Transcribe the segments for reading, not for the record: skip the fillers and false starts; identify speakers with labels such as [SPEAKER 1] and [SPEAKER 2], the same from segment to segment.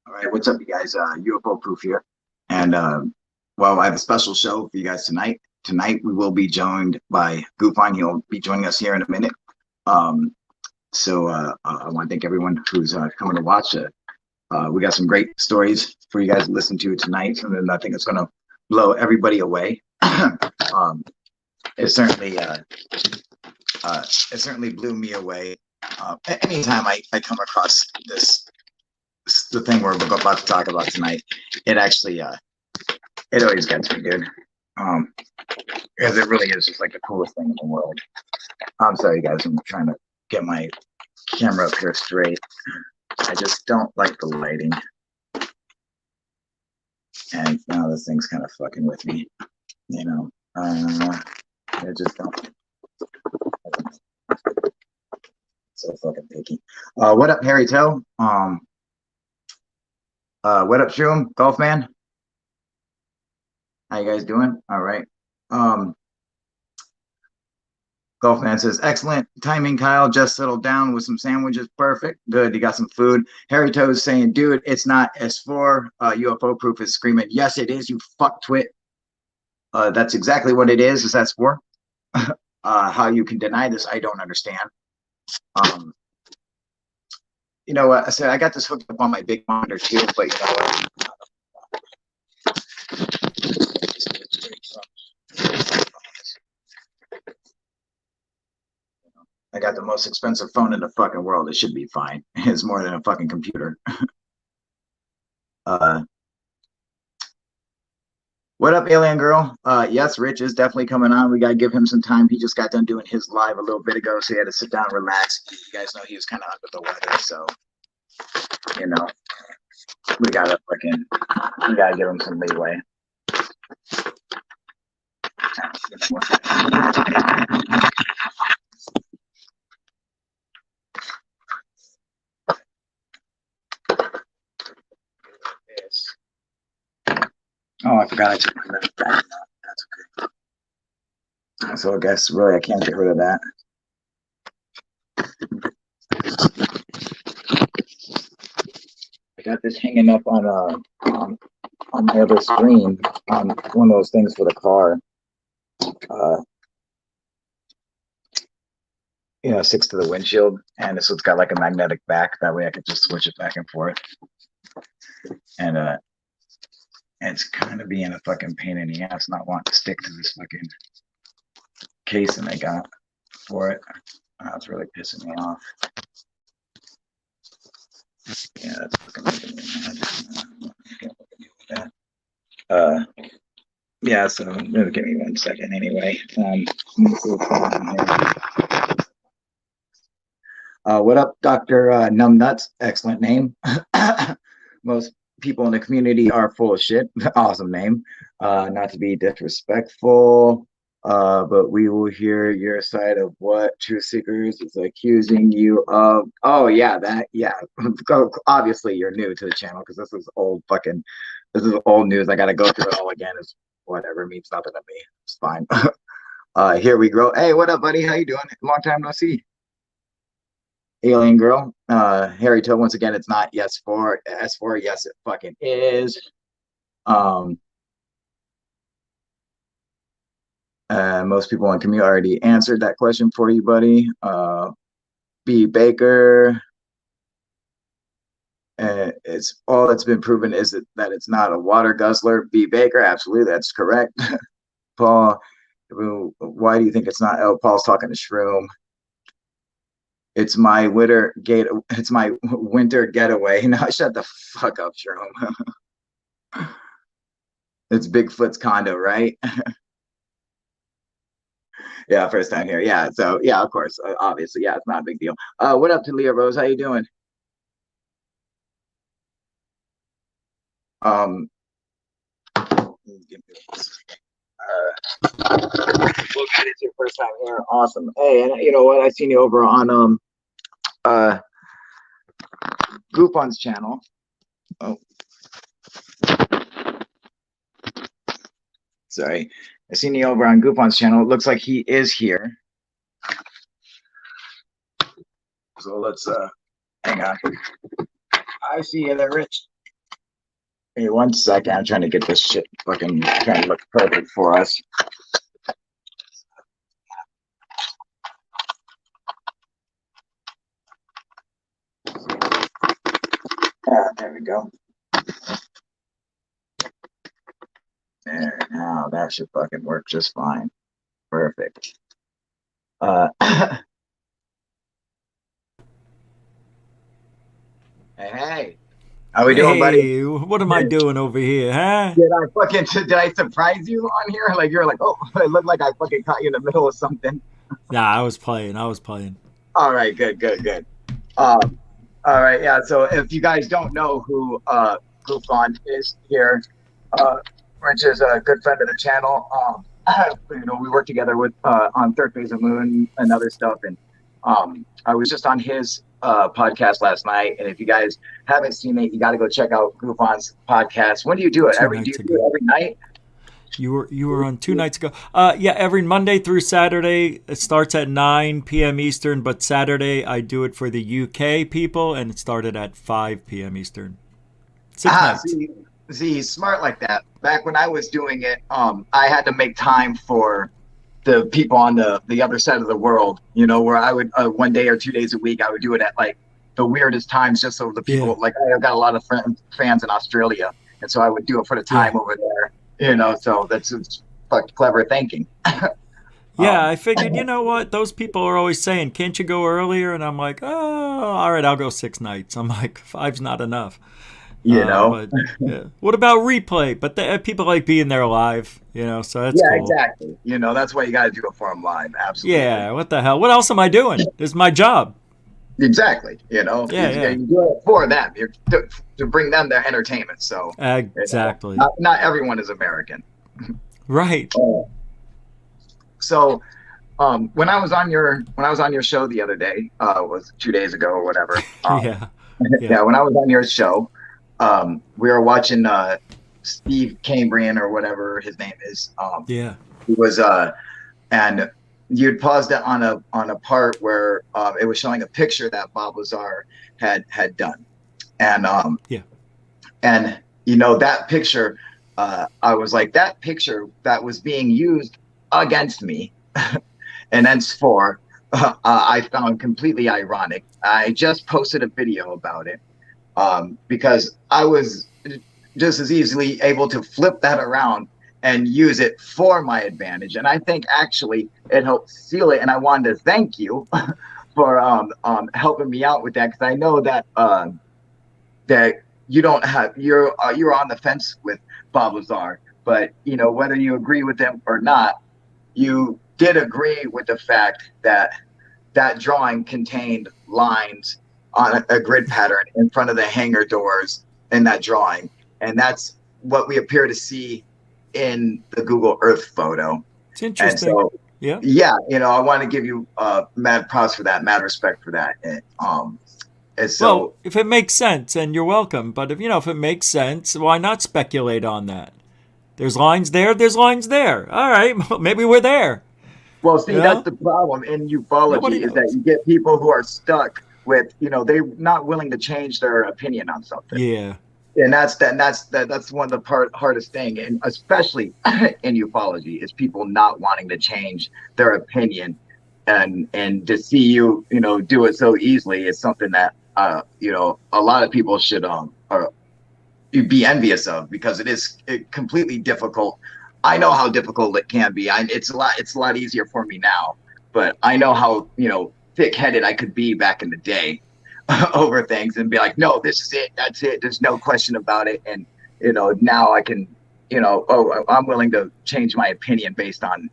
[SPEAKER 1] All right, what's up, you guys? UFO Proof here, and well, I have a special show for you guys tonight. Tonight we will be joined by GUFON. He'll be joining us here in a minute. Um, I want to thank everyone who's coming to watch it. We got some great stories for you guys to listen to tonight, and I think it's going to blow everybody away. It certainly it certainly blew me away. Anytime I come across the thing we're about to talk about tonight, it actually it always gets me, dude. Um, because it really is just like the coolest thing in the world. I'm sorry, guys. I'm trying to get my camera up here straight. I just don't like the lighting, and now this thing's kind of fucking with me. You know, I just don't. So fucking picky. What up, Harry Toe? What up, Shroom? Golf man? How you guys doing? All right. Um, Golf man says, excellent timing, Kyle. Just settled down with some sandwiches. Perfect. Good. You got some food. Harry Toe's saying, dude, it's not S4. UFO Proof is screaming, yes, it is, you fuck twit. That's exactly what it is S4. How you can deny this, I don't understand. You know what? I said I got this hooked up on my big monitor too, but you know what? I got the most expensive phone in the fucking world. It should be fine. It's more than a fucking computer. uh, what up, alien girl? Yes, Rich is definitely coming on. We gotta give him some time. He just got done doing his live a little bit ago, so he had to sit down and relax. You guys know he was kind of under the weather, so you know we gotta give him some leeway. Oh, I forgot I took my left back. That's okay. So I guess really I can't get rid of that. I got this hanging up on my other screen on one of those things for the car. You know, sticks to the windshield, and so it's got like a magnetic back. That way I could just switch it back and forth. And it's kind of being a fucking pain in the ass not wanting to stick to this fucking casing I got for it. It's really pissing me off. Yeah, that's fucking making me mad. I can't fucking deal with that. Yeah, so give me 1 second anyway. What up, Dr. Numbnuts? Excellent name. Most people in the community are full of shit. Awesome name. Not to be disrespectful, but we will hear your side of what Truth Seekers is accusing you of. Oh, yeah, that, yeah. Obviously, you're new to the channel because this is old news. I got to go through it all again. It's whatever, it means nothing to me. It's fine. Here we go. Hey, what up, buddy? How you doing? Long time no see. Alien girl. Harry Toe, once again, it's not yes for S4. Yes, it fucking is. Most people in community already answered that question for you, buddy. B. Baker. It's all that's been proven is that it's not a water guzzler. B. Baker, absolutely, that's correct. Paul, why do you think it's not? Oh, Paul's talking to Shroom. It's my winter getaway. Now shut the fuck up, Shroom. It's Bigfoot's condo, right? Yeah, first time here. Yeah, so yeah, of course, obviously, yeah, it's not a big deal. What up to Leah Rose? How you doing? Um, it's your first time here. Awesome. Hey, and you know what? I seen you over on GUFON's channel. Oh, sorry. I seen you over on GUFON's channel. It looks like he is here. So let's hang on. I see you there, Rich. Hey, 1 second. I'm trying to get this shit fucking trying to look perfect for us. There we go. There, now that should fucking work just fine. Perfect. Hey, hey, how we doing, buddy?
[SPEAKER 2] Hey, what am I doing over here, huh?
[SPEAKER 1] Did I surprise you on here? Like you're like, oh, it looked like I fucking caught you in the middle of something.
[SPEAKER 2] Nah, I was playing. I was playing.
[SPEAKER 1] All right, good, good, good. Um, all right, yeah. So if you guys don't know who GUFON is here, uh, Rich is a good friend of the channel. We work together with on Third Phase of Moon and other stuff, and I was just on his podcast last night. And if you guys haven't seen it, you got to go check out GUFON's podcast. When do you do it?
[SPEAKER 2] Two
[SPEAKER 1] Do
[SPEAKER 2] nights
[SPEAKER 1] you do
[SPEAKER 2] ago.
[SPEAKER 1] it every night?
[SPEAKER 2] You were on 2 nights ago. Yeah, every Monday through Saturday. It starts at 9 p.m. Eastern, but Saturday I do it for the UK people, and it started at 5 p.m. Eastern. 6 nights.
[SPEAKER 1] See, he's smart like that. Back when I was doing it, I had to make time for the people on the other side of the world. You know, where I would 1 day or 2 days a week, I would do it at like the weirdest times, just so the
[SPEAKER 2] Yeah,
[SPEAKER 1] people like I've got a lot of fans in Australia, and so I would do it for the
[SPEAKER 2] yeah.
[SPEAKER 1] time over there. You know, so that's it's clever thinking.
[SPEAKER 2] Yeah,
[SPEAKER 1] um,
[SPEAKER 2] I figured, you know what? Those people are always saying, can't you go earlier? And I'm like, oh, all right, I'll go 6 nights. I'm like, five's not enough.
[SPEAKER 1] you know,
[SPEAKER 2] But yeah. What about replay? But people like being there live, so that's
[SPEAKER 1] yeah,
[SPEAKER 2] cool.
[SPEAKER 1] exactly. You know, that's why you got to do it for them live. Absolutely.
[SPEAKER 2] Yeah, what the hell? What else am I doing? This is my job.
[SPEAKER 1] Exactly. You know,
[SPEAKER 2] Yeah, yeah.
[SPEAKER 1] you do it for them. You're to bring them their entertainment. So, you know,
[SPEAKER 2] Exactly.
[SPEAKER 1] not everyone is American.
[SPEAKER 2] Right.
[SPEAKER 1] So, when I was on your show the other day, was 2 days ago or whatever.
[SPEAKER 2] Yeah. Yeah.
[SPEAKER 1] Yeah, when I was on your show, we were watching Steve Cambrian or whatever his name is.
[SPEAKER 2] Yeah.
[SPEAKER 1] He was and you'd paused it on a part where it was showing a picture that Bob Lazar had done, and
[SPEAKER 2] Yeah.
[SPEAKER 1] that picture, I was like, that picture that was being used against me, and henceforth, I found completely ironic. I just posted a video about it because I was just as easily able to flip that around and use it for my advantage. And I think actually it helped seal it. And I wanted to thank you for helping me out with that, because I know that that you don't have you're on the fence with Bob Lazar, but whether you agree with him or not, you did agree with the fact that that drawing contained lines on a grid pattern in front of the hangar doors in that drawing. And that's what we appear to see in the Google Earth photo.
[SPEAKER 2] It's
[SPEAKER 1] And
[SPEAKER 2] interesting.
[SPEAKER 1] so,
[SPEAKER 2] Yeah.
[SPEAKER 1] yeah, I want to give you mad props for that, mad respect for that. And
[SPEAKER 2] Well,
[SPEAKER 1] so,
[SPEAKER 2] if it makes sense, and you're welcome. But if it makes sense, why not speculate on that? There's lines there. There's lines there. All right. Maybe we're there.
[SPEAKER 1] well,
[SPEAKER 2] You
[SPEAKER 1] see, that's
[SPEAKER 2] know.
[SPEAKER 1] the problem in ufology
[SPEAKER 2] Nobody
[SPEAKER 1] is that
[SPEAKER 2] knows.
[SPEAKER 1] you get people who are stuck with, they're not willing to change their opinion on something.
[SPEAKER 2] Yeah.
[SPEAKER 1] And that's one of the hardest thing, and especially in ufology, is people not wanting to change their opinion, and to see do it so easily is something that a lot of people should be envious of, because it is completely difficult. I know how difficult it can be. It's a lot easier for me now, but I know how thick-headed I could be back in the day over things, and be like, no, this is it, that's it, there's no question about it. And now I can, oh, I'm willing to change my opinion based on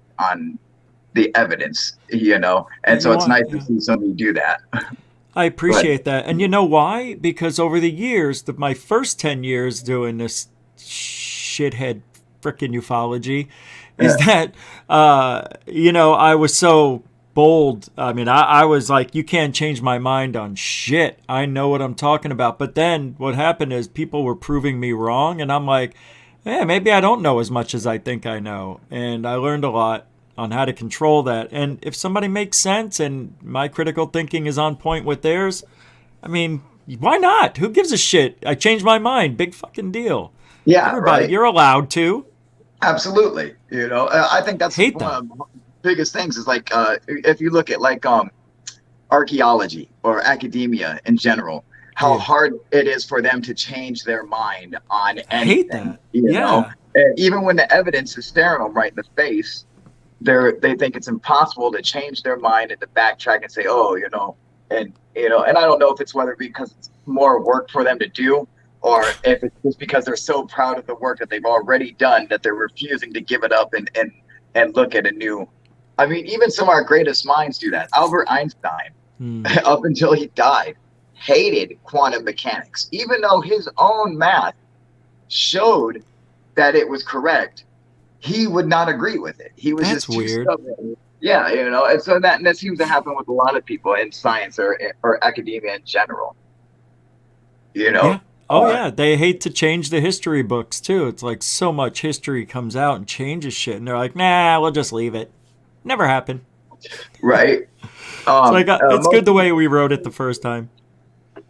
[SPEAKER 1] the evidence, and so
[SPEAKER 2] You
[SPEAKER 1] it's
[SPEAKER 2] want?
[SPEAKER 1] nice to
[SPEAKER 2] Yeah.
[SPEAKER 1] see somebody do that.
[SPEAKER 2] I
[SPEAKER 1] But
[SPEAKER 2] appreciate that. And you know why? Because over the years, my first 10 years doing this shithead frickin' ufology, is that, I was so bold. I mean, I was like, you can't change my mind on shit. I know what I'm talking about. But then what happened is people were proving me wrong. And I'm like, yeah, maybe I don't know as much as I think I know. And I learned a lot on how to control that. And if somebody makes sense and my critical thinking is on point with theirs, I mean, Why not? Who gives a shit? I changed my mind. Big fucking deal.
[SPEAKER 1] Yeah,
[SPEAKER 2] Everybody,
[SPEAKER 1] right.
[SPEAKER 2] you're allowed to.
[SPEAKER 1] Absolutely. I think that's
[SPEAKER 2] Hate
[SPEAKER 1] one
[SPEAKER 2] that.
[SPEAKER 1] of the biggest things is like if you look at like archaeology or academia in general, how
[SPEAKER 2] Yeah.
[SPEAKER 1] hard it is for them to change their mind on
[SPEAKER 2] I hate
[SPEAKER 1] anything,
[SPEAKER 2] that. Yeah.
[SPEAKER 1] And even when the evidence is staring them right in the face, they think it's impossible to change their mind and to backtrack and say, oh, and I don't know if it's whether because it's more work for them to do or if it's just because they're so proud of the work that they've already done that they're refusing to give it up and look at a new. I mean, even some of our greatest minds do that. Albert Einstein,
[SPEAKER 2] Hmm.
[SPEAKER 1] up until he died, hated quantum mechanics, even though his own math showed that it was correct. He would not agree with it. He was
[SPEAKER 2] That's
[SPEAKER 1] just too
[SPEAKER 2] weird.
[SPEAKER 1] stubborn. Yeah, and so that seems to happen with a lot of people in science or academia in general. You
[SPEAKER 2] Yeah.
[SPEAKER 1] know,
[SPEAKER 2] Oh,
[SPEAKER 1] uh,
[SPEAKER 2] yeah. They hate to change the history books, too. It's like so much history comes out and changes shit. And they're like, nah, we'll just leave it. Never happened.
[SPEAKER 1] right?
[SPEAKER 2] It's like, it's
[SPEAKER 1] Most
[SPEAKER 2] good the way we wrote it the first time.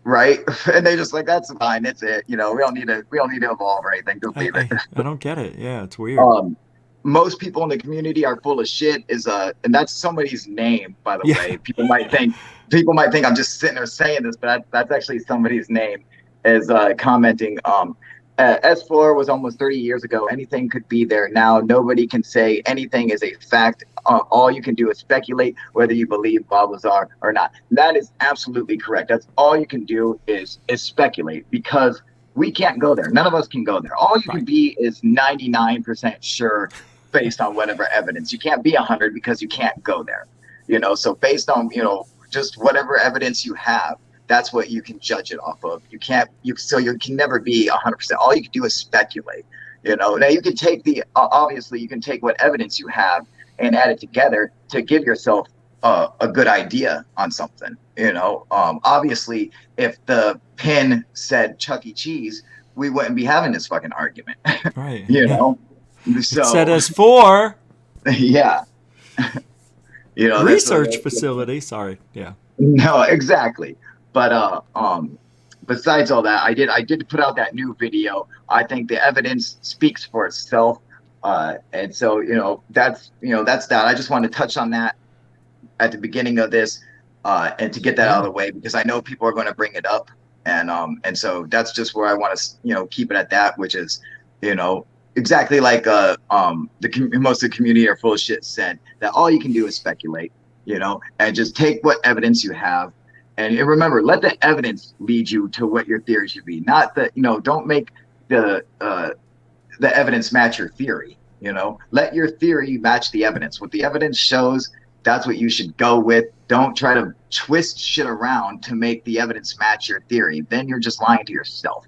[SPEAKER 1] right, and they just like that's fine. That's it. We don't need to evolve or anything. Just
[SPEAKER 2] I,
[SPEAKER 1] leave it.
[SPEAKER 2] I, I don't get it. Yeah, it's weird.
[SPEAKER 1] Um, Most people in the community are full of shit. And that's somebody's name, by the
[SPEAKER 2] Yeah.
[SPEAKER 1] way. People might think I'm just sitting there saying this, but that's actually somebody's name. Is commenting. S4 was almost 30 years ago. Anything could be there now. Nobody can say anything is a fact. All you can do is speculate whether you believe Bob Lazar or not. That is absolutely correct. That's all you can do is speculate because we can't go there. None of us can go there. All you can
[SPEAKER 2] Right.
[SPEAKER 1] be is 99% sure based on whatever evidence. You can't be 100 because you can't go there. So based on, just whatever evidence you have, that's what you can judge it off of. You can never be 100%. All you can do is speculate. Now you can take obviously you can take what evidence you have and add it together to give yourself a good idea on something. Obviously, if the pin said Chuck E. Cheese, we wouldn't be having this fucking argument.
[SPEAKER 2] Right.
[SPEAKER 1] you
[SPEAKER 2] Yeah.
[SPEAKER 1] know,
[SPEAKER 2] It said
[SPEAKER 1] so
[SPEAKER 2] as for
[SPEAKER 1] yeah, that's
[SPEAKER 2] research facility. Sorry. Yeah.
[SPEAKER 1] no, exactly. But besides all that, I did put out that new video. I think the evidence speaks for itself. And so, that's that. I just want to touch on that at the beginning of this, and to get that out of
[SPEAKER 2] Yeah.
[SPEAKER 1] the way because I know people are going to bring it up, and so that's just where I want to keep it at that, which is exactly like most of the community are full of shit said that all you can do is speculate, and just take what evidence you have. And remember, let the evidence lead you to what your theory should be. Not that don't make the evidence match your theory. Let your theory match the evidence. What the evidence shows, that's what you should go with. Don't try to twist shit around to make the evidence match your theory. Then you're just lying to yourself.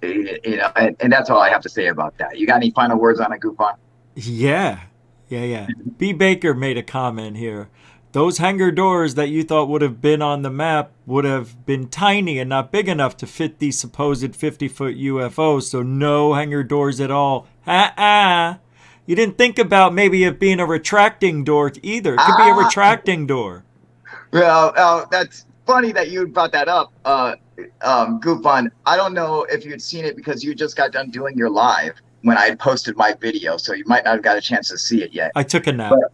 [SPEAKER 1] And that's all I have to say about that. You got any final words on it, GUFON?
[SPEAKER 2] Yeah. Yeah. Yeah. B. Baker made a comment here. Those hangar doors that you thought would have been on the map would have been tiny and not big enough to fit these supposed 50-foot UFOs, so no hangar doors at all. You didn't think about maybe it being a retracting door either. It could be a retracting door.
[SPEAKER 1] Well, that's funny that you brought that up, GUFON. I don't know if you'd seen it because you just got done doing your live when I had posted my video, so you might not have got a chance to see it yet.
[SPEAKER 2] I took a nap.
[SPEAKER 1] But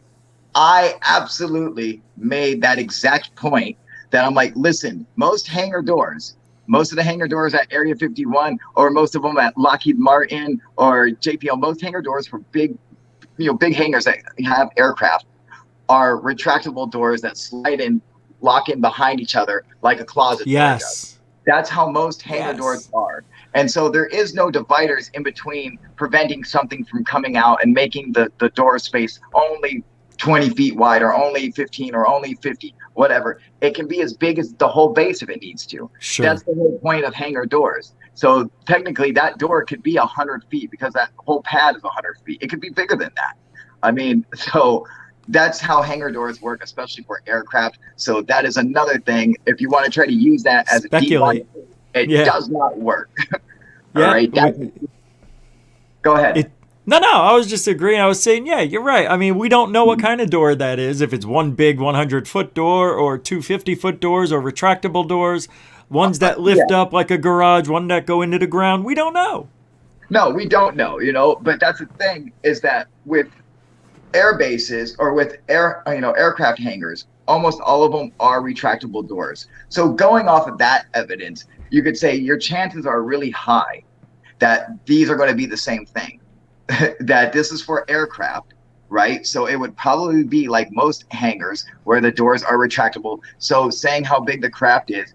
[SPEAKER 1] I absolutely made that exact point that I'm like, listen, most of the hangar doors at Area 51 or most of them at Lockheed Martin or JPL, most hangar doors for big hangars that have aircraft are retractable doors that slide in, lock in behind each other like a closet door does.
[SPEAKER 2] Yes.
[SPEAKER 1] That's how most hangar
[SPEAKER 2] Yes.
[SPEAKER 1] doors are. And so there is no dividers in between preventing something from coming out and making the door space only 20 feet wide or only 15 or only 50, whatever. It can be as big as the whole base if it needs to.
[SPEAKER 2] Sure.
[SPEAKER 1] That's the whole point of hangar doors. So technically that door could be 100 feet because that whole pad is 100 feet. It could be bigger than that. I mean, so that's how hangar doors work, especially for aircraft. So that is another thing. If you want to try to use that as
[SPEAKER 2] Speculate.
[SPEAKER 1] it
[SPEAKER 2] Yeah.
[SPEAKER 1] does not work.
[SPEAKER 2] Yeah.
[SPEAKER 1] All right. Go ahead.
[SPEAKER 2] No, I was just agreeing. I was saying, yeah, you're right. I mean, we don't know what kind of door that is. If it's one big 100-foot door or two 50-foot doors or retractable doors. Ones that lift up like a garage, one that go into the ground. We don't know.
[SPEAKER 1] No, we don't know, but that's the thing is that with air bases or with aircraft hangars, almost all of them are retractable doors. So going off of that evidence, you could say your chances are really high that these are going to be the same thing, that this is for aircraft, right? So it would probably be like most hangars where the doors are retractable. So saying how big the craft is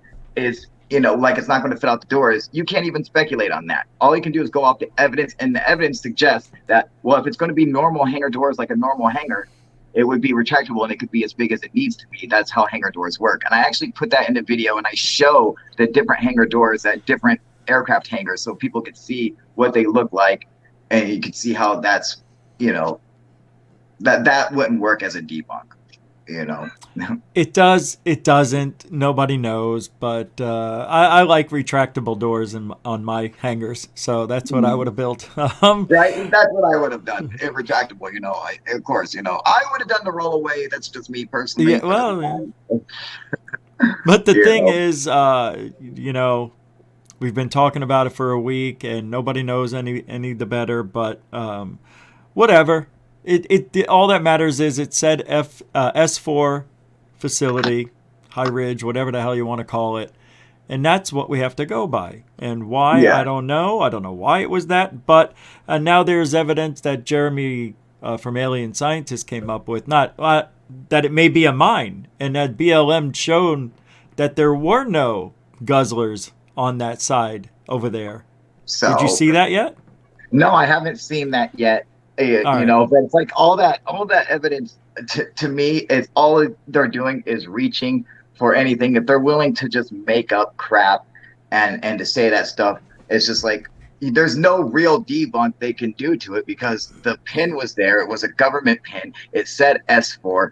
[SPEAKER 1] like it's not going to fit out the doors. You can't even speculate on that. All you can do is go off the evidence, and the evidence suggests that, well, if it's going to be normal hangar doors like a normal hangar, it would be retractable and it could be as big as it needs to be. That's how hangar doors work. And I actually put that in the video, and I show the different hangar doors at different aircraft hangars so people could see what they look like, and you could see how that's, that wouldn't work as a debunk.
[SPEAKER 2] It does. It doesn't. Nobody knows. But I like retractable doors on my hangars, so that's what I would have built.
[SPEAKER 1] Right, that's what I would have done. Retractable, of course, I would have done the roll away. That's just me personally.
[SPEAKER 2] Yeah, well, but the thing is, we've been talking about it for a week, and nobody knows any the better. But whatever. It all that matters is it said S4 facility, High Ridge, whatever the hell you want to call it, and that's what we have to go by. And why, I don't know. I don't know why it was that, but now there's evidence that Jeremy from Alien Scientist came up with, not that it may be a mine, and that BLM shown that there were no guzzlers on that side over there.
[SPEAKER 1] So,
[SPEAKER 2] did you see that yet?
[SPEAKER 1] No, I haven't seen that yet. But it's like all that evidence to me is all they're doing is reaching for anything. If they're willing to just make up crap and to say that stuff, it's just like there's no real debunk they can do to it, because the pin was there. It was a government pin. It said S4.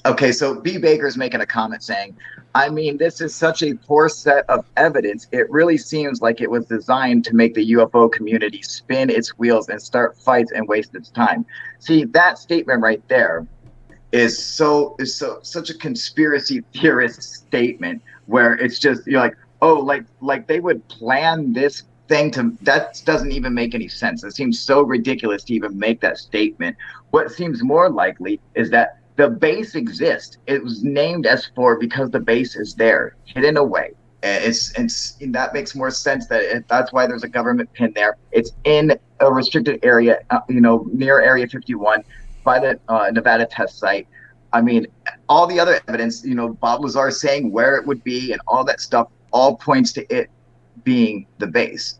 [SPEAKER 1] Okay, so B. Baker's making a comment saying, I mean, this is such a poor set of evidence. It really seems like it was designed to make the UFO community spin its wheels and start fights and waste its time. See, that statement right there is such a conspiracy theorist statement, where it's just, you're like, oh, like they would plan this thing that doesn't even make any sense. It seems so ridiculous to even make that statement. What seems more likely is that the base exists. It was named S4 because the base is there, hidden away. And that makes more sense. That's why there's a government pin there. It's in a restricted area, near Area 51 by the Nevada test site. I mean, all the other evidence, Bob Lazar saying where it would be and all that stuff, all points to it being the base.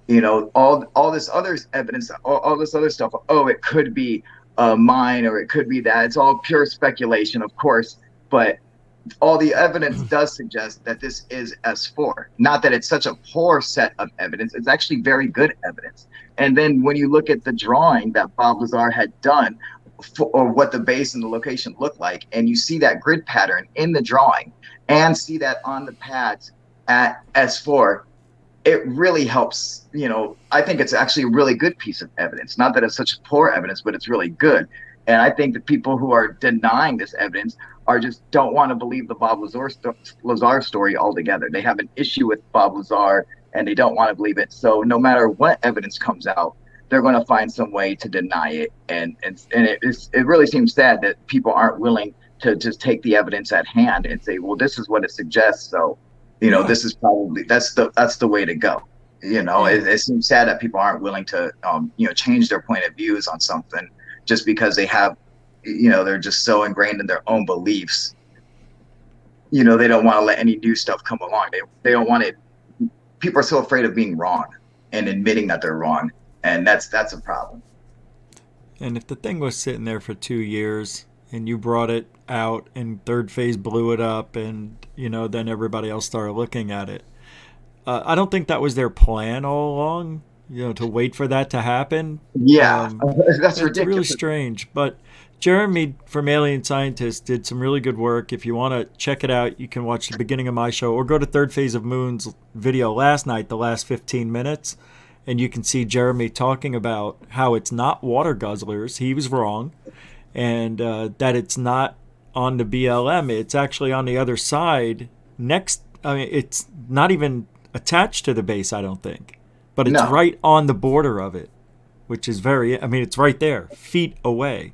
[SPEAKER 1] All this other evidence, all this other stuff. Oh, it could be mine, or it could be that. It's all pure speculation, of course, but all the evidence does suggest that this is S4. Not that it's such a poor set of evidence. It's actually very good evidence. And then when you look at the drawing that Bob Lazar had done or what the base and the location look like, and you see that grid pattern in the drawing and see that on the pads at S4, it really helps. I think it's actually a really good piece of evidence. Not that it's such poor evidence, but it's really good. And I think the people who are denying this evidence don't want to believe the Bob Lazar story altogether. They have an issue with Bob Lazar, and they don't want to believe it. So no matter what evidence comes out, they're going to find some way to deny it. And it really seems sad that people aren't willing to just take the evidence at hand and say, well, this is what it suggests. So, this is probably, that's the way to go. It seems sad that people aren't willing to, change their point of views on something just because they have, they're just so ingrained in their own beliefs. They don't want to let any new stuff come along. They don't want it. People are so afraid of being wrong and admitting that they're wrong. And that's a problem.
[SPEAKER 2] And if the thing was sitting there for 2 years and you brought it out and Third Phase blew it up and, then everybody else started looking at it, I don't think that was their plan all along, to wait for that to happen.
[SPEAKER 1] Yeah, that's ridiculous.
[SPEAKER 2] It's really strange. But Jeremy from Alien Scientist did some really good work. If you want to check it out, you can watch the beginning of my show or go to Third Phase of Moon's video last night, the last 15 minutes, and you can see Jeremy talking about how it's not water guzzlers. He was wrong. And that it's not on the BLM. It's actually on the other side, next I mean, it's not even attached to the base, I don't think, but it's
[SPEAKER 1] No.
[SPEAKER 2] right on the border of it, which is very. I mean, it's right there, feet away.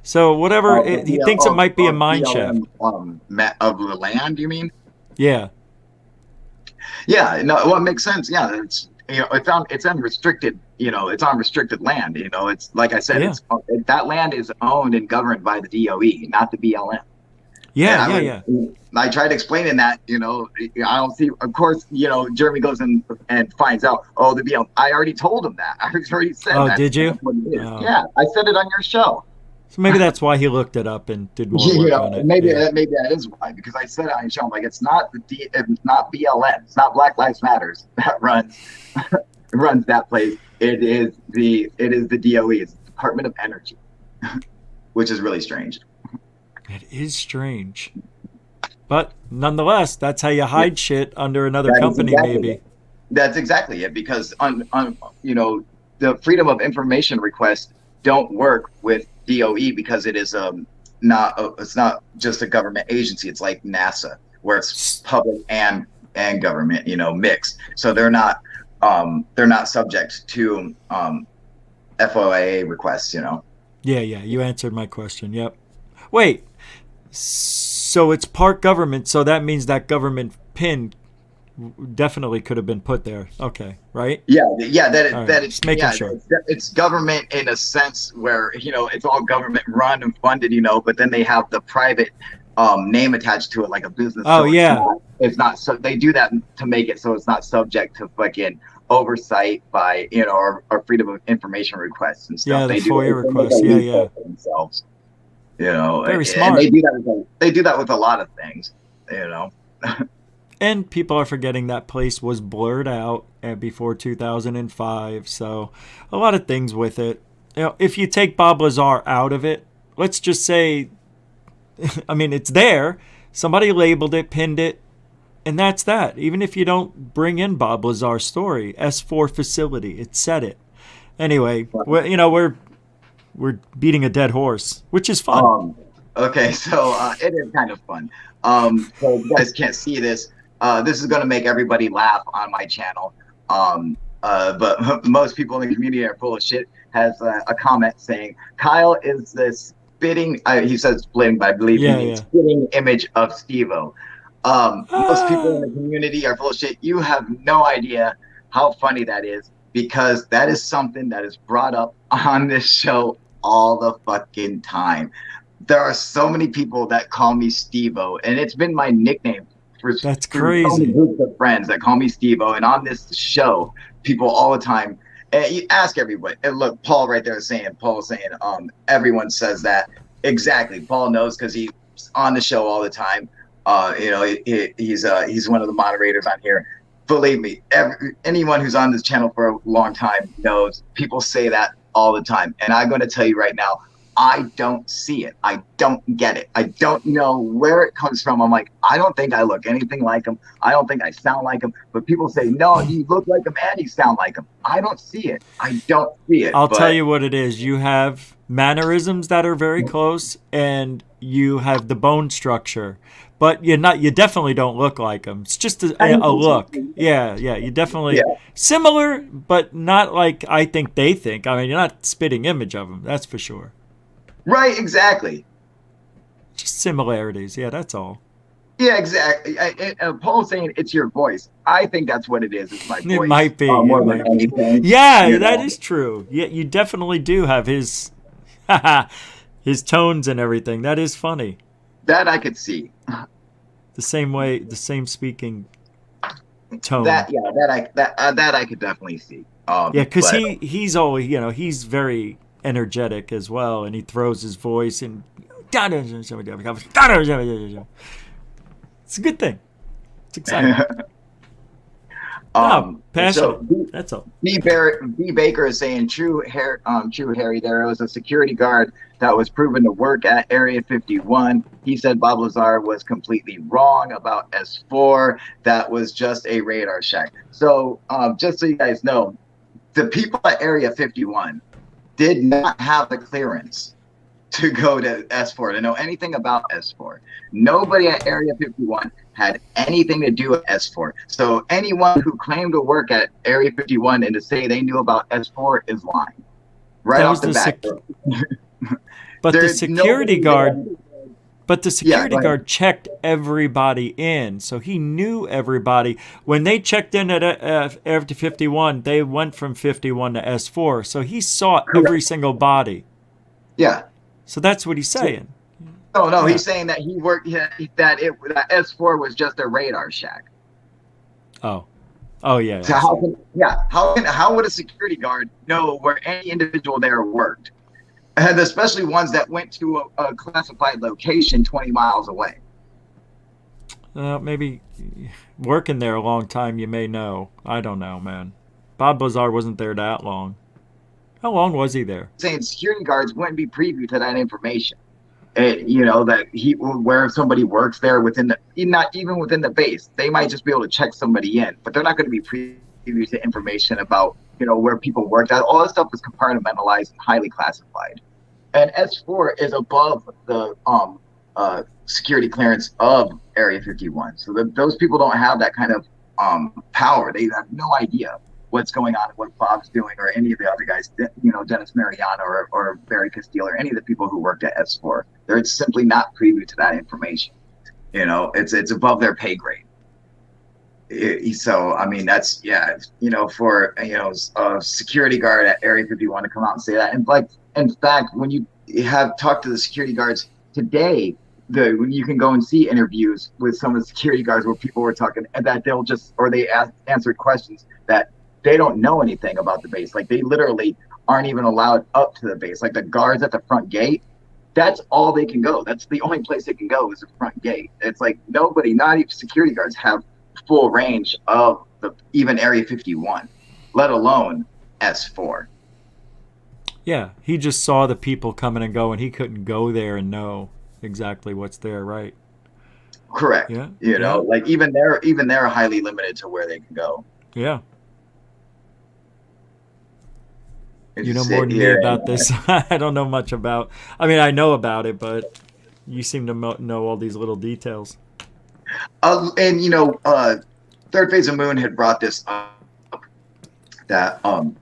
[SPEAKER 2] So whatever he thinks, it might be a mine shaft.
[SPEAKER 1] BLM of the land, you mean?
[SPEAKER 2] Yeah,
[SPEAKER 1] Yeah, no, well, it makes sense. Yeah, it's unrestricted. It's on restricted land. It's like I said,
[SPEAKER 2] yeah,
[SPEAKER 1] it's that land is owned and governed by the DOE, not the BLM. And
[SPEAKER 2] yeah, yeah, yeah.
[SPEAKER 1] I tried explaining that. I don't see. Of course, Jeremy goes and finds out. Oh, the BLM. I already told him that. I already said
[SPEAKER 2] Oh,
[SPEAKER 1] that.
[SPEAKER 2] did you?
[SPEAKER 1] That's what it is.
[SPEAKER 2] Oh.
[SPEAKER 1] Yeah, I said it on your show.
[SPEAKER 2] So maybe that's why he looked it up and did more work on it.
[SPEAKER 1] Maybe
[SPEAKER 2] Yeah.
[SPEAKER 1] maybe that is why, because I said it on your show. I'm like, it's not it's not BLM. It's not Black Lives Matters that runs that place. It is the DOE. It's the Department of Energy, which is really strange.
[SPEAKER 2] It is strange. But nonetheless, that's how you hide shit under another
[SPEAKER 1] That is
[SPEAKER 2] company,
[SPEAKER 1] exactly
[SPEAKER 2] maybe.
[SPEAKER 1] it. That's exactly it. Because the Freedom of Information requests don't work with DOE because it is it's not just a government agency. It's like NASA, where it's public and government, mixed. So they're not subject to FOIA requests.
[SPEAKER 2] Yeah, yeah. You answered my question. Yep. Wait. So it's part government, so that means that government pin definitely could have been put there. Okay, right?
[SPEAKER 1] Yeah.
[SPEAKER 2] All right,
[SPEAKER 1] It's
[SPEAKER 2] just making sure.
[SPEAKER 1] it's government in a sense where it's all government run and funded, but then they have the private name attached to it like a business.
[SPEAKER 2] Oh,
[SPEAKER 1] So
[SPEAKER 2] yeah.
[SPEAKER 1] it's not. So they do that to make it so it's not subject to fucking oversight by or freedom of information requests and stuff.
[SPEAKER 2] Yeah, the
[SPEAKER 1] They
[SPEAKER 2] FOIA
[SPEAKER 1] they make
[SPEAKER 2] requests.
[SPEAKER 1] a
[SPEAKER 2] Yeah,
[SPEAKER 1] loophole
[SPEAKER 2] yeah.
[SPEAKER 1] for themselves.
[SPEAKER 2] Very
[SPEAKER 1] And
[SPEAKER 2] smart.
[SPEAKER 1] they do that with a lot of things.
[SPEAKER 2] And people are forgetting that place was blurred out before 2005. So a lot of things with it. If you take Bob Lazar out of it, let's just say, I mean, it's there. Somebody labeled it, pinned it, and that's that. Even if you don't bring in Bob Lazar's story, S4 facility, it said it. Anyway, we're beating a dead horse, which is fun.
[SPEAKER 1] Okay, so it is kind of fun. So you guys can't see this. This is going to make everybody laugh on my channel. But most people in the community are full of shit. Has a comment saying Kyle is the spitting. He says spitting, but I believe he means spitting image of Steve-O. Most people in the community are full of shit. You have no idea how funny that is, because that is something that is brought up on this show all the fucking time. There are so many people that call me Steve-O, and it's been my nickname
[SPEAKER 2] That's
[SPEAKER 1] for
[SPEAKER 2] crazy.
[SPEAKER 1] so many groups of friends that call me Steve-O. And on this show, people all the time, you ask everybody. And look, Paul right there is saying, everyone says that. Exactly. Paul knows because he's on the show all the time. He's one of the moderators on here. Believe me, anyone who's on this channel for a long time knows people say that all the time. And I'm going to tell you right now, I don't see it. I don't get it. I don't know where it comes from. I'm like, I don't think I look anything like him. I don't think I sound like him. But people say, no, you look like him and you sound like him. I don't see it. I don't see it.
[SPEAKER 2] I'll tell you what it is. You have mannerisms that are very close, and you have the bone structure. But you definitely don't look like him. It's just a look. Yeah. You definitely similar, but not like I think they think. I mean, you're not spitting image of him. That's for sure.
[SPEAKER 1] Right, exactly.
[SPEAKER 2] Just similarities. Yeah, that's all.
[SPEAKER 1] Yeah, exactly. Paul's saying it's your voice. I think that's what it is. It's my voice.
[SPEAKER 2] It might be.
[SPEAKER 1] More than anything.
[SPEAKER 2] Yeah, that is true. Yeah, you definitely do have his his tones and everything. That is funny.
[SPEAKER 1] That I could see.
[SPEAKER 2] The same speaking tone.
[SPEAKER 1] That I could definitely see.
[SPEAKER 2] Yeah, because he's always, he's very energetic as well, and he throws his voice and it's a good thing. It's exciting. Passionate. That's all.
[SPEAKER 1] B Baker is saying true Harry. There was a security guard that was proven to work at Area 51. He said Bob Lazar was completely wrong about S4. That was just a radar shack. So just so you guys know, the people at Area 51 did not have the clearance to go to S4, to know anything about S4. Nobody at Area 51 had anything to do with S4. So anyone who claimed to work at Area 51 and to say they knew about S4 is lying. Right
[SPEAKER 2] That
[SPEAKER 1] off
[SPEAKER 2] was
[SPEAKER 1] the
[SPEAKER 2] the
[SPEAKER 1] bat.
[SPEAKER 2] but the
[SPEAKER 1] There's
[SPEAKER 2] security
[SPEAKER 1] nobody
[SPEAKER 2] guard.
[SPEAKER 1] there.
[SPEAKER 2] But the
[SPEAKER 1] Yeah,
[SPEAKER 2] security
[SPEAKER 1] go ahead.
[SPEAKER 2] guard checked everybody in, so he knew everybody. When they checked in at after 51, they went from 51 to S4, so he saw every
[SPEAKER 1] Correct.
[SPEAKER 2] single body.
[SPEAKER 1] Yeah.
[SPEAKER 2] So that's what he's
[SPEAKER 1] So,
[SPEAKER 2] saying.
[SPEAKER 1] no,
[SPEAKER 2] Yeah.
[SPEAKER 1] he's saying that he worked, that S4 was just a radar shack.
[SPEAKER 2] Oh. Oh yeah.
[SPEAKER 1] So
[SPEAKER 2] I see.
[SPEAKER 1] how would a security guard know where any individual there worked? And especially ones that went to a classified location 20 miles away.
[SPEAKER 2] Maybe working there a long time, you may know. I don't know, man. Bob Lazar wasn't there that long. How long was he there?
[SPEAKER 1] Saying security guards wouldn't be privy to that information. That where somebody works there within the, not even within the base, they might just be able to check somebody in, but they're not going to be privy to information about where people worked. All this stuff is compartmentalized and highly classified. And S4 is above the security clearance of Area 51. So those people don't have that kind of power. They have no idea what's going on, what Bob's doing, or any of the other guys, Dennis Mariano or Barry Castile, or any of the people who worked at S4. They're simply not privy to that information. It's above their pay grade. So I mean, that's for a security guard at Area 51 to come out and say that. And like, in fact, when you have talked to the security guards today, when you can go and see interviews with some of the security guards where people were talking, and that they answered questions that they don't know anything about the base. Like, they literally aren't even allowed up to the base. Like, the guards at the front gate, that's all they can go. That's the only place they can go, is the front gate. It's like nobody, not even security guards, have full range of even Area 51, let alone S4.
[SPEAKER 2] Yeah, he just saw the people coming and going. He couldn't go there and know exactly what's there, right?
[SPEAKER 1] Correct.
[SPEAKER 2] Yeah, yeah,
[SPEAKER 1] Like, even they're highly limited to where they can go.
[SPEAKER 2] yeah.
[SPEAKER 1] And
[SPEAKER 2] You know more
[SPEAKER 1] sit
[SPEAKER 2] than me
[SPEAKER 1] here
[SPEAKER 2] about this. I don't know much about. I mean, I know about it, but you seem to know all these little details.
[SPEAKER 1] and Third Phase of Moon had brought this up, that that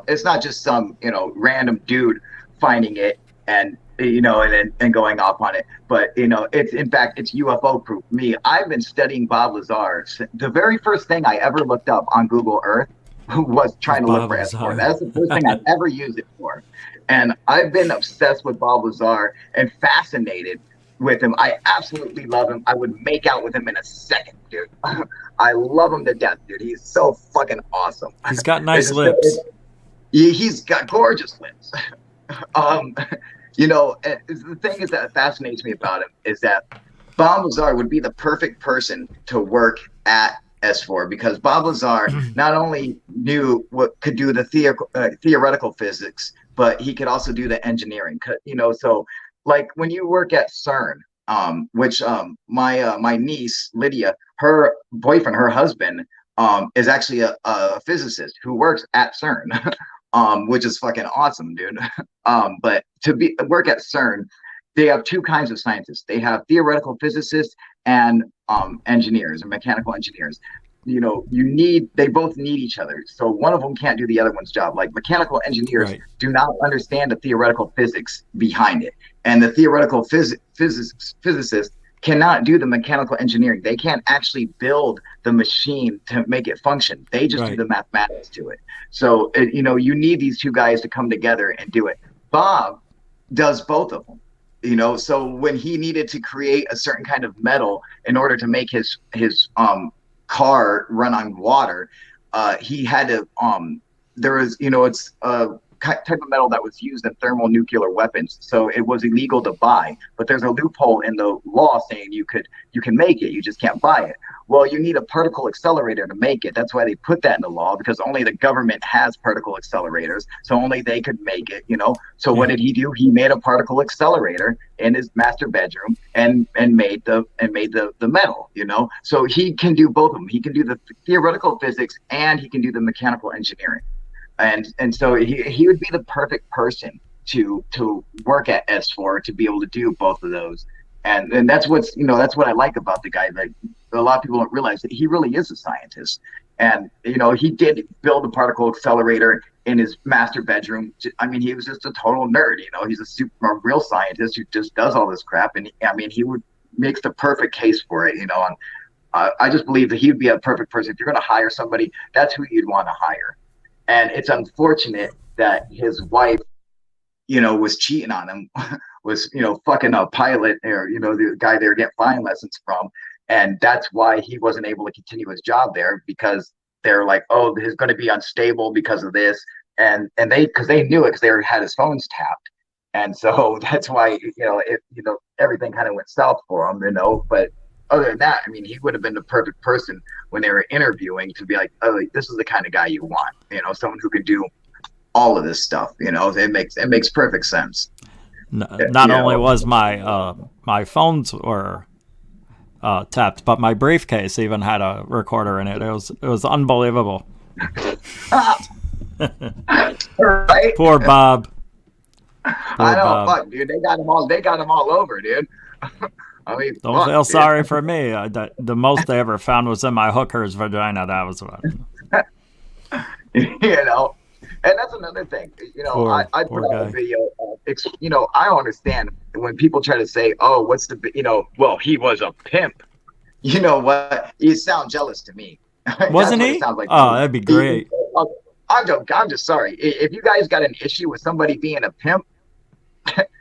[SPEAKER 1] it's not just some random dude finding it and and going off on it, but it's UFO proof. I've been studying Bob Lazar. The very first thing I ever looked up on Google Earth was trying to look
[SPEAKER 2] Bob
[SPEAKER 1] for S4.
[SPEAKER 2] Lazar.
[SPEAKER 1] That's the first thing I've ever used it for. And I've been obsessed with Bob Lazar and fascinated with him. I absolutely love him. I would make out with him in a second, dude. I love him to death, dude. He's so fucking awesome.
[SPEAKER 2] He's got nice lips.
[SPEAKER 1] He's got gorgeous lips. The thing is that fascinates me about him is that Bob Lazar would be the perfect person to work at S4, because Bob Lazar not only knew what could do the theoretical physics, but he could also do the engineering. So like when you work at CERN, which my niece Lydia, her boyfriend, her husband, is actually a physicist who works at CERN, which is fucking awesome, dude. But to work at CERN, they have two kinds of scientists. They have theoretical physicists and engineers or mechanical engineers. They both need each other. So one of them can't do the other one's job. Like, mechanical engineers
[SPEAKER 2] Right.
[SPEAKER 1] do not understand the theoretical physics behind it. And the theoretical physicists cannot do the mechanical engineering. They can't actually build the machine to make it function. They just do the mathematics to it. So, you need these two guys to come together and do it. Bob does both of them. So when he needed to create a certain kind of metal in order to make his car run on water, he had to there was it's a type of metal that was used in thermonuclear weapons, so it was illegal to buy, but there's a loophole in the law saying you can make it, you just can't buy it. Well, you need a particle accelerator to make it. That's why they put that in the law, because only the government has particle accelerators, so only they could make it. So what did he do? He made a particle accelerator in his master bedroom and made the metal. So he can do both of them. He can do the theoretical physics and he can do the mechanical engineering. and so he would be the perfect person to work at S4 to be able to do both of those. And that's what's that's what I like about the guy. That a lot of people don't realize that he really is a scientist. And he did build a particle accelerator in his master bedroom. I mean, he was just a total nerd. He's a real scientist who just does all this crap. And I mean, he would makes the perfect case for it. And I just believe that he'd be a perfect person. If you're going to hire somebody, that's who you'd want to hire. And it's unfortunate that his wife, was cheating on him, was, fucking a pilot, or, the guy they were getting flying lessons from. And that's why he wasn't able to continue his job there, because they're like, oh, he's going to be unstable because of this. And because they knew it, because they had his phones tapped. And so that's why, everything kind of went south for him, but other than that, I mean, he would have been the perfect person when they were interviewing to be like, oh, this is the kind of guy you want, someone who could do all of this stuff. It makes perfect sense.
[SPEAKER 2] Not only was my phones were tapped, but my briefcase even had a recorder in it. It was unbelievable.
[SPEAKER 1] Right?
[SPEAKER 2] Poor Bob.
[SPEAKER 1] I know, fuck, dude. They got them all over, dude. I mean,
[SPEAKER 2] don't feel sorry for me. The most they ever found was in my hooker's vagina. That was what.
[SPEAKER 1] And that's another thing. I put out a video. I understand when people try to say, "Oh, what's the well, he was a pimp." You know what? You sound jealous to me.
[SPEAKER 2] Wasn't he?
[SPEAKER 1] Like
[SPEAKER 2] that'd be great.
[SPEAKER 1] I'm just sorry. If you guys got an issue with somebody being a pimp,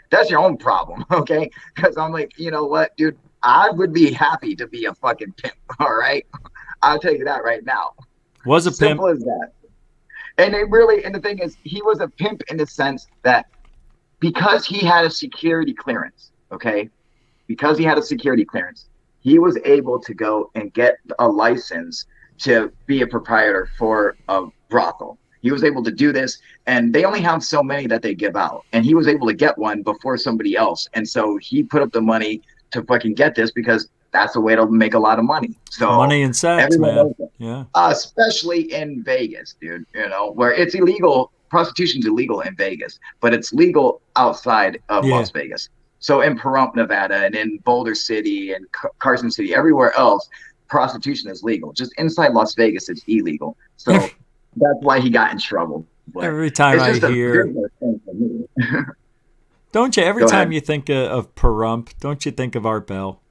[SPEAKER 1] that's your own problem, okay? Because I'm like, you know what, dude? I would be happy to be a fucking pimp, all right? I'll tell you that right now.
[SPEAKER 2] Was a pimp.
[SPEAKER 1] Simple as that. And the thing is, he was a pimp in the sense that because he had a security clearance, okay? Because he had a security clearance, he was able to go and get a license to be a proprietor for a brothel. He was able to do this, and they only have so many that they give out. And he was able to get one before somebody else. And so he put up the money to fucking get this because that's a way to make a lot of money. So
[SPEAKER 2] money and sex, man. Yeah.
[SPEAKER 1] Especially in Vegas, dude, where it's illegal. Prostitution's illegal in Vegas, but it's legal outside of Las Vegas. So in Pahrump, Nevada, and in Boulder City and Carson City, everywhere else, prostitution is legal. Just inside Las Vegas, it's illegal. So that's why he got in trouble. But
[SPEAKER 2] every time I hear, don't you? Every time you think of Pahrump, don't you think of Art Bell?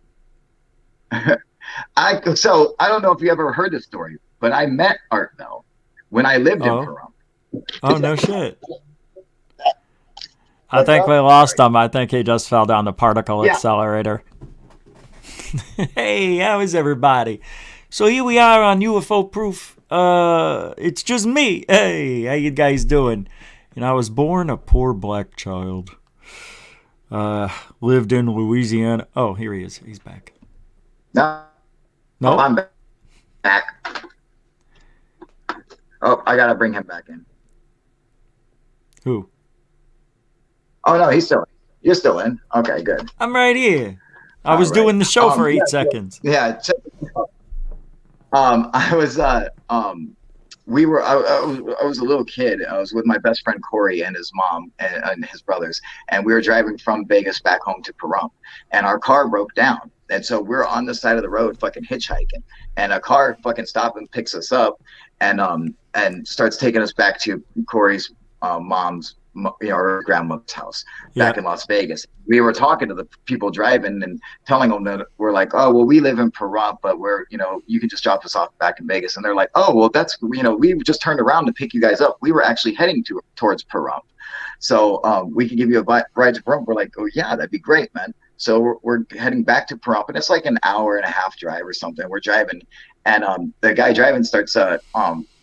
[SPEAKER 1] So I don't know if you ever heard this story, but I met Art Bell when I lived in Pahrump.
[SPEAKER 2] Oh, no shit. I think we lost him. I think he just fell down the particle accelerator. Hey, how is everybody? So here we are on UFO Proof. It's just me. Hey, how you guys doing? I was born a poor black child. Lived in Louisiana. Oh, here he is. He's back.
[SPEAKER 1] No, I'm back. Oh, I gotta bring him back in.
[SPEAKER 2] Who?
[SPEAKER 1] Oh no, you're still in. Okay, good.
[SPEAKER 2] I'm right here. I was doing the show for 8 seconds.
[SPEAKER 1] Yeah. I was I was a little kid. I was with my best friend Corey and his mom and his brothers, and we were driving from Vegas back home to Pahrump, and our car broke down. And so we're on the side of the road fucking hitchhiking, and a car fucking stops and picks us up and starts taking us back to Corey's mom's, her grandmother's house back in Las Vegas. We were talking to the people driving and telling them that we're like, oh, well, we live in Pahrump, but we're, you can just drop us off back in Vegas. And they're like, oh, well, that's, we just turned around to pick you guys up. We were actually heading towards Pahrump. So we could give you a ride to Pahrump. We're like, oh yeah, that'd be great, man. So we're heading back to Pahrump, and it's like an hour and a half drive or something. We're driving, and the guy driving starts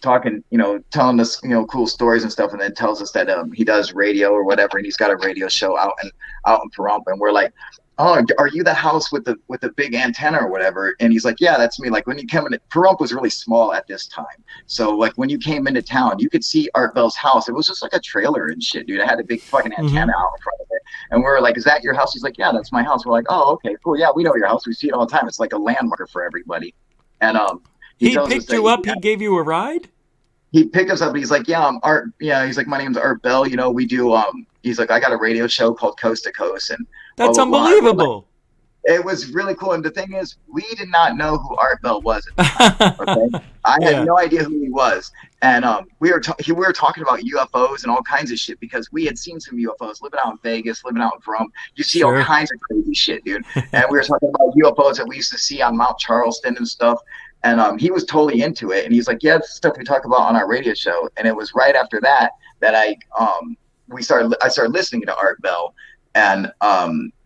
[SPEAKER 1] talking, telling us, cool stories and stuff, and then tells us that he does radio or whatever, and he's got a radio show out in Pahrump, and we're like, oh, are you the house with the big antenna or whatever? And he's like, yeah, that's me. Like when you come in, Pahrump was really small at this time. So like when you came into town, you could see Art Bell's house. It was just like a trailer and shit, dude. It had a big fucking antenna out in front of it. And we're like, is that your house? He's like, yeah, that's my house. We're like, oh, okay, cool. Yeah, we know your house. We see it all the time. It's like a landmarker for everybody. And
[SPEAKER 2] he picked you up. He gave you a ride?
[SPEAKER 1] he picked us up and he's like, yeah, I'm Art. Yeah, he's like, my name's Art Bell. You know, we do. He's like, I got a radio show called Coast to Coast, and blah
[SPEAKER 2] That's
[SPEAKER 1] blah blah. And we're like,
[SPEAKER 2] unbelievable.
[SPEAKER 1] it was really cool. And the thing is, we did not know who Art Bell was at the time. Okay, I had
[SPEAKER 2] Yeah,
[SPEAKER 1] no idea who he was, and we were talking about UFOs and all kinds of shit because we had seen some UFOs living out in Vegas, living out in Rome. You see all
[SPEAKER 2] sure.
[SPEAKER 1] kinds of crazy shit, dude. And we were talking about UFOs that we used to see on Mount Charleston and stuff. And he was totally into it, and he's like, "Yeah, it's stuff we talk about on our radio show." And it was right after that that I started listening to Art Bell, and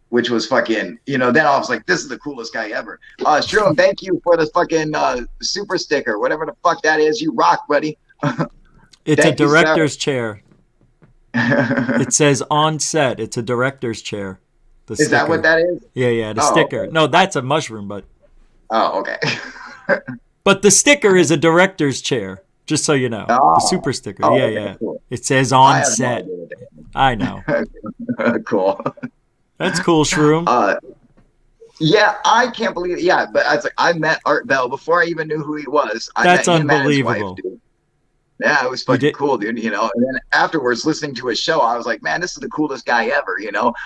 [SPEAKER 1] which was fucking, then I was like, this is the coolest guy ever. Shroom, thank you for the fucking super sticker, whatever the fuck that is. You rock, buddy.
[SPEAKER 2] It's a
[SPEAKER 1] Thank you, sir.
[SPEAKER 2] director's chair. It says on set. It's a director's chair. The
[SPEAKER 1] Is that what
[SPEAKER 2] sticker.
[SPEAKER 1] that is?
[SPEAKER 2] Yeah, the
[SPEAKER 1] Oh,
[SPEAKER 2] sticker.
[SPEAKER 1] okay.
[SPEAKER 2] No, that's a mushroom, but
[SPEAKER 1] Okay.
[SPEAKER 2] the sticker is a director's chair. Just so you know, the
[SPEAKER 1] Oh,
[SPEAKER 2] super sticker.
[SPEAKER 1] oh,
[SPEAKER 2] Yeah,
[SPEAKER 1] okay,
[SPEAKER 2] yeah.
[SPEAKER 1] cool.
[SPEAKER 2] It says
[SPEAKER 1] I
[SPEAKER 2] on
[SPEAKER 1] have no
[SPEAKER 2] set.
[SPEAKER 1] idea what
[SPEAKER 2] I know.
[SPEAKER 1] that is. Cool.
[SPEAKER 2] That's cool, Shroom.
[SPEAKER 1] Yeah, I can't believe it. Yeah, but I met Art Bell before I even knew who he was. I
[SPEAKER 2] That's
[SPEAKER 1] met him and his wife,
[SPEAKER 2] unbelievable.
[SPEAKER 1] dude. Yeah, it was
[SPEAKER 2] You
[SPEAKER 1] fucking
[SPEAKER 2] did.
[SPEAKER 1] cool, dude. And then afterwards, listening to his show, I was like, man, this is the coolest guy ever.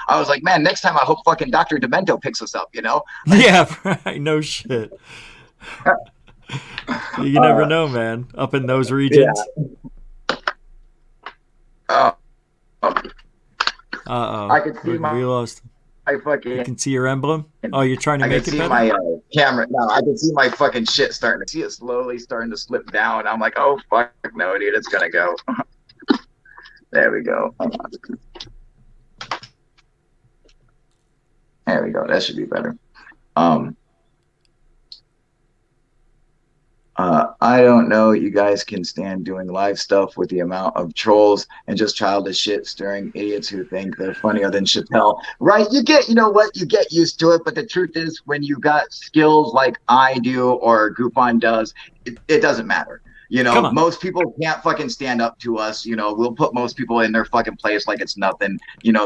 [SPEAKER 1] I was like, man, next time I hope fucking Dr. Demento picks us up.
[SPEAKER 2] Yeah, right. No shit. You never
[SPEAKER 1] Uh,
[SPEAKER 2] know, man. Up in those
[SPEAKER 1] yeah.
[SPEAKER 2] regions.
[SPEAKER 1] Uh,
[SPEAKER 2] Uh
[SPEAKER 1] I
[SPEAKER 2] oh.
[SPEAKER 1] could see
[SPEAKER 2] We lost.
[SPEAKER 1] my
[SPEAKER 2] You
[SPEAKER 1] fucking.
[SPEAKER 2] can see your emblem. Oh, you're trying to
[SPEAKER 1] I could
[SPEAKER 2] make it
[SPEAKER 1] see
[SPEAKER 2] better?
[SPEAKER 1] my camera. No, I could see my fucking shit starting to see it slowly starting to slip down. I'm like, oh fuck no, dude, it's gonna go. There we go. There we go. That should be better. Um, I don't know. You guys can stand doing live stuff with the amount of trolls and just childish shit stirring idiots who think they're funnier than Chappelle. Right? You know what? You get used to it. But the truth is, when you got skills like I do or GUFON does, it doesn't matter.
[SPEAKER 2] Come on.
[SPEAKER 1] Most people can't fucking stand up to us. We'll put most people in their fucking place like it's nothing.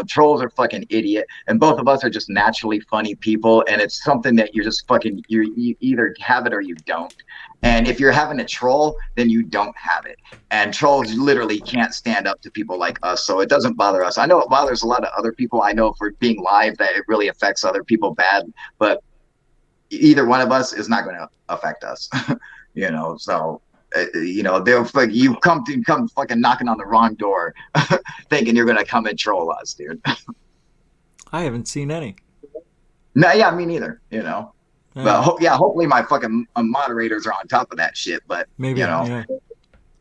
[SPEAKER 1] Trolls are fucking idiot. And both of us are just naturally funny people. And it's something that you're just fucking, you either have it or you don't. And if you're having a troll, then you don't have it. And trolls literally can't stand up to people like us. So it doesn't bother us. I know it bothers a lot of other people. I know for being live that it really affects other people bad. But either one of us is not going to affect us. So they'll you come fucking knocking on the wrong door thinking you're gonna come and troll us, dude.
[SPEAKER 2] I haven't seen any.
[SPEAKER 1] No, yeah, me neither. But
[SPEAKER 2] Yeah,
[SPEAKER 1] hopefully my fucking moderators are on top of that shit. But
[SPEAKER 2] maybe. Yeah.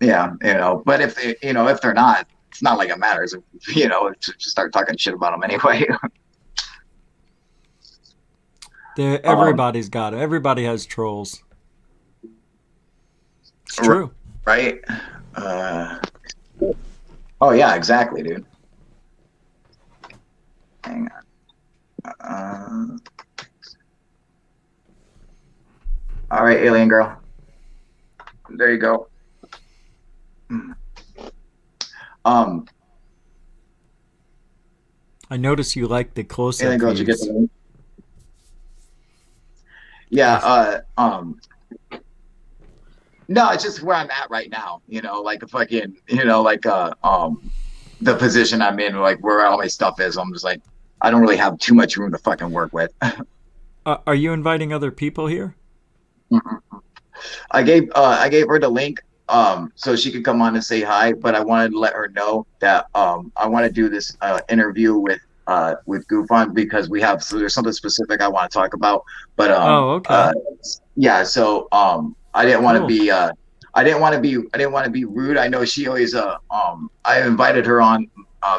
[SPEAKER 1] yeah. But if they're not, it's not like it matters. To just start talking shit about them anyway.
[SPEAKER 2] Everybody's got it. Everybody has trolls. It's true.
[SPEAKER 1] Right? Oh yeah, exactly, dude. Hang on. All right, alien girl. There you go.
[SPEAKER 2] I notice you like the close-up
[SPEAKER 1] Alien girl, did you get
[SPEAKER 2] views.
[SPEAKER 1] the link? Yeah. No, it's just where I'm at right now. Like the fucking, the position I'm in, like where all my stuff is. I'm just like, I don't really have too much room to fucking work with.
[SPEAKER 2] Are you inviting other people here?
[SPEAKER 1] I gave her the link so she could come on and say hi, but I wanted to let her know that I want to do this interview with GUFON because there's something specific I want to talk about. But
[SPEAKER 2] okay.
[SPEAKER 1] yeah, so I didn't want to
[SPEAKER 2] Cool.
[SPEAKER 1] be I didn't want to be rude. I know she always I invited her on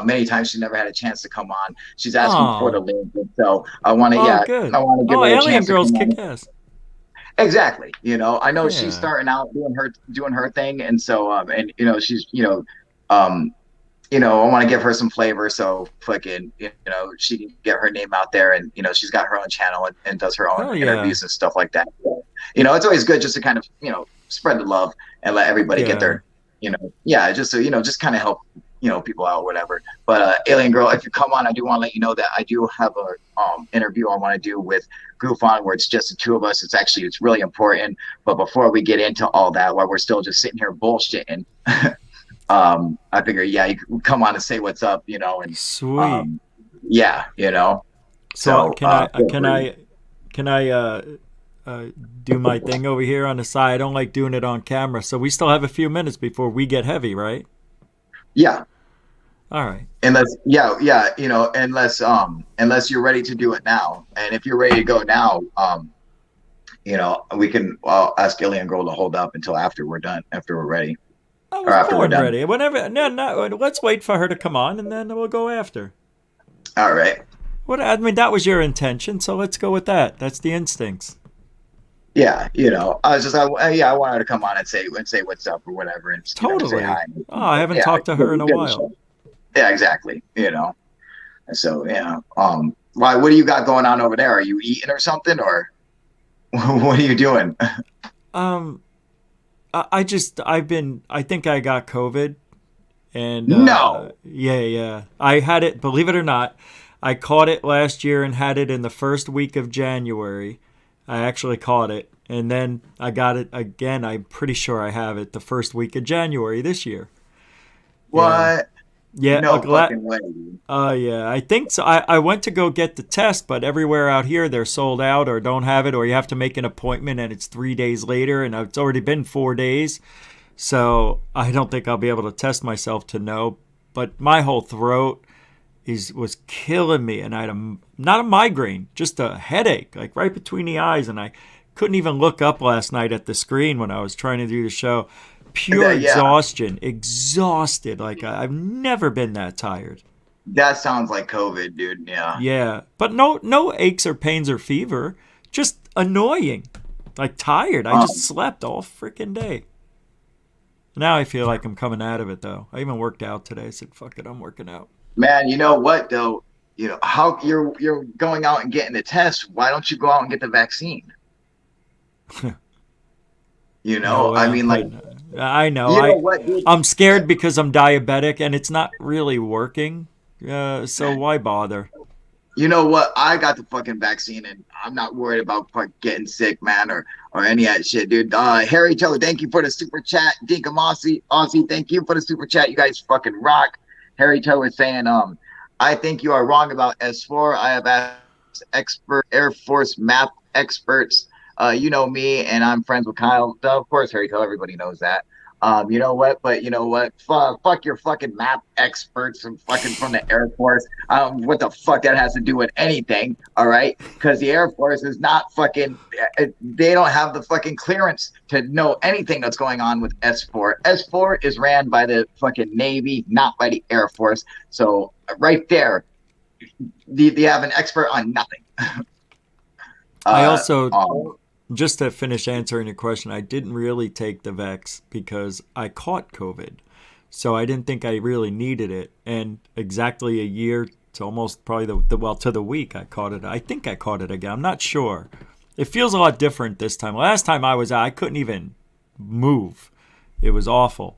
[SPEAKER 1] many times. She never had a chance to come on. She's asking for the link, and so I want to
[SPEAKER 2] Good.
[SPEAKER 1] I want to give her a
[SPEAKER 2] Alien
[SPEAKER 1] chance to
[SPEAKER 2] Girls
[SPEAKER 1] come on.
[SPEAKER 2] kick ass.
[SPEAKER 1] Exactly. I know she's
[SPEAKER 2] Yeah.
[SPEAKER 1] starting out doing her thing, and so and she's I want to give her some flavor, so fucking she can get her name out there, and she's got her own channel and does her
[SPEAKER 2] Hell
[SPEAKER 1] own
[SPEAKER 2] yeah.
[SPEAKER 1] interviews and stuff like that. So, it's always good just to kind of spread the love and let everybody get their just so just kind of help people out, whatever. But Alien Girl, if you come on, I do want to let you know that I do have a interview I want to do with GUFON where it's just the two of us. It's really important. But before we get into all that, while we're still just sitting here bullshitting, I figure, you can come on and say what's up, and
[SPEAKER 2] Sweet.
[SPEAKER 1] yeah.
[SPEAKER 2] So can I do my thing over here on the side? I don't like doing it on camera. So we still have a few minutes before we get heavy, right?
[SPEAKER 1] Yeah.
[SPEAKER 2] All right.
[SPEAKER 1] Unless unless you're ready to do it now, and if you're ready to go now, we can ask Alien Girl to hold up until after we're done, after we're ready,
[SPEAKER 2] I
[SPEAKER 1] or after we're
[SPEAKER 2] was born
[SPEAKER 1] done.
[SPEAKER 2] ready. Whenever, no, let's wait for her to come on, and then we'll go after.
[SPEAKER 1] All right.
[SPEAKER 2] I mean, that was your intention, so let's go with that. That's the instincts.
[SPEAKER 1] Yeah, I was just, I wanted her to come on and say what's up or whatever, and just,
[SPEAKER 2] Totally.
[SPEAKER 1] say hi.
[SPEAKER 2] Oh, I haven't talked to her in a while.
[SPEAKER 1] Yeah, exactly. So why? What do you got going on over there? Are you eating or something, or what are you doing?
[SPEAKER 2] I think I got COVID, and
[SPEAKER 1] No.
[SPEAKER 2] yeah, I had it. Believe it or not, I caught it last year and had it in the first week of January. I actually caught it, and then I got it again. I'm pretty sure I have it the first week of January this year.
[SPEAKER 1] What?
[SPEAKER 2] Yeah.
[SPEAKER 1] No fucking way.
[SPEAKER 2] Yeah, I think so. I went to go get the test, but everywhere out here they're sold out or don't have it, or you have to make an appointment and it's 3 days later, and it's already been 4 days. So I don't think I'll be able to test myself to know. But my whole throat was killing me, and I had not a migraine, just a headache, like right between the eyes, and I couldn't even look up last night at the screen when I was trying to do the show. Pure exhaustion, exhausted. Like I've never been that tired.
[SPEAKER 1] That sounds like COVID, dude. Yeah.
[SPEAKER 2] Yeah, but no aches or pains or fever, just annoying, like tired. I just slept all freaking day. Now I feel like I'm coming out of it though. I even worked out today. I said, "Fuck it, I'm working out."
[SPEAKER 1] Man, you know what though? How you're going out and getting the test. Why don't you go out and get the vaccine?
[SPEAKER 2] No,
[SPEAKER 1] I mean, like,
[SPEAKER 2] I know.
[SPEAKER 1] What, dude?
[SPEAKER 2] I'm scared because I'm diabetic and it's not really working. So why bother?
[SPEAKER 1] You know what? I got the fucking vaccine, and I'm not worried about getting sick, man, or any of that shit, dude. Harry Teller, thank you for the super chat. Dinka Aussie, thank you for the super chat. You guys fucking rock. Harry Teller saying, I think you are wrong about S4. I have asked expert Air Force map experts. You know me, and I'm friends with Kyle. Of course, Harry Teller, everybody knows that. You know what? But you know what? Fuck your fucking map experts and fucking from the Air Force. What the fuck that has to do with anything? All right, because the Air Force is not fucking. They don't have the fucking clearance to know anything that's going on with S4. S4 is ran by the fucking Navy, not by the Air Force. So right there, they have an expert on nothing.
[SPEAKER 2] I also. Just to finish answering your question, I didn't really take the Vex because I caught COVID. So I didn't think I really needed it. And exactly a year to almost probably to the week I caught it. I think I caught it again. I'm not sure. It feels a lot different this time. Last time I was out, I couldn't even move. It was awful.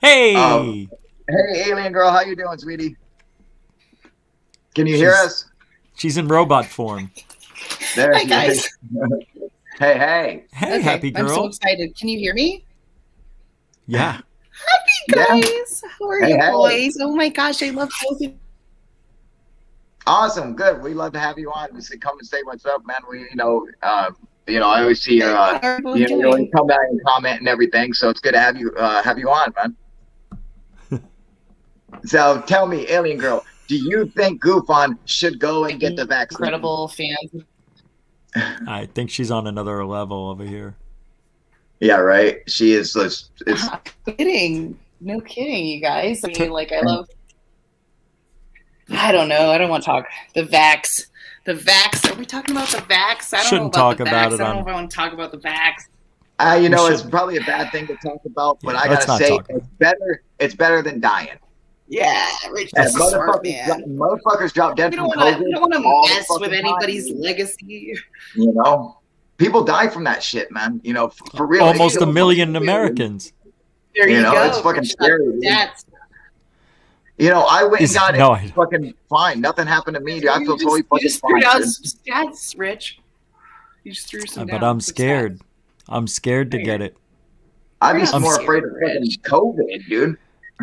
[SPEAKER 2] Hey!
[SPEAKER 1] Hey, Alien Girl, how you doing, sweetie? Can you hear us?
[SPEAKER 2] She's in robot form.
[SPEAKER 1] There
[SPEAKER 3] Hi, guys.
[SPEAKER 1] Hey,
[SPEAKER 2] okay, happy girl.
[SPEAKER 3] I'm so excited. Can you hear me?
[SPEAKER 2] Yeah.
[SPEAKER 3] Happy guys. How are you boys? Oh my gosh, I love both of you.
[SPEAKER 1] Awesome, good. We love to have you on. Just come and say what's up, man. I always see your you come back and comment and everything. So it's good to have you on, man. So tell me, Alien Girl, do you think GUFON should go and get the vaccine?
[SPEAKER 3] Incredible fans.
[SPEAKER 2] I think she's on another level over here.
[SPEAKER 1] Yeah, right. She is.
[SPEAKER 3] Kidding. No kidding, you guys. I mean, like, I love. I don't know. I don't want to talk. The vax. Are we talking about the vax? I don't know about the vax. I don't know if I want to talk about the vax.
[SPEAKER 1] It's probably a bad thing to talk about, but I gotta say, it's better than dying.
[SPEAKER 3] Yeah,
[SPEAKER 1] motherfuckers drop dead from COVID.
[SPEAKER 3] We don't want to mess with anybody's legacy.
[SPEAKER 1] People die from that shit, man. For real.
[SPEAKER 2] Almost 1 million Americans.
[SPEAKER 3] There you go.
[SPEAKER 1] It's fucking scary. You know, I went and got
[SPEAKER 2] No,
[SPEAKER 1] it fucking fine. Nothing happened to me, dude. I feel totally
[SPEAKER 3] You
[SPEAKER 1] fucking
[SPEAKER 3] just threw
[SPEAKER 1] fine.
[SPEAKER 3] out
[SPEAKER 1] dude.
[SPEAKER 3] some stats, Rich. You just threw some down.
[SPEAKER 2] but I'm
[SPEAKER 3] some
[SPEAKER 2] scared.
[SPEAKER 3] stats.
[SPEAKER 2] I'm scared to get it.
[SPEAKER 1] I'd be
[SPEAKER 3] You're not
[SPEAKER 1] more
[SPEAKER 3] scared,
[SPEAKER 1] afraid of fucking
[SPEAKER 3] Rich.
[SPEAKER 1] COVID, dude.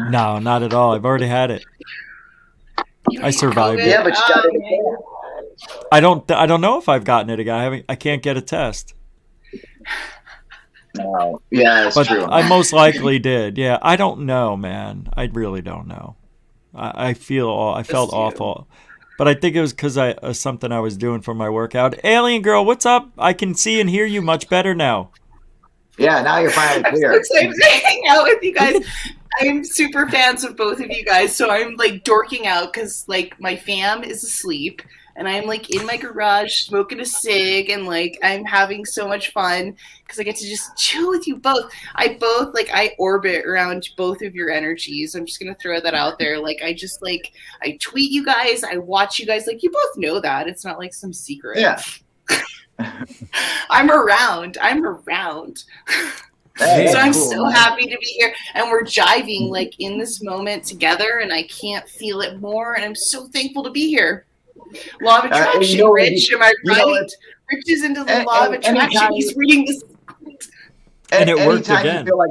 [SPEAKER 2] No, not at all. I've already had it.
[SPEAKER 3] You
[SPEAKER 2] I
[SPEAKER 3] already
[SPEAKER 2] survived
[SPEAKER 3] COVID?
[SPEAKER 2] it.
[SPEAKER 1] Yeah, but you got
[SPEAKER 3] Oh,
[SPEAKER 1] it
[SPEAKER 3] man.
[SPEAKER 2] I don't know if I've gotten it again. I can't get a test.
[SPEAKER 1] No. Yeah, it's
[SPEAKER 2] But
[SPEAKER 1] true.
[SPEAKER 2] I most likely did. Yeah, I don't know, man. I really don't know. I felt
[SPEAKER 3] you.
[SPEAKER 2] awful. But I think it was because something I was doing for my workout. Alien girl, what's up? I can see and hear you much better now.
[SPEAKER 1] Yeah, now you're finally
[SPEAKER 3] I'm so
[SPEAKER 1] clear.
[SPEAKER 3] excited to hang out with you guys. I'm super fans of both of you guys, so I'm like dorking out because like my fam is asleep and I'm like in my garage smoking a cig and like I'm having so much fun because I get to just chill with you both. I orbit around both of your energies. I'm just gonna throw that out there. Like I tweet you guys, I watch you guys. Like you both know that it's not like some secret.
[SPEAKER 1] Yeah.
[SPEAKER 3] I'm around.
[SPEAKER 1] Hey,
[SPEAKER 3] So I'm
[SPEAKER 1] cool,
[SPEAKER 3] so
[SPEAKER 1] man.
[SPEAKER 3] happy to be here, and we're jiving like in this moment together, and I can't feel it more. And I'm so thankful to be here. Law of attraction,
[SPEAKER 1] you know,
[SPEAKER 3] Rich. Am I
[SPEAKER 1] you know,
[SPEAKER 3] right? Rich is into the law of attraction.
[SPEAKER 1] anytime-
[SPEAKER 3] He's reading this.
[SPEAKER 2] And it worked
[SPEAKER 1] Anytime
[SPEAKER 2] again.
[SPEAKER 1] you feel like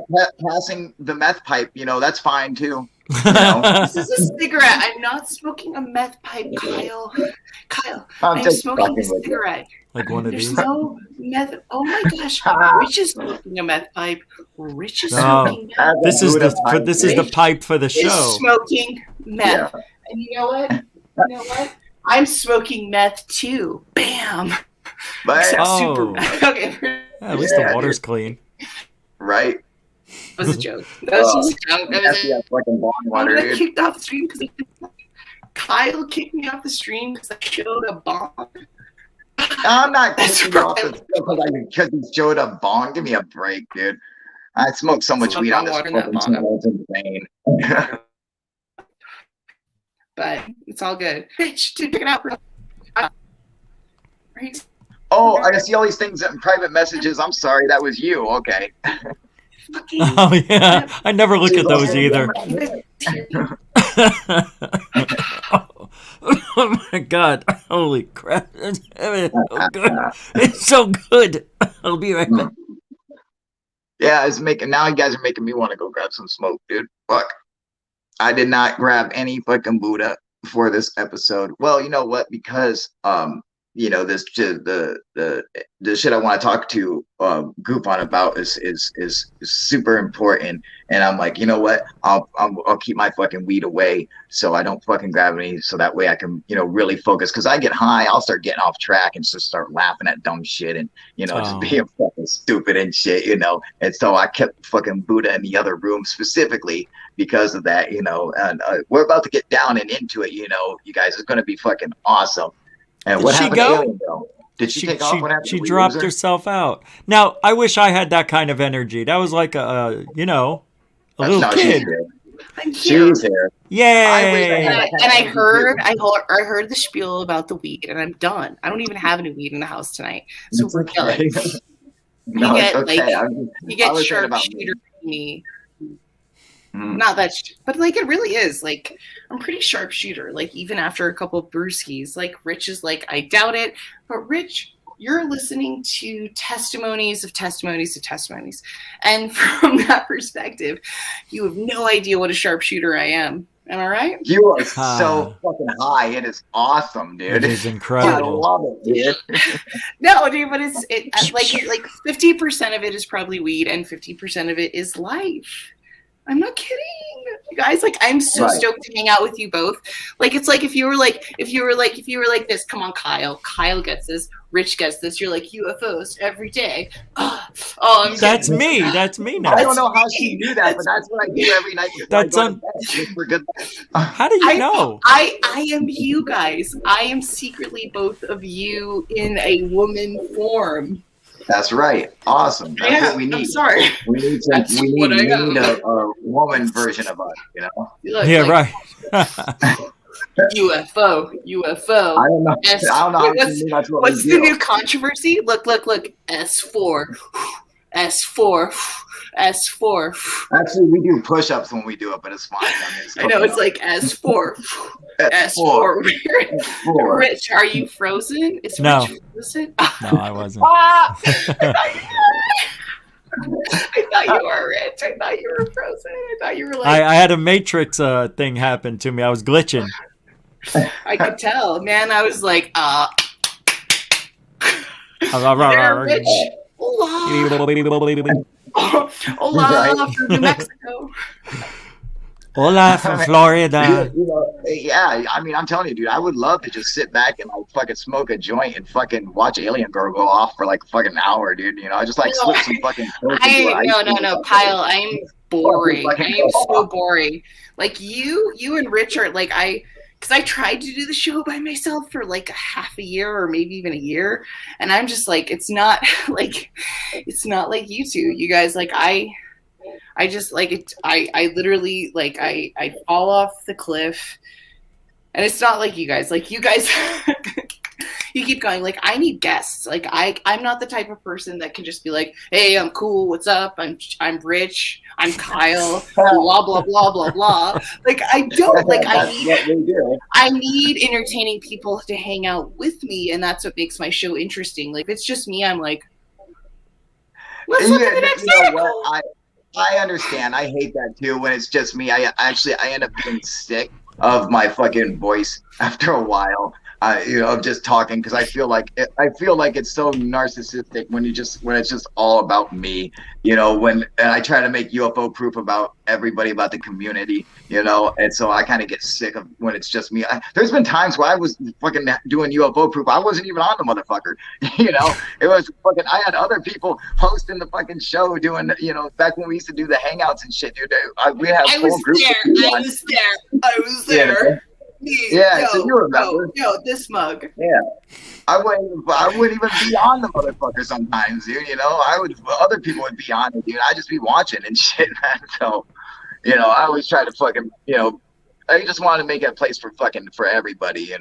[SPEAKER 1] passing the meth pipe, you know, that's fine too. You know?
[SPEAKER 3] This is a cigarette. I'm not smoking a meth pipe, Kyle. I'm
[SPEAKER 1] just
[SPEAKER 3] smoking a
[SPEAKER 1] fucking with you.
[SPEAKER 3] cigarette.
[SPEAKER 2] Like one of
[SPEAKER 3] There's
[SPEAKER 2] these.
[SPEAKER 3] no meth. Oh my gosh, Rich is smoking a meth pipe. Rich is
[SPEAKER 2] No.
[SPEAKER 3] smoking meth.
[SPEAKER 2] This is
[SPEAKER 1] Buddha
[SPEAKER 2] the
[SPEAKER 1] pipe,
[SPEAKER 2] this is the pipe for the
[SPEAKER 3] Is
[SPEAKER 2] show.
[SPEAKER 3] smoking meth.
[SPEAKER 1] Yeah.
[SPEAKER 3] And you know what? I'm smoking meth too. Bam.
[SPEAKER 1] But
[SPEAKER 3] Except
[SPEAKER 2] Oh.
[SPEAKER 3] super meth. Okay.
[SPEAKER 2] Yeah, at least
[SPEAKER 1] Yeah,
[SPEAKER 2] the water's clean.
[SPEAKER 1] right.
[SPEAKER 3] That was a joke. That was just a joke. That was
[SPEAKER 1] That's the fucking bong
[SPEAKER 3] I
[SPEAKER 1] water,
[SPEAKER 3] got
[SPEAKER 1] dude.
[SPEAKER 3] kicked off the stream because Kyle kicked me off the stream because I showed a bomb.
[SPEAKER 1] I'm not
[SPEAKER 3] That's
[SPEAKER 1] kicking you off
[SPEAKER 3] right.
[SPEAKER 1] because you showed a bong. Give me a break, dude. I smoked so much
[SPEAKER 3] There's
[SPEAKER 1] weed
[SPEAKER 3] no
[SPEAKER 1] on this
[SPEAKER 3] water in that
[SPEAKER 1] fucking
[SPEAKER 3] bong.
[SPEAKER 1] channel. It's insane.
[SPEAKER 3] But it's all good. Bitch, dude, check it out, bro. Right?
[SPEAKER 1] Oh, I see all these things in private messages. I'm sorry, that was you. Okay.
[SPEAKER 3] Fucking
[SPEAKER 2] Oh yeah, I never look at those either. Oh my god! Holy crap! It's so good. It's so good. I'll be right back.
[SPEAKER 1] Yeah, it's making now you guys are making me want to go grab some smoke, dude. Fuck. I did not grab any fucking Buddha for this episode. Well, you know what? Because you know, this the shit I want to talk to GUFON about is super important. And I'm like, you know what? I'll keep my fucking weed away so I don't fucking grab any, so that way I can, you know, really focus. Because I get high, I'll start getting off track and just start laughing at dumb shit and, you know, just being fucking stupid and shit, you know. And so I kept fucking Buddha in the other room specifically because of that, you know. And we're about to get down and into it, you know, you guys. It's going to be fucking awesome. And what happened to Alien Girl? Did she take off? What happened?
[SPEAKER 2] She dropped herself out. Now, I wish I had that kind of energy. That was like a you know, a little kid.
[SPEAKER 1] She's here.
[SPEAKER 2] Yay!
[SPEAKER 3] I heard the spiel about the weed, and I'm done. I don't even have any weed in the house tonight, so we're done.
[SPEAKER 1] No,
[SPEAKER 3] you get
[SPEAKER 1] okay.
[SPEAKER 3] you get sharpshooter me. Not that, but like it really is. Like I'm pretty sharpshooter. Like even after a couple of brewskis, like Rich is like, I doubt it, but Rich, you're listening to testimonies of testimonies of testimonies, and from that perspective, you have no idea what a sharpshooter I am. Am I right?
[SPEAKER 1] You are so fucking high. It is awesome, dude.
[SPEAKER 2] It is incredible.
[SPEAKER 1] I love it, dude.
[SPEAKER 3] No, dude, but it's like 50% of it is probably weed, and 50% of it is life. I'm not kidding, you guys. Like, I'm so stoked to hang out with you both. Like, it's like if you were like this. Come on, Kyle. Kyle gets this. Rich gets this. You're like UFOs every day.
[SPEAKER 2] That's me. That's me now.
[SPEAKER 1] I don't know how she knew that, but that's what I do every night.
[SPEAKER 2] That's
[SPEAKER 1] for good.
[SPEAKER 2] How do you know?
[SPEAKER 3] I am you guys. I am secretly both of you in a woman form.
[SPEAKER 1] That's right. Awesome. That's what we need.
[SPEAKER 3] I'm sorry.
[SPEAKER 1] We need a woman version of us, you know?
[SPEAKER 3] Look,
[SPEAKER 2] yeah,
[SPEAKER 3] like,
[SPEAKER 2] right.
[SPEAKER 3] UFO.
[SPEAKER 1] I don't know.
[SPEAKER 3] What's the new controversy? Look. S4. S4.
[SPEAKER 1] Actually, we do push-ups when we do it, but it's fine.
[SPEAKER 3] I know it's like S4. S4. Rich, are you frozen? Is
[SPEAKER 2] No.
[SPEAKER 3] Rich frozen?
[SPEAKER 2] No, I wasn't.
[SPEAKER 3] I thought you were, Rich. I thought you were frozen. I thought you were like...
[SPEAKER 2] I had a Matrix thing happen to me. I was glitching.
[SPEAKER 3] I could tell. Man, I was like, there, Rich. Hola from New Mexico.
[SPEAKER 2] Hola from Florida.
[SPEAKER 1] Yeah, I mean, I'm telling you, dude, I would love to just sit back and like fucking smoke a joint and fucking watch Alien Girl go off for like fucking an hour, dude. You know, I just like slip some fucking.
[SPEAKER 3] No, Kyle, I'm boring. I am so boring. Like you and Richard, like because I tried to do the show by myself for like a half a year or maybe even a year, and I'm just like, it's not like you two. You guys, like I just like it. I literally like I fall off the cliff, and it's not like you guys. Like you guys, you keep going. Like I need guests. Like I'm not the type of person that can just be like, hey, I'm cool. What's up? I'm Rich. I'm Kyle. Blah blah blah blah blah. Like I don't like. I need entertaining people to hang out with me, and that's what makes my show interesting. Like if it's just me, I'm like, let's look at the next article.
[SPEAKER 1] I understand. I hate that too when it's just me. I end up getting sick of my fucking voice after a while. Of just talking because I feel like it's so narcissistic when it's just all about me. And I try to make UFO proof about everybody, about the community. And so I kind of get sick of when it's just me. There's been times where I was fucking doing UFO proof. I wasn't even on the motherfucker. It was fucking. I had other people hosting the fucking show, doing back when we used to do the hangouts and shit, dude. We had a whole group.
[SPEAKER 3] I was there.
[SPEAKER 1] Yeah, so you remember.
[SPEAKER 3] Yo, this mug.
[SPEAKER 1] Yeah. I wouldn't even be on the motherfucker sometimes, dude. Other people would be on it, dude. I'd just be watching and shit, man. So, I always try to fucking, I just want to make a place for everybody,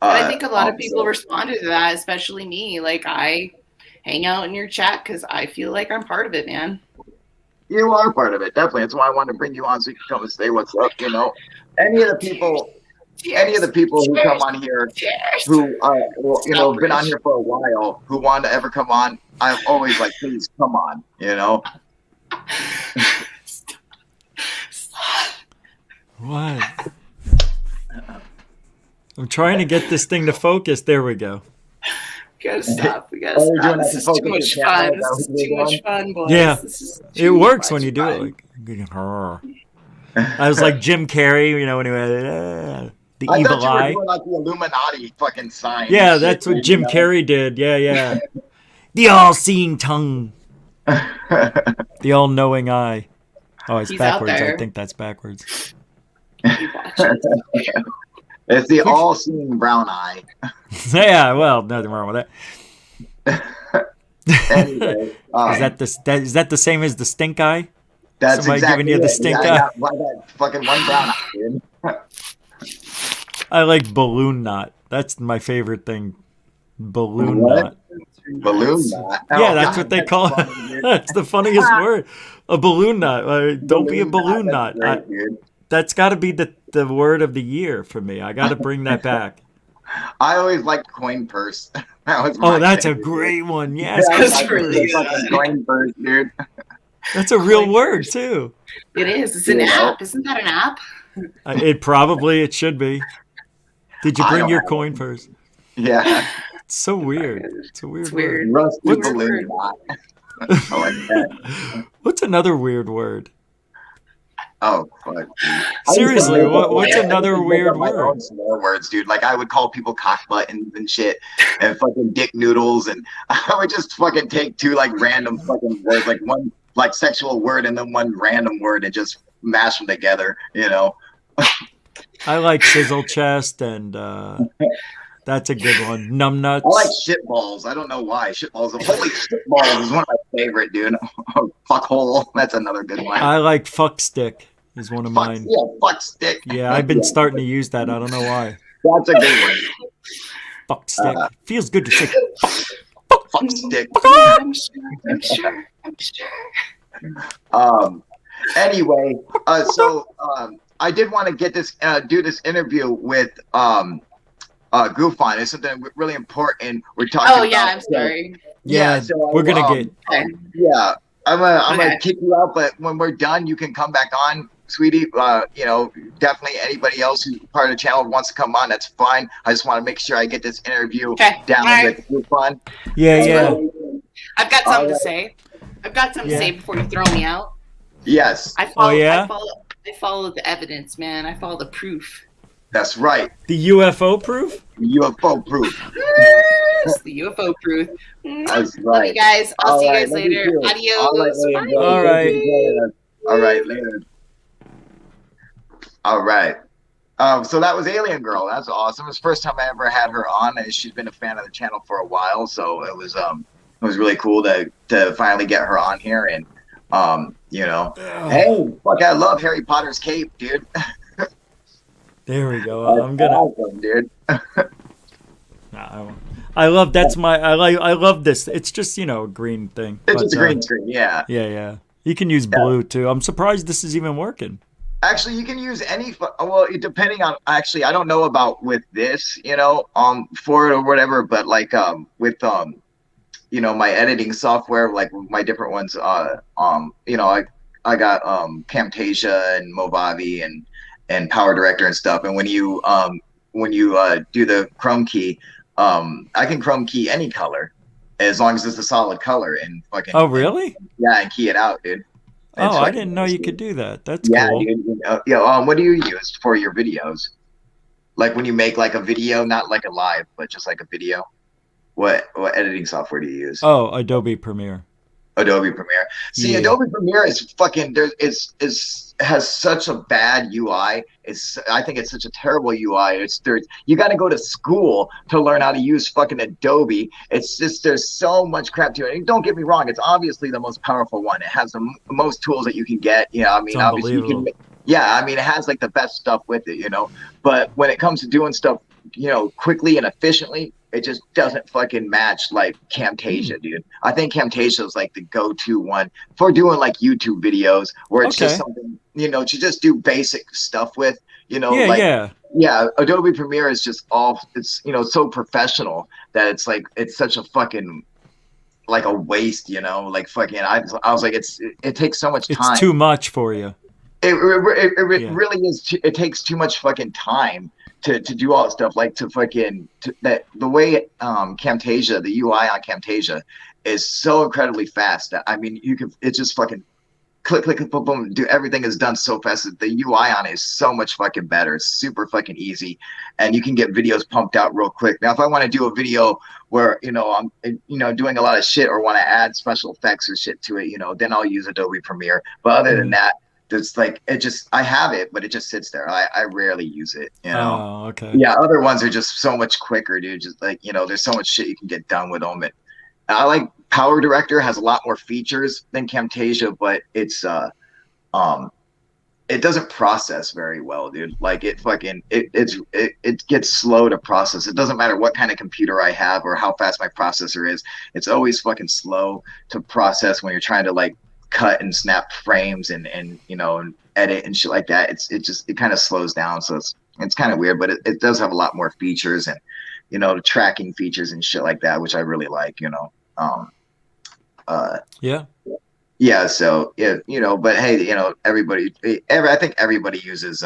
[SPEAKER 3] I think a lot of people responded to that, especially me. Like, I hang out in your chat because I feel like I'm part of it, man.
[SPEAKER 1] You are part of it, definitely. That's why I wanted to bring you on so you can come and say what's up, Any of the people who come on here who been on here for a while, who want to ever come on, I'm always like, please come on,
[SPEAKER 2] What? I'm trying to get this thing to focus. There we go.
[SPEAKER 3] We gotta stop. This is too much fun. This is too much fun, boys.
[SPEAKER 2] Yeah, it works when you do it. Like, I was like Jim Carrey, when he went, the evil eye.
[SPEAKER 1] You were doing like the Illuminati fucking sign.
[SPEAKER 2] Yeah, that's what Jim Carrey did. Yeah. The all-seeing tongue. The all-knowing eye. Oh, it's backwards. I think that's backwards.
[SPEAKER 1] It's the all-seeing brown eye.
[SPEAKER 2] Yeah, well, nothing wrong with
[SPEAKER 1] that. Anyway,
[SPEAKER 2] is that the same as the stink eye?
[SPEAKER 1] That's
[SPEAKER 2] Somebody
[SPEAKER 1] exactly
[SPEAKER 2] giving you the stink eye?
[SPEAKER 1] I got that fucking one brown eye, dude.
[SPEAKER 2] I like balloon knot. That's my favorite thing. Balloon knot.
[SPEAKER 1] Balloon knot?
[SPEAKER 2] Yeah, that's what they call it. That's the funniest word. A balloon knot. Don't be a balloon knot. That's got to be the word of the year for me. I got to bring that back.
[SPEAKER 1] I always liked coin purse.
[SPEAKER 2] That's a great one. Yes,
[SPEAKER 3] that's really good.
[SPEAKER 1] Coin purse, dude.
[SPEAKER 2] That's a real word too.
[SPEAKER 3] It is. It's an app. Isn't that an app?
[SPEAKER 2] It should be. Did you bring your coin purse?
[SPEAKER 1] Yeah.
[SPEAKER 2] It's so weird. It's a weird word.
[SPEAKER 1] Rusty balloon knot. I like that.
[SPEAKER 2] What's another weird word?
[SPEAKER 1] Oh, fuck.
[SPEAKER 2] Seriously, what's another weird word?
[SPEAKER 1] Swear words, dude. Like I would call people cock buttons and shit, and fucking dick noodles, and I would just fucking take two like random fucking words, like one like sexual word and then one random word, and just mash them together.
[SPEAKER 2] I like sizzle chest, and that's a good one. Numb nuts.
[SPEAKER 1] I like shitballs. I don't know why. Shitballs. Holy shitballs is one of my favorite, dude. Fuckhole. That's another good one.
[SPEAKER 2] I like fuck stick. Is one of mine.
[SPEAKER 1] Yeah, fuck stick.
[SPEAKER 2] Yeah, I've been starting to use that. I don't know why.
[SPEAKER 1] That's a good one.
[SPEAKER 2] Fuck stick. Feels good to say.
[SPEAKER 1] Fuck stick.
[SPEAKER 3] I'm sure. I'm sure.
[SPEAKER 1] Anyway, I did want to get this do this interview with GUFON. It's something really important. We're talking.
[SPEAKER 3] Oh yeah, I'm sorry.
[SPEAKER 2] Yeah,
[SPEAKER 1] so
[SPEAKER 2] we're gonna get.
[SPEAKER 3] Okay.
[SPEAKER 1] Yeah, I'm gonna
[SPEAKER 3] Okay.
[SPEAKER 1] kick you out, but when we're done, you can come back on, sweetie. You know, definitely anybody else who's part of the channel wants to come on, that's fine. I just want to make sure I get this interview down with GUFON.
[SPEAKER 2] Yeah.
[SPEAKER 3] I've got something to say. I've got something to say before you throw me out.
[SPEAKER 1] Yes.
[SPEAKER 3] I follow the evidence, man. I follow the proof.
[SPEAKER 1] That's right.
[SPEAKER 2] The UFO proof?
[SPEAKER 1] UFO proof.
[SPEAKER 3] Yes, the UFO proof.
[SPEAKER 1] That's right.
[SPEAKER 3] Love you guys. I'll see you guys later. Adios.
[SPEAKER 2] All right.
[SPEAKER 1] All right, later. All right. So that was Alien Girl. That's awesome. It was the first time I ever had her on, and she's been a fan of the channel for a while. So it was really cool to finally get her on here. And you know, hey, fuck, I love Harry Potter's cape, dude.
[SPEAKER 2] There we go. I'm gonna.
[SPEAKER 1] Awesome, dude.
[SPEAKER 2] I love I love this. It's just a green thing.
[SPEAKER 1] It's just a green screen, yeah.
[SPEAKER 2] Yeah. You can use blue too. I'm surprised this is even working.
[SPEAKER 1] Actually, you can use any. Well, depending on. Actually, I don't know about with this, for it or whatever. But like, with my editing software, like my different ones. I got Camtasia and Movavi and Power Director and stuff. And when you do the Chrome key, I can Chrome key any color as long as it's a solid color and fucking.
[SPEAKER 2] Oh really?
[SPEAKER 1] And key it out, dude.
[SPEAKER 2] Oh, I didn't know you could do that. That's cool.
[SPEAKER 1] Dude. What do you use for your videos? Like when you make like a video, not like a live, but just like a video. What editing software do you use?
[SPEAKER 2] Oh, Adobe Premiere.
[SPEAKER 1] Adobe Premiere. See, Adobe Premiere is fucking has such a bad UI. I think it's such a terrible UI. You got to go to school to learn how to use fucking Adobe. It's just there's so much crap to it. And don't get me wrong, it's obviously the most powerful one. It has the most tools that you can get. Obviously you can. Yeah, it has like the best stuff with it. But when it comes to doing stuff, quickly and efficiently, it just doesn't fucking match like Camtasia, dude. I think Camtasia is like the go-to one for doing like YouTube videos where it's just something, to just do basic stuff with, Yeah, Adobe Premiere is just it's so professional that it's like, it's such a fucking, like a waste, like fucking, I was like, it takes so much time.
[SPEAKER 2] It's too much for you.
[SPEAKER 1] It really is. It takes too much fucking time to do all that stuff. Like the way Camtasia, the UI on Camtasia is so incredibly fast that it's just fucking click, boom, boom, do everything is done so fast. The UI on it is so much fucking better. It's super fucking easy, and you can get videos pumped out real quick. Now, if I want to do a video where I'm doing a lot of shit or want to add special effects or shit to it, then I'll use Adobe Premiere. But other than that, it's like I have it, but it just sits there. I rarely use it.
[SPEAKER 2] Oh, okay.
[SPEAKER 1] Yeah, other ones are just so much quicker, dude. Just like there's so much shit you can get done with them. I like Power Director has a lot more features than Camtasia, but it's it doesn't process very well, dude. Like it gets slow to process. It doesn't matter what kind of computer I have or how fast my processor is. It's always fucking slow to process when you're trying to like cut and snap frames and edit and shit like that. It kind of slows down. So it's kind of weird, but it does have a lot more features and the tracking features and shit like that, which I really like. Yeah, so but hey, I think everybody uses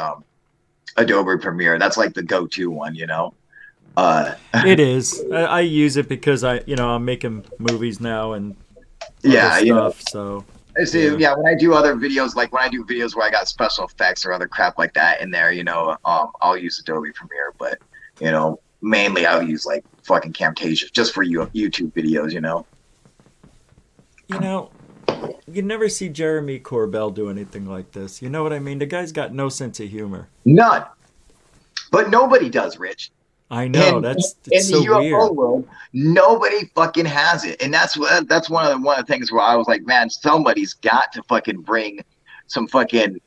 [SPEAKER 1] Adobe Premiere. That's like the go-to one.
[SPEAKER 2] It is. I use it because I'm making movies now and stuff. So
[SPEAKER 1] when I do other videos, like when I do videos where I got special effects or other crap like that in there, I'll use Adobe Premiere. But mainly I'll use like fucking Camtasia just for YouTube videos.
[SPEAKER 2] You never see Jeremy Corbell do anything like this. You know what I mean? The guy's got no sense of humor.
[SPEAKER 1] None. But nobody does, Rich.
[SPEAKER 2] I know. In so
[SPEAKER 1] the UFO
[SPEAKER 2] weird.
[SPEAKER 1] world, nobody fucking has it. And that's one of the things where I was like, man, somebody's got to fucking bring some fucking,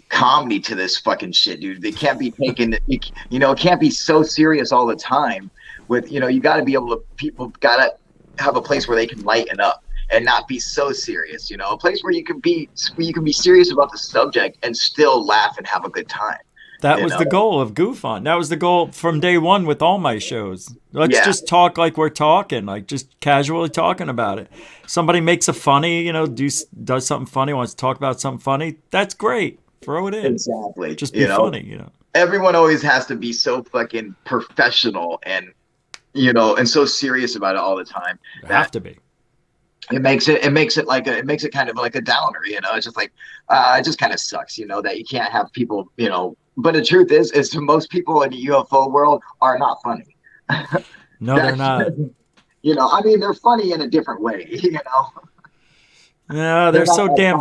[SPEAKER 1] comedy to this fucking shit, dude. They can't be taken, it can't be so serious all the time with, you got to be able to, people got to have a place where they can lighten up. and not be so serious. A place where you can be serious about the subject and still laugh and have a good time.
[SPEAKER 2] That was the goal of GUFON. That was the goal from day one with all my shows. Let's just talk like we're talking, like just casually talking about it. Somebody makes a funny, does something funny, wants to talk about something funny. That's great. Throw it in.
[SPEAKER 1] Exactly.
[SPEAKER 2] Just be funny,
[SPEAKER 1] Everyone always has to be so fucking professional and, and so serious about it all the time.
[SPEAKER 2] You have to be.
[SPEAKER 1] It makes it kind of like a downer, It's just like, it just kind of sucks, that you can't have people, But the truth is most people in the UFO world are not funny.
[SPEAKER 2] No, they're not.
[SPEAKER 1] They're funny in a different way,
[SPEAKER 2] No, they're so damn.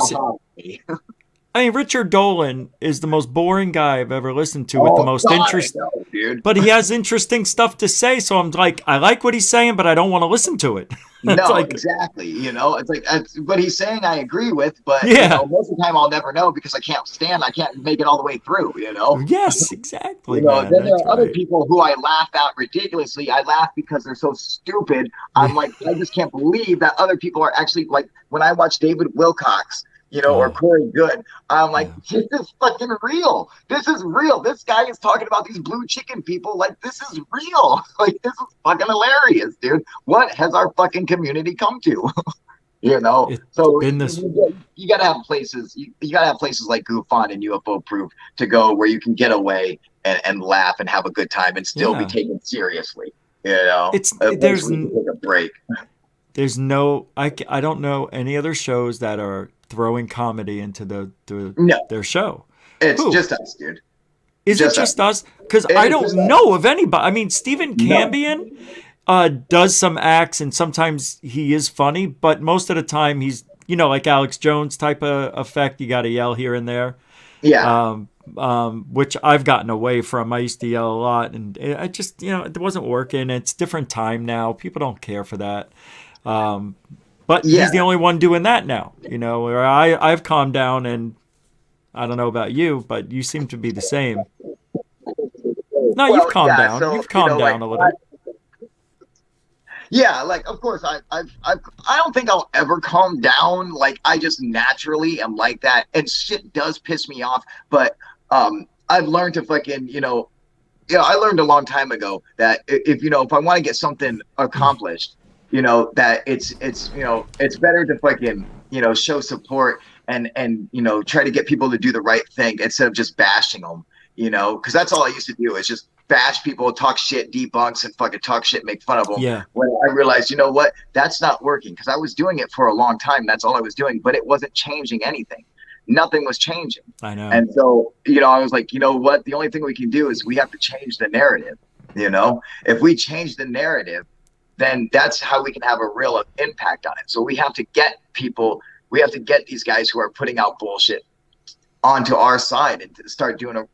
[SPEAKER 2] I mean, Richard Dolan is the most boring guy I've ever listened to with the most interesting.
[SPEAKER 1] Dude.
[SPEAKER 2] But he has interesting stuff to say, so I'm like, I like what he's saying, but I don't want to listen to it.
[SPEAKER 1] Exactly. It's like what he's saying I agree with, but most of the time I'll never know because I can't make it all the way through,
[SPEAKER 2] Yes, exactly.
[SPEAKER 1] Then there are other people who I laugh at ridiculously. I laugh because they're so stupid. I'm like, I just can't believe that other people are actually like, when I watch David Wilcox, or Corey Good, I'm like, this is fucking real. This is real. This guy is talking about these blue chicken people. Like, this is real. Like, this is fucking hilarious, dude. What has our fucking community come to? So you gotta have places. You gotta have places like GUFON and UFO Proof to go where you can get away and laugh and have a good time and still be taken seriously.
[SPEAKER 2] There's
[SPEAKER 1] take a break.
[SPEAKER 2] There's I don't know any other shows that are throwing comedy into their show.
[SPEAKER 1] It's just us, dude.
[SPEAKER 2] Is it just us? Because I don't know of anybody. I mean, Stephen Cambion does some acts, and sometimes he is funny, but most of the time he's, like Alex Jones type of effect. You got to yell here and there.
[SPEAKER 1] Yeah.
[SPEAKER 2] Which I've gotten away from. I used to yell a lot, and I just, it wasn't working. It's different time now. People don't care for that. But he's the only one doing that now, where I've calmed down, and I don't know about you, but you seem to be the same. No, you've calmed down. So, you've calmed down a little.
[SPEAKER 1] Yeah, like, of course, I don't think I'll ever calm down. Like, I just naturally am like that, and shit does piss me off. But I've learned to fucking, I learned a long time ago that if I want to get something accomplished, that it's better to fucking, show support and try to get people to do the right thing instead of just bashing them, because that's all I used to do is just bash people, talk shit, debunks, and fucking talk shit, make fun of them.
[SPEAKER 2] Yeah.
[SPEAKER 1] When I realized, that's not working, because I was doing it for a long time. That's all I was doing, but it wasn't changing anything. Nothing was changing.
[SPEAKER 2] I know.
[SPEAKER 1] And so, I was like, what? The only thing we can do is we have to change the narrative. If we change the narrative, then that's how we can have a real impact on it. So we have to get these guys who are putting out bullshit onto our side and start doing the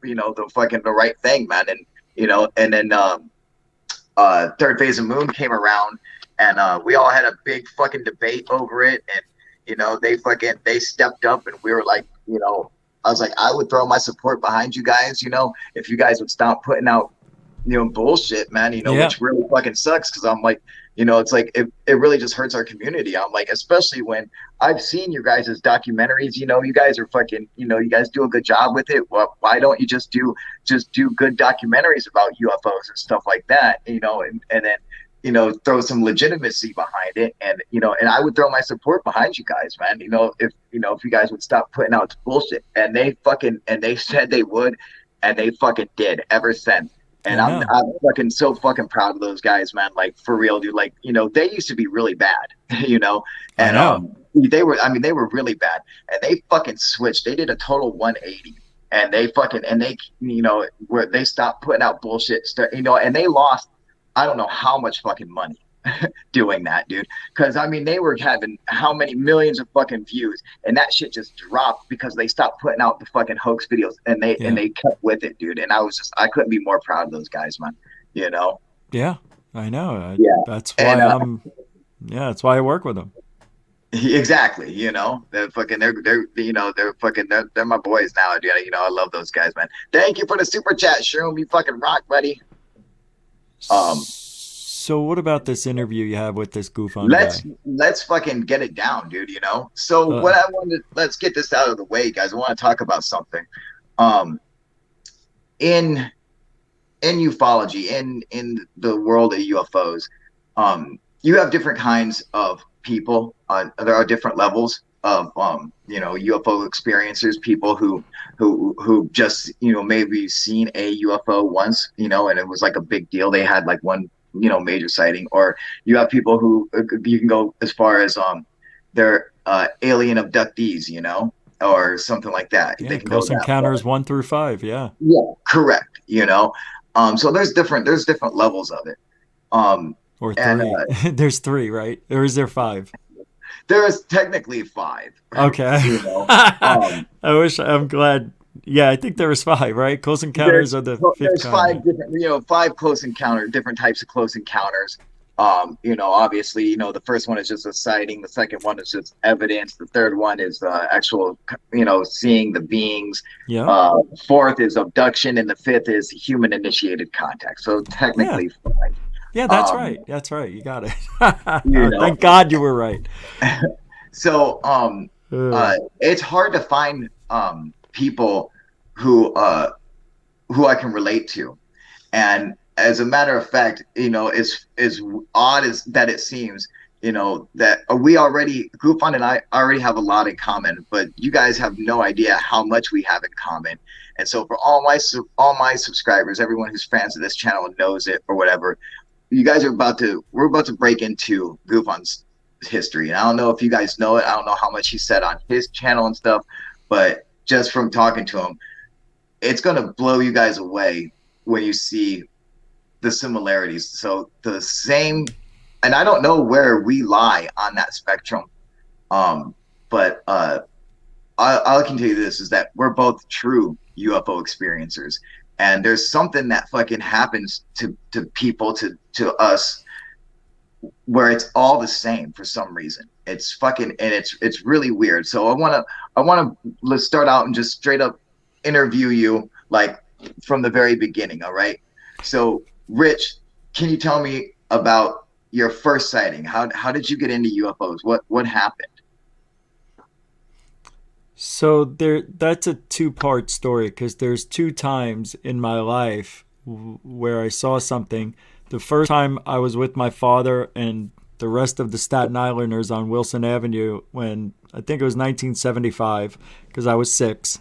[SPEAKER 1] right thing, man. And then Third Phase of Moon came around, and we all had a big fucking debate over it, and they stepped up, and we were like, I was like, I would throw my support behind you guys, if you guys would stop putting out bullshit, man, which really fucking sucks, because I'm like, it's like it really just hurts our community. I'm like, especially when I've seen your guys' documentaries, you guys are fucking, you guys do a good job with it. Well, why don't you just do good documentaries about UFOs and stuff like that, and then throw some legitimacy behind it, and and I would throw my support behind you guys, man. If you guys would stop putting out bullshit, and they said they would, and they fucking did ever since. And I'm fucking so fucking proud of those guys, man. Like, for real, dude. Like, they used to be really bad, and they were really bad, and they fucking switched. They did a total 180, and they stopped putting out bullshit, and they lost, I don't know how much fucking money doing that, dude. Because they were having how many millions of fucking views, and that shit just dropped because they stopped putting out the fucking hoax videos, and they kept with it, dude. And I couldn't be more proud of those guys, man.
[SPEAKER 2] Yeah, I know. That's why that's why I work with them.
[SPEAKER 1] Exactly. They're fucking they're my boys now, dude. I love those guys, man. Thank you for the super chat, Shroom. You fucking rock, buddy.
[SPEAKER 2] So what about this interview you have with this GUFON
[SPEAKER 1] Let's
[SPEAKER 2] guy?
[SPEAKER 1] let's fucking get it down, dude. So what
[SPEAKER 2] Uh,
[SPEAKER 1] I wanted, let's get this out of the way, guys. I want to talk about something. Um, in ufology, in the world of UFOs, you have different kinds of people. There are different levels of UFO experiencers, people who just maybe seen a UFO once, and it was like a big deal. They had like one major sighting, or you have people who you can go as far as they're alien abductees, or something like that. They
[SPEAKER 2] yeah,
[SPEAKER 1] can go
[SPEAKER 2] Close
[SPEAKER 1] that far.
[SPEAKER 2] Encounters 1 through 5. Yeah.
[SPEAKER 1] Yeah, correct. So there's different levels of it. Um,
[SPEAKER 2] Or
[SPEAKER 1] and
[SPEAKER 2] 3. There's 3, right? Or is there 5?
[SPEAKER 1] there is technically 5.
[SPEAKER 2] Okay.
[SPEAKER 1] you know, um,
[SPEAKER 2] I'm glad. Yeah, I think there was 5, right? Close Encounters
[SPEAKER 1] there's
[SPEAKER 2] are the fifth
[SPEAKER 1] there's
[SPEAKER 2] kind.
[SPEAKER 1] 5 different, 5 different types of close encounters. Obviously, the first one is just a sighting. The second one is just evidence. The third one is actual, seeing the beings.
[SPEAKER 2] Yeah.
[SPEAKER 1] Fourth is abduction, and the fifth is human initiated contact. So
[SPEAKER 2] Yeah.
[SPEAKER 1] technically 5.
[SPEAKER 2] Yeah, that's right. That's right. You got it.
[SPEAKER 1] You know,
[SPEAKER 2] Thank God you were right.
[SPEAKER 1] so
[SPEAKER 2] Uh,
[SPEAKER 1] it's hard to find people who I can relate to. And as a matter of fact, as odd as that it seems, that we already, GUFON and I already have a lot in common, but you guys have no idea how much we have in common. And so for all my subscribers, everyone who's fans of this channel and knows it or whatever, we're about to break into GUFON's history. And I don't know if you guys know it. I don't know how much he said on his channel and stuff, but just from talking to him, it's going to blow you guys away when you see the similarities. So the same, and I don't know where we lie on that spectrum, but I can tell you this is that we're both true UFO experiencers, and there's something that fucking happens to people, to us, where it's all the same for some reason. It's fucking, and it's really weird. So I wanna let's start out and just straight up interview you, like, from the very beginning. All right. So Rich, can you tell me about your first sighting? How did you get into UFOs? What happened?
[SPEAKER 2] so that's a two-part story because there's 2 times in my life where I saw something. The first time I was with my father and the rest of the Staten Islanders on Wilson Avenue when I think it was 1975 because I was 6.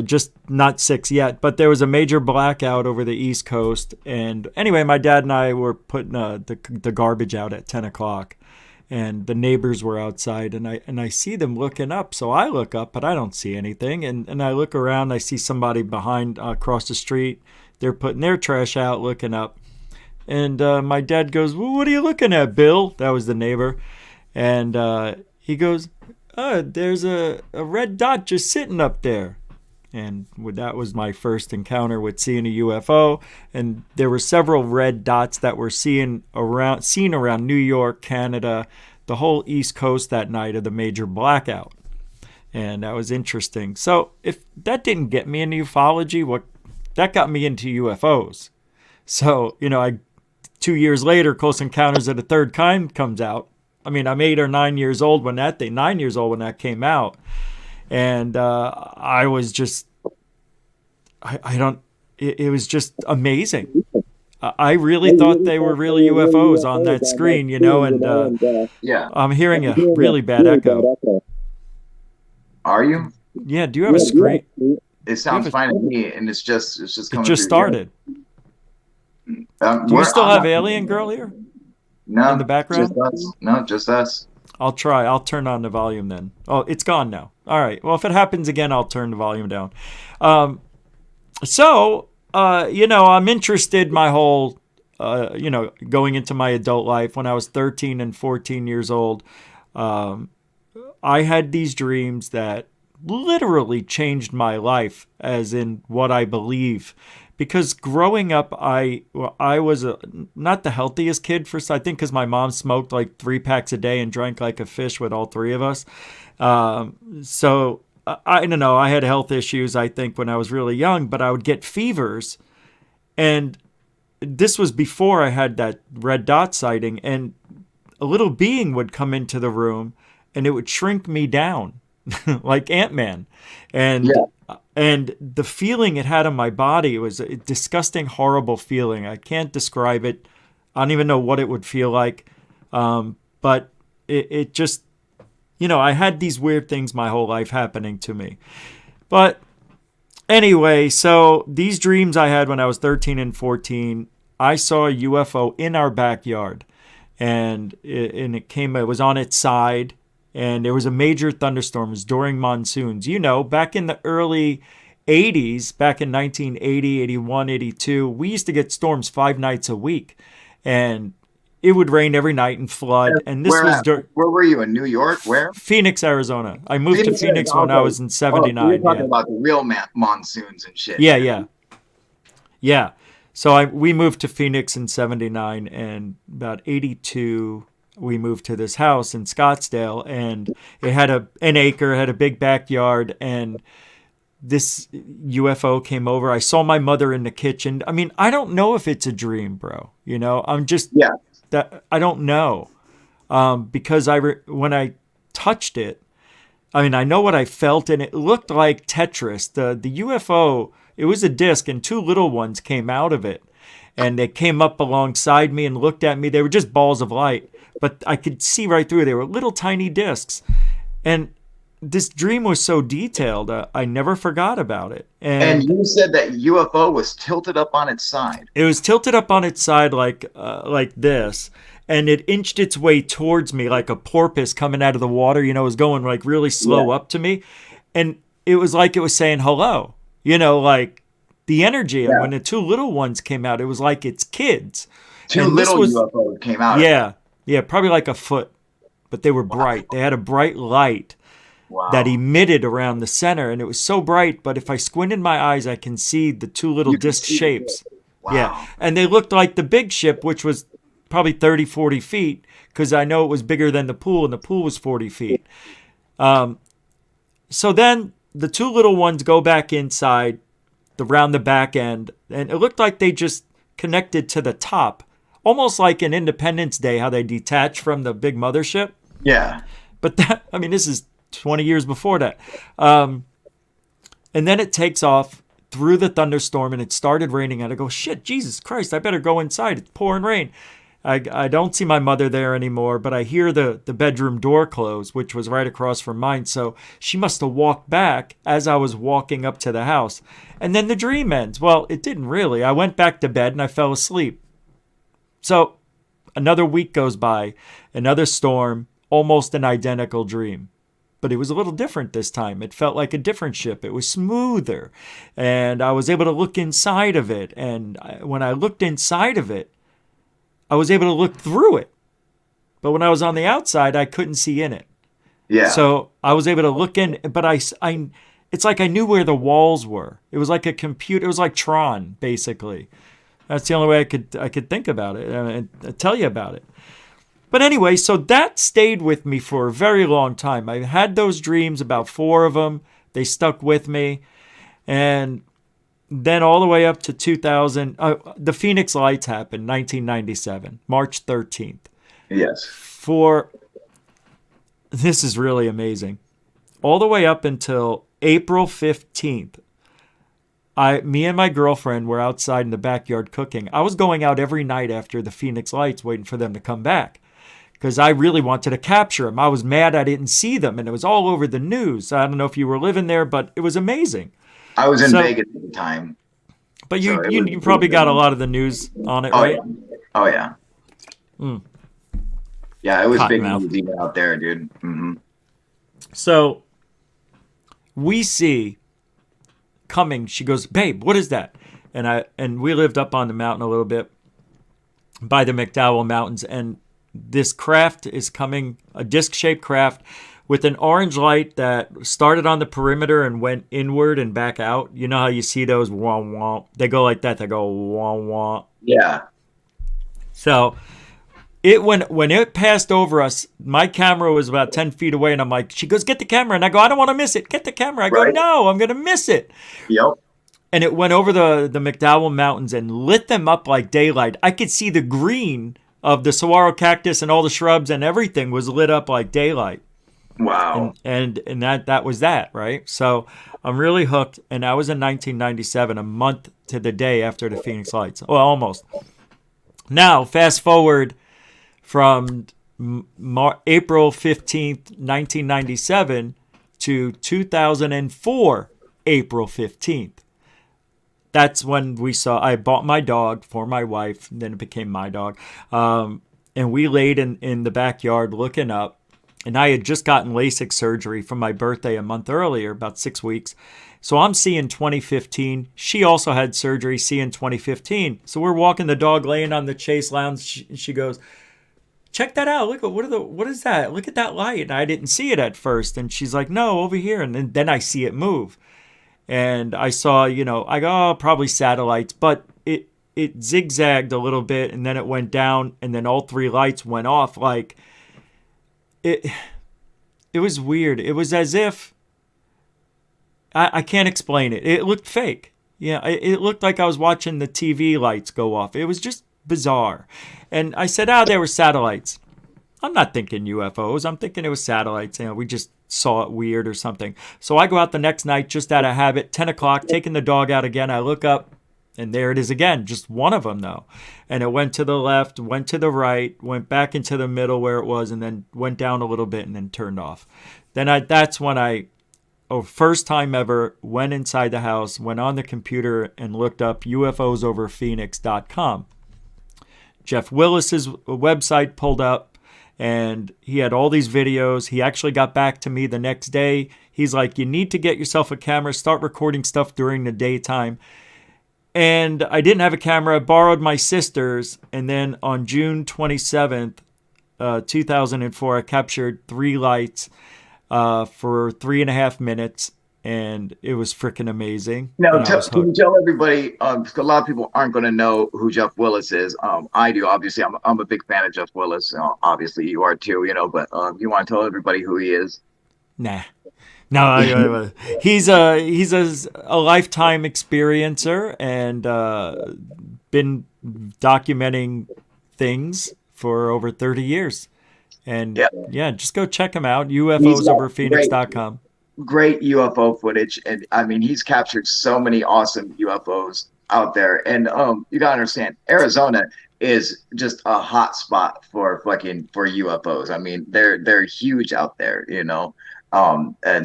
[SPEAKER 2] Just not 6 yet, but there was a major blackout over the East Coast. And anyway, my dad and I were putting the garbage out at 10 o'clock. And the neighbors were outside, and I see them looking up. So I look up, but I don't see anything. And I look around, I see somebody behind across the street. They're putting their trash out, looking up. And my dad goes, "Well, what are you looking at, Bill?" That was the neighbor. And he goes, "Oh, there's a red dot just sitting up there." And that was my first encounter with seeing a UFO. And there were several red dots that were seen around New York, Canada, the whole East Coast that night of the major blackout. And that was interesting. So if that didn't get me into ufology, that got me into UFOs. So, 2 years later, Close Encounters of the Third Kind comes out. I mean, I'm 8 or 9 years old when 9 years old when that came out. And I was just, I don't, it was just amazing. I really thought they were really UFOs on that screen, and
[SPEAKER 1] Yeah.
[SPEAKER 2] I'm hearing a really bad echo.
[SPEAKER 1] Are you?
[SPEAKER 2] Yeah, do you have a screen?
[SPEAKER 1] It sounds fine to me, and it's just
[SPEAKER 2] It
[SPEAKER 1] coming
[SPEAKER 2] just
[SPEAKER 1] through
[SPEAKER 2] started. Do you still have Alien Girl here?
[SPEAKER 1] No,
[SPEAKER 2] in the background?
[SPEAKER 1] Just us. No, just us.
[SPEAKER 2] I'll try. I'll turn on the volume then. Oh, it's gone now. All right. Well, if it happens again, I'll turn the volume down. I'm interested my whole, going into my adult life. When I was 13 and 14 years old, I had these dreams that literally changed my life, as in what I believe. Because growing up, I was not the healthiest kid I think because my mom smoked like 3 packs a day and drank like a fish with all 3 of us. So I don't know. I had health issues, I think, when I was really young, but I would get fevers. And this was before I had that red dot sighting, and a little being would come into the room and it would shrink me down like Ant-Man. And and the feeling it had on my body was a disgusting, horrible feeling. I can't describe it. I don't even know what it would feel like. But it just, I had these weird things my whole life happening to me. But anyway, so these dreams I had when I was 13 and 14, I saw a UFO in our backyard. And it was on its side, and there was a major thunderstorm. It was during monsoons. Back in the early 80s, back in 1980, 81, 82, we used to get storms 5 nights a week. And it would rain every night and flood. And
[SPEAKER 1] where were you, in New York? Where?
[SPEAKER 2] Phoenix, Arizona. I moved to Phoenix when I was in 79.
[SPEAKER 1] You're talking about the real monsoons and shit.
[SPEAKER 2] Yeah. So we moved to Phoenix in 79, and about 82, we moved to this house in Scottsdale, and it had an acre, had a big backyard, and this UFO came over. I saw my mother in the kitchen. I mean, I don't know if it's a dream, bro. I'm just, I don't know. Because when I touched it, I mean, I know what I felt, and it looked like Tetris. The UFO, it was a disc, and 2 little ones came out of it, and they came up alongside me and looked at me. They were just balls of light, but I could see right through. They were little tiny discs, and this dream was so detailed. I never forgot about it.
[SPEAKER 1] And you said that UFO was tilted up on its side.
[SPEAKER 2] It was tilted up on its side like this, and it inched its way towards me like a porpoise coming out of the water. It was going like really slow up to me, and it was like it was saying hello. Like the energy. And when the 2 little ones came out, it was like it's kids.
[SPEAKER 1] 2 little UFOs came out.
[SPEAKER 2] Yeah, probably like a foot, but they were bright. They had a bright light that emitted around the center, and it was so bright. But if I squinted my eyes, I can see the 2 little disc shapes.
[SPEAKER 1] Wow.
[SPEAKER 2] Yeah, and they looked like the big ship, which was probably 30, 40 feet, because I know it was bigger than the pool, and the pool was 40 feet. So then the 2 little ones go back inside, around the back end, and it looked like they just connected to the top, almost like in Independence Day, how they detach from the big mothership.
[SPEAKER 1] Yeah.
[SPEAKER 2] But this is 20 years before that. And then it takes off through the thunderstorm, and it started raining, and I go, shit, Jesus Christ, I better go inside. It's pouring rain. I don't see my mother there anymore, but I hear the bedroom door close, which was right across from mine. So she must have walked back as I was walking up to the house. And then the dream ends. Well, it didn't really. I went back to bed and I fell asleep. So another week goes by, another storm, almost an identical dream. But it was a little different this time. It felt like a different ship. It was smoother. And I was able to look inside of it. And when I looked inside of it, I was able to look through it. But when I was on the outside, I couldn't see in it.
[SPEAKER 1] Yeah.
[SPEAKER 2] So I was able to look in, but it's like I knew where the walls were. It was like a computer. It was like Tron, basically. That's the only way I could think about it and tell you about it. But anyway, so that stayed with me for a very long time. I had those dreams, about 4 of them. They stuck with me. And then all the way up to 2000, the Phoenix Lights happened, 1997, March 13th.
[SPEAKER 1] Yes.
[SPEAKER 2] This is really amazing. All the way up until April 15th, me and my girlfriend were outside in the backyard cooking. I was going out every night after the Phoenix Lights, waiting for them to come back, because I really wanted to capture them. I was mad I didn't see them, and it was all over the news. I don't know if you were living there, but it was amazing.
[SPEAKER 1] I was in Vegas at the time.
[SPEAKER 2] But you probably got a lot of the news on it, right?
[SPEAKER 1] Yeah. Oh, yeah.
[SPEAKER 2] Mm.
[SPEAKER 1] Yeah, it was big news even out there, dude. Mm-hmm.
[SPEAKER 2] So we see coming, she goes, babe, what is that? And we lived up on the mountain a little bit by the McDowell Mountains, and this craft is coming, a disc-shaped craft with an orange light that started on the perimeter and went inward and back out. You know how you see those wah wah? They go like that. They go wah wah.
[SPEAKER 1] Yeah.
[SPEAKER 2] So when it passed over us, my camera was about 10 feet away, and I'm like, she goes, get the camera. And I go, I don't want to miss it. Get the camera. I go, no, I'm going to miss it.
[SPEAKER 1] Yep.
[SPEAKER 2] and it went over the McDowell Mountains and lit them up like daylight. I could see the green of the saguaro cactus and all the shrubs and everything was lit up like daylight.
[SPEAKER 1] Wow.
[SPEAKER 2] And that was that, right? So I'm really hooked. And that was in 1997, a month to the day after the Phoenix Lights. Well, almost. Now, fast forward from April 15th, 1997 to 2004, April 15th. That's when I bought my dog for my wife, and then it became my dog. And we laid in the backyard looking up. And I had just gotten LASIK surgery from my birthday a month earlier, about 6 weeks. So I'm seeing 2015. She also had surgery, seeing 2015. So we're walking the dog, laying on the Chase Lounge. She goes, check that out. Look, what is that? Look at that light. And I didn't see it at first. And she's like, no, over here. And then I see it move. And I saw, I go, oh, probably satellites. But it zigzagged a little bit, and then it went down, and then all three lights went off. Like, it was weird. It was as if, I can't explain it. It looked fake. Yeah, it looked like I was watching the TV lights go off. It was just bizarre. And I said, they were satellites. I'm not thinking UFOs. I'm thinking it was satellites. We just saw it weird or something. So I go out the next night just out of habit, 10 o'clock, taking the dog out again. I look up, and there it is again, just one of them though. And it went to the left, went to the right, went back into the middle where it was, and then went down a little bit and then turned off. That's when first time ever, went inside the house, went on the computer and looked up UFOsoverPhoenix.com. Jeff Willis's website pulled up, and he had all these videos. He actually got back to me the next day. He's like, you need to get yourself a camera, start recording stuff during the daytime. And I didn't have a camera. I borrowed my sister's. And then on June 27th, 2004, I captured 3 lights for 3.5 minutes. And it was freaking amazing.
[SPEAKER 1] Now, can you tell everybody, because a lot of people aren't going to know who Jeff Willis is. I do, obviously. I'm a big fan of Jeff Willis. Obviously, you are too, but you want to tell everybody who he is?
[SPEAKER 2] Nah. No, he's a lifetime experiencer and been documenting things for over 30 years. And yeah, just go check him out, UFOsoverPhoenix.com.
[SPEAKER 1] Great UFO footage. And I mean, he's captured so many awesome UFOs out there. And you got to understand, Arizona is just a hot spot for UFOs. I mean, they're huge out there, and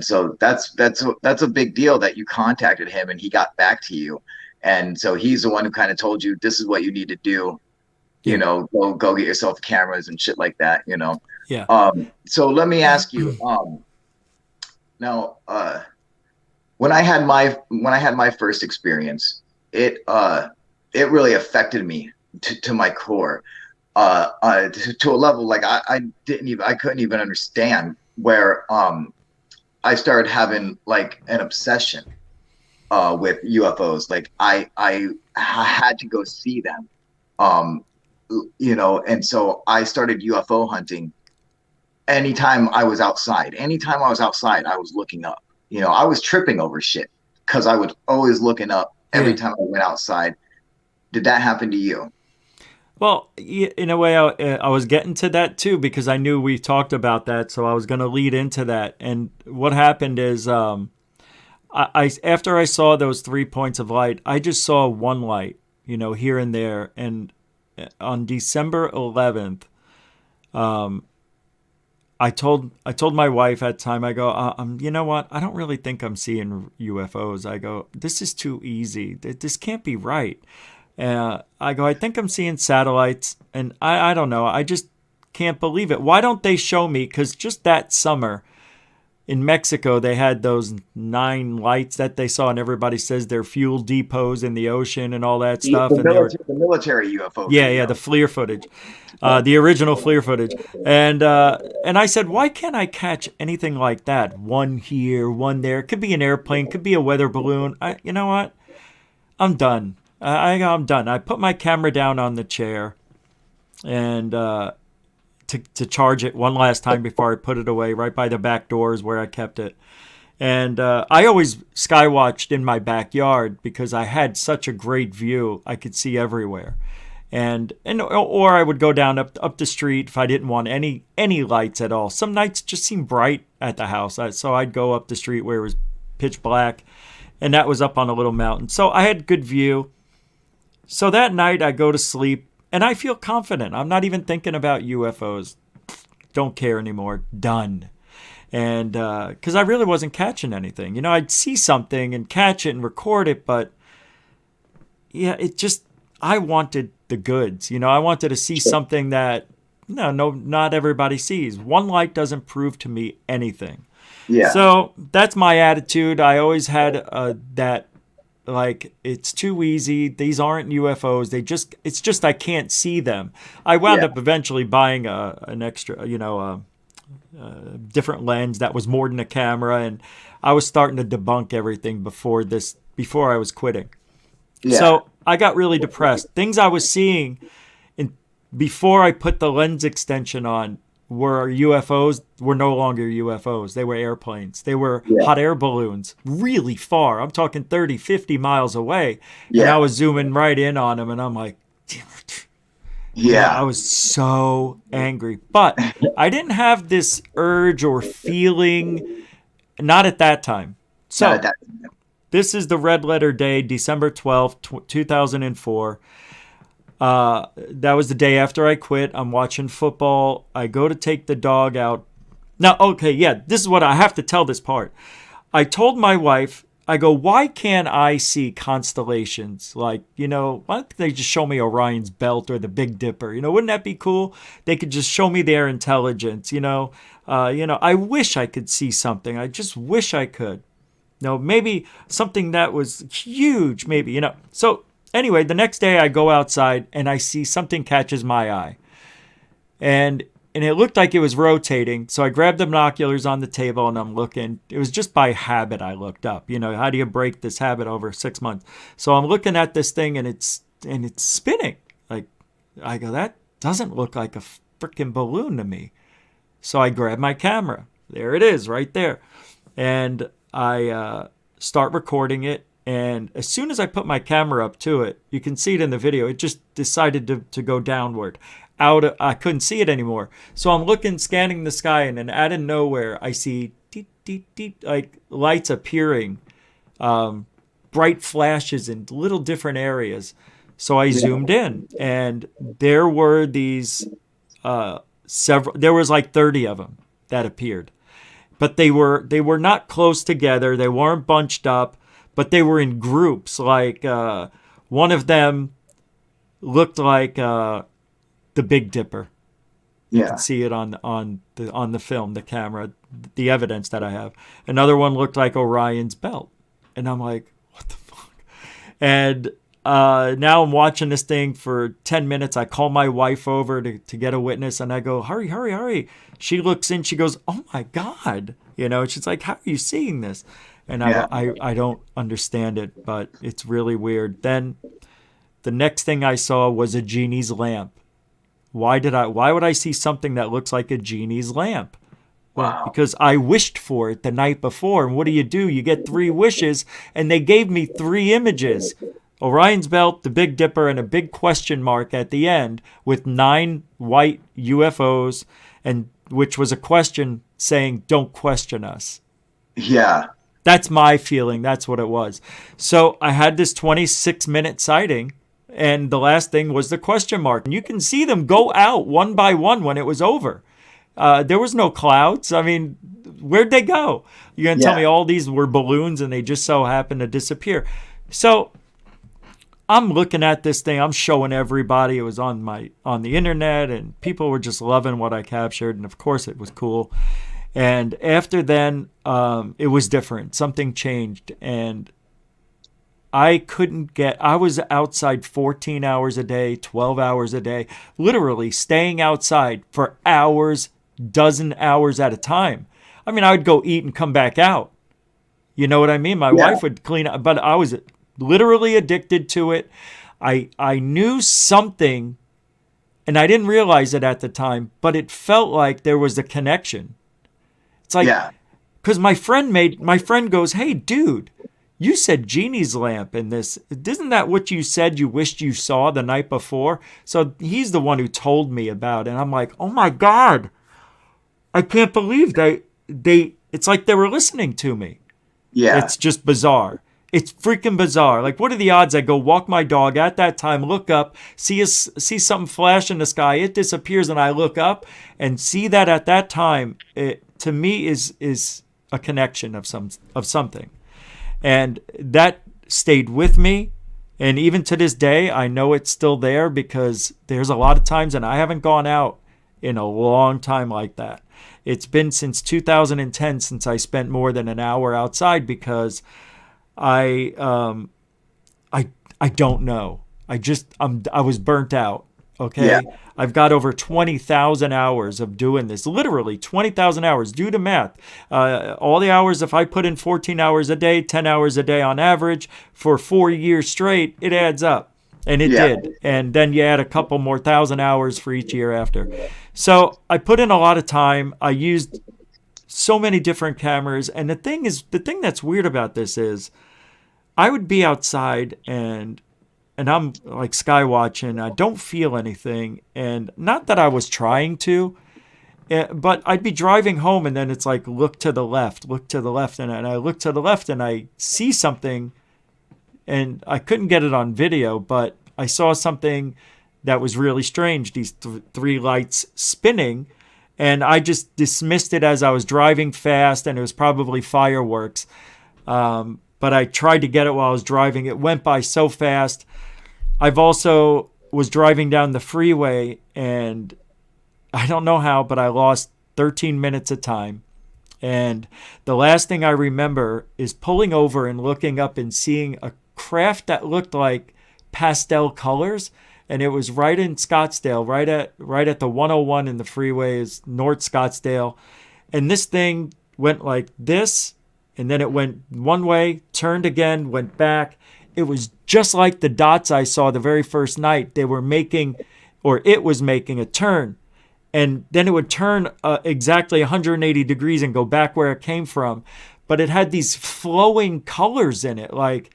[SPEAKER 1] so that's a big deal that you contacted him and he got back to you. And so he's the one who kind of told you, this is what you need to do, go get yourself cameras and shit like that,
[SPEAKER 2] Yeah.
[SPEAKER 1] So let me ask you, now, when I had my first experience, it really affected me to my core, to a level like I couldn't even understand, where I started having like an obsession with UFOs. Like I had to go see them, and so I started UFO hunting. Anytime I was outside, I was looking up. I was tripping over shit because I was always looking up every time I went outside. Did that happen to you?
[SPEAKER 2] Well, in a way, I was getting to that too, because I knew we talked about that, so I was going to lead into that. And what happened is, after I saw those 3 points of light, I just saw one light, here and there. And on December 11th, I told my wife at the time, I go, you know what? I don't really think I'm seeing UFOs. I go, this is too easy. This can't be right. I go, I think I'm seeing satellites, and I don't know. I just can't believe it. Why don't they show me? Because just that summer in Mexico, they had those 9 lights that they saw, and everybody says they're fuel depots in the ocean and all that stuff.
[SPEAKER 1] The military UFO.
[SPEAKER 2] Yeah, the FLIR footage, the original FLIR footage. And I said, why can't I catch anything like that? One here, one there. Could be an airplane, could be a weather balloon. You know what? I'm done. I'm done. I put my camera down on the chair and to charge it one last time before I put it away right by the back doors where I kept it. And I always skywatched in my backyard because I had such a great view. I could see everywhere. And or I would go down up the street if I didn't want any lights at all. Some nights just seemed bright at the house. So I'd go up the street where it was pitch black, and that was up on a little mountain. So I had good view. So that night I go to sleep and I feel confident. I'm not even thinking about UFOs. Don't care anymore. Done. And because I really wasn't catching anything. You know, I'd see something and catch it and record it, but yeah, it just, I wanted the goods. You know, I wanted to see something that no, not everybody sees. One light doesn't prove to me anything.
[SPEAKER 1] Yeah.
[SPEAKER 2] So that's my attitude. I always had that, like, it's too easy. These aren't UFOs. It's just I can't see them. I wound up eventually buying an extra, different lens that was more than a camera, and I was starting to debunk everything before I was quitting. Yeah. So I got really depressed. Things I was seeing before I put the lens extension on were UFOs, were no longer UFOs. They were airplanes. They were hot air balloons, really far. I'm talking 30, 50 miles away. Yeah. And I was zooming right in on them, and I'm like, damn it. Yeah. I was so angry. But I didn't have this urge or feeling, not at that time. So this is the red letter day, December 12th, 2004. That was the day after I quit. I'm watching football. I go to take the dog out. Now, okay, yeah, this is what I have to tell this part. I told my wife, I go, why can't I see constellations? Like, why don't they just show me Orion's Belt or the Big Dipper? Wouldn't that be cool? They could just show me their intelligence, I wish I could see something. I just wish I could. Maybe something that was huge, maybe, So anyway, the next day I go outside and I see something catches my eye. And it looked like it was rotating. So I grabbed the binoculars on the table and I'm looking. It was just by habit I looked up. How do you break this habit over 6 months? So I'm looking at this thing and it's spinning. Like, I go, that doesn't look like a freaking balloon to me. So I grab my camera. There it is right there. And I start recording it. And as soon as I put my camera up to it, you can see it in the video, it just decided to go downward. I couldn't see it anymore. So I'm scanning the sky, and then out of nowhere, I see deep, deep, deep, like lights appearing, bright flashes in little different areas. So I zoomed in, and there were these there was like 30 of them that appeared. But they were not close together. They weren't bunched up. But they were in groups. Like one of them looked like the Big Dipper. You can see it on the film, the camera, the evidence that I have. Another one looked like Orion's Belt, and I'm like, what the fuck? And now I'm watching this thing for 10 minutes. I call my wife over to get a witness, and I go, hurry. She looks in. She goes, oh my God. She's like, how are you seeing this? And I don't understand it, but it's really weird. Then the next thing I saw was a genie's lamp. Why would I see something that looks like a genie's lamp? Well, because I wished for it the night before. And what do? You get 3 wishes, and they gave me 3 images. Orion's Belt, the Big Dipper, and a big question mark at the end with 9 white UFOs, and which was a question saying, don't question us.
[SPEAKER 1] Yeah.
[SPEAKER 2] That's my feeling. That's what it was. So I had this 26-minute sighting, and the last thing was the question mark. And you can see them go out one by one when it was over. There was no clouds. I mean, where'd they go? You're going to tell me all these were balloons and they just so happened to disappear. So I'm looking at this thing. I'm showing everybody. It was on the internet, and people were just loving what I captured. And of course it was cool. And after then, it was different. Something changed. And I was outside 14 hours a day, 12 hours a day, literally staying outside for hours, dozen hours at a time. I mean, I would go eat and come back out. You know what I mean? My wife would clean up, but I was literally addicted to it. I knew something, and I didn't realize it at the time, but it felt like there was a connection. It's like because my friend goes, "Hey, dude, you said genie's lamp in this. Isn't that what you said you wished you saw the night before?" So he's the one who told me about it. And I'm like, oh my God, I can't believe they it's like they were listening to me.
[SPEAKER 1] Yeah.
[SPEAKER 2] It's just bizarre. It's freaking bizarre. Like, what are the odds I go walk my dog at that time, look up, see something flash in the sky, it disappears, and I look up and see that at that time, it, to me, is a connection of something. And that stayed with me. And even to this day, I know it's still there because there's a lot of times, and I haven't gone out in a long time like that. It's been since 2010 since I spent more than an hour outside because I don't know. I was burnt out. Okay.
[SPEAKER 1] Yeah.
[SPEAKER 2] I've got over 20,000 hours of doing this, literally 20,000 hours. Do the math. All the hours, if I put in 14 hours a day, 10 hours a day on average for 4 years straight, it adds up. And it did. And then you add a couple more thousand hours for each year after. So I put in a lot of time. I used so many different cameras. And the thing that's weird about this is I would be outside and I'm like sky watching. I don't feel anything. And not that I was trying to, but I'd be driving home and then it's like, look to the left. And I look to the left and I see something, and I couldn't get it on video, but I saw something that was really strange. These three lights spinning, and I just dismissed it as I was driving fast, and it was probably fireworks. But I tried to get it while I was driving. It went by so fast. I've also was driving down the freeway, and I don't know how, but I lost 13 minutes of time. And the last thing I remember is pulling over and looking up and seeing a craft that looked like pastel colors. And it was right in Scottsdale, right at the 101 in the freeway is North Scottsdale. And this thing went like this, and then it went one way, turned again, went back. It was just like the dots I saw the very first night. It was making a turn. And then it would turn exactly 180 degrees and go back where it came from. But it had these flowing colors in it. Like,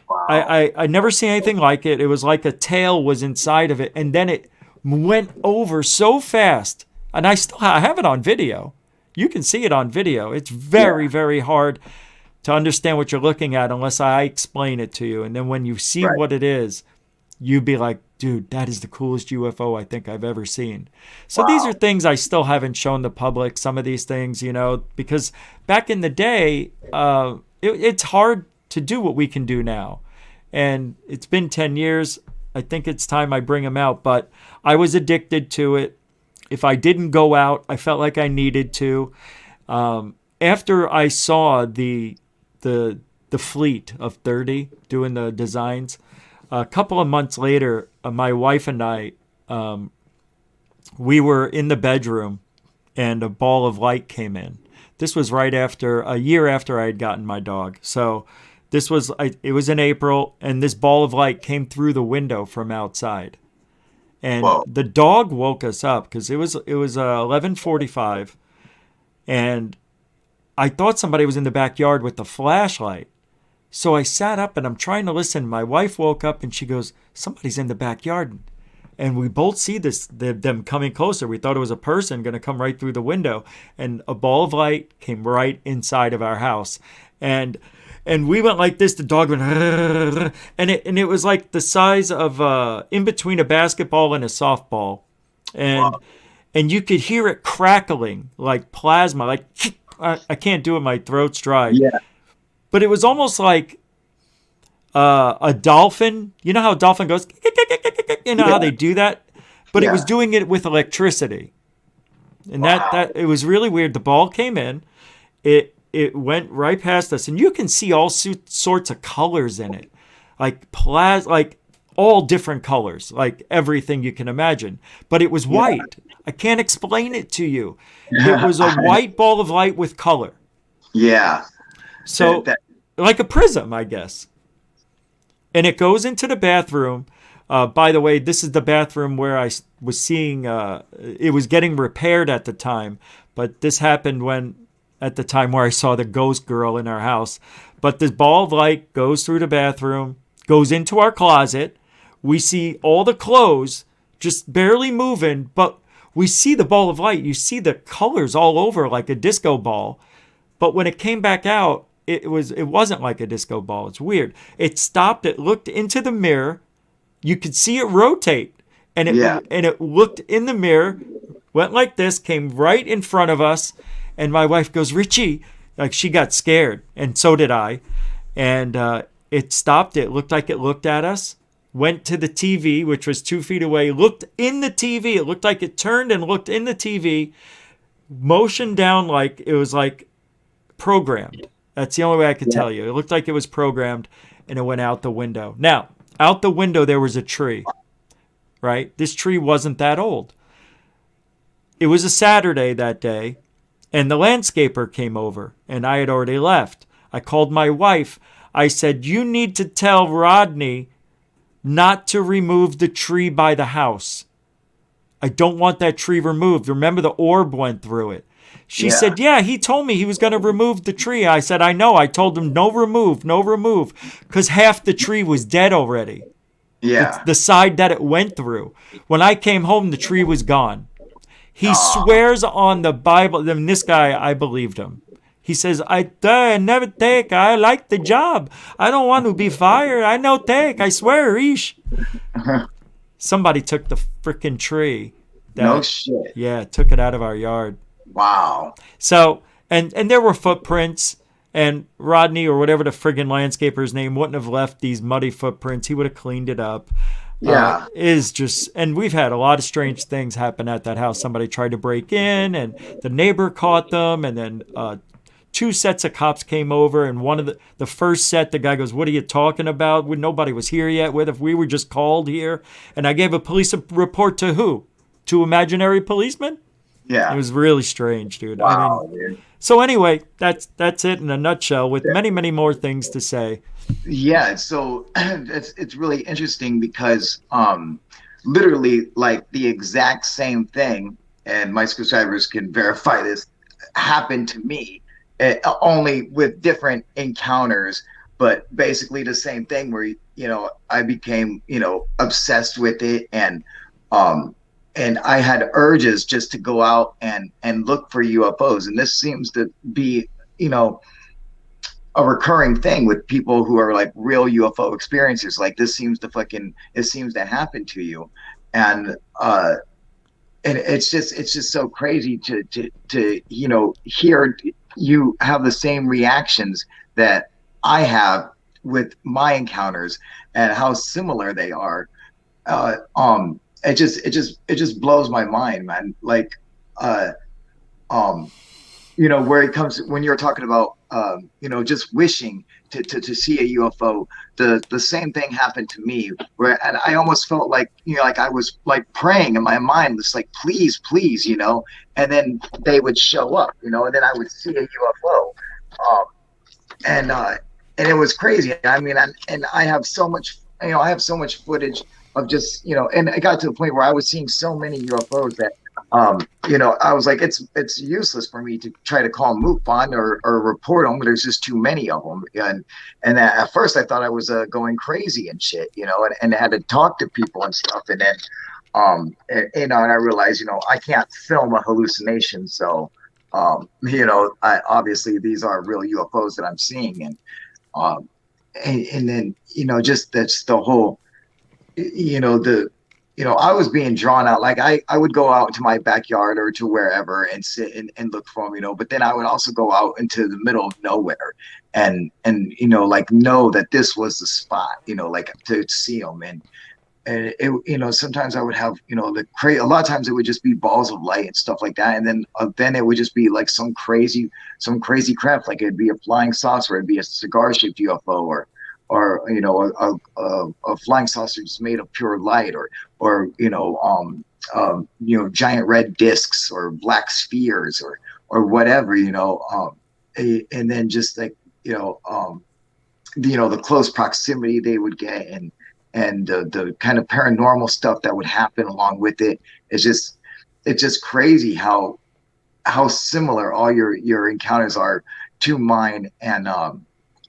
[SPEAKER 2] wow. I never seen anything like it. It was like a tail was inside of it. And then it went over so fast. And I have it on video. You can see it on video. It's very, very hard to understand what you're looking at unless I explain it to you. And then when you see what it is, you'd be like, dude, that is the coolest UFO I think I've ever seen. So these are things I still haven't shown the public, some of these things, because back in the day, it's hard to do what we can do now. And it's been 10 years. I think it's time I bring them out. But I was addicted to it. If I didn't go out, I felt like I needed to. After I saw the fleet of 30 doing the designs, a couple of months later, my wife and I, we were in the bedroom and a ball of light came in. This was a year after I had gotten my dog. So it was in April, and this ball of light came through the window from outside. And the dog woke us up because it was 11:45, and I thought somebody was in the backyard with the flashlight. So I sat up and I'm trying to listen. My wife woke up and she goes, somebody's in the backyard. And we both see them coming closer. We thought it was a person going to come right through the window. And a ball of light came right inside of our house. And we went like this. The dog went, and it was like the size of in between a basketball and a softball. And you could hear it crackling like plasma. Like, I can't do it. My throat's dry.
[SPEAKER 1] Yeah.
[SPEAKER 2] But it was almost like a dolphin. You know how a dolphin goes? You know how they do that? But it was doing it with electricity. And that it was really weird. The ball came in. It went right past us. And you can see all sorts of colors in it. Like all different colors. Like everything you can imagine. But it was white. I can't explain it to you. It was a white ball of light with color.
[SPEAKER 1] Yeah.
[SPEAKER 2] So, like a prism, I guess. And it goes into the bathroom. By the way, this is the bathroom where I was seeing, it was getting repaired at the time. But this happened when at the time where I saw the ghost girl in our house. But this ball of light goes through the bathroom, goes into our closet. We see all the clothes just barely moving, but we see the ball of light. You see the colors all over like a disco ball. But when it came back out, it wasn't like a disco ball. It's weird. It stopped. It looked into the mirror. You could see it rotate, and it looked in the mirror, went like this, came right in front of us, and my wife goes, Richie, like she got scared, and so did I, and it stopped. It looked like it looked at us, went to the TV, which was 2 feet away, looked in the TV. It looked like it turned and looked in the TV, motioned down like it was like programmed. That's the only way I could tell you. It looked like it was programmed, and it went out the window. Now, out the window, there was a tree, right? This tree wasn't that old. It was a Saturday that day, and the landscaper came over, and I had already left. I called my wife. I said, you need to tell Rodney not to remove the tree by the house. I don't want that tree removed. Remember, the orb went through it. She said, yeah, he told me he was going to remove the tree. I said, I know. I told him no remove, because half the tree was dead already.
[SPEAKER 1] Yeah.
[SPEAKER 2] It's the side that it went through. When I came home, the tree was gone. He swears on the Bible. And this guy, I believed him. He says, I never take. I like the job. I don't want to be fired. I no take. I swear, Ish. Somebody took the freaking tree.
[SPEAKER 1] No shit.
[SPEAKER 2] Yeah, took it out of our yard.
[SPEAKER 1] Wow.
[SPEAKER 2] So, and there were footprints, and Rodney or whatever the friggin' landscaper's name wouldn't have left these muddy footprints. He would have cleaned it up.
[SPEAKER 1] Yeah.
[SPEAKER 2] And we've had a lot of strange things happen at that house. Somebody tried to break in, and the neighbor caught them, and then 2 sets of cops came over, and one of the first set, the guy goes, what are you talking about? Nobody was here yet. What if we were just called here? And I gave a police report to who? To imaginary policemen?
[SPEAKER 1] Yeah.
[SPEAKER 2] It was really strange, dude.
[SPEAKER 1] Wow, dude.
[SPEAKER 2] So anyway, that's it in a nutshell, with many, many more things to say.
[SPEAKER 1] Yeah, so it's really interesting because literally like the exact same thing, and my subscribers can verify this, happened to me, only with different encounters, but basically the same thing where, I became, obsessed with it, and I had urges just to go out and look for UFOs. And this seems to be, a recurring thing with people who are like real UFO experiencers. Like this seems to happen to you. And it's just so crazy to hear you have the same reactions that I have with my encounters and how similar they are. It just blows my mind, man. Like, where it comes when you're talking about, just wishing to see a UFO. The same thing happened to me, and I almost felt like, like I was like praying in my mind, just like, please, and then they would show up, and then I would see a UFO, and it was crazy. I mean, and I have so much, footage of just, and it got to the point where I was seeing so many UFOs that, I was like, it's useless for me to try to call MUFON or report them. There's just too many of them. And at first I thought I was going crazy and shit, and I had to talk to people and stuff. And then, and I realized, I can't film a hallucination. So, obviously these are real UFOs that I'm seeing. And then, just that's the whole, I was being drawn out. Like I would go out to my backyard or to wherever and sit and look for them, but then I would also go out into the middle of nowhere and like know that this was the spot, like to see them. And it, sometimes I would have, a lot of times it would just be balls of light and stuff like that. And then it would just be like some crazy craft. Like it'd be a flying saucer, it'd be a cigar shaped UFO, or a flying saucer just made of pure light, or giant red discs or black spheres or whatever, and then just like, the close proximity they would get, and the kind of paranormal stuff that would happen along with it. It's just crazy how how similar all your encounters are to mine, and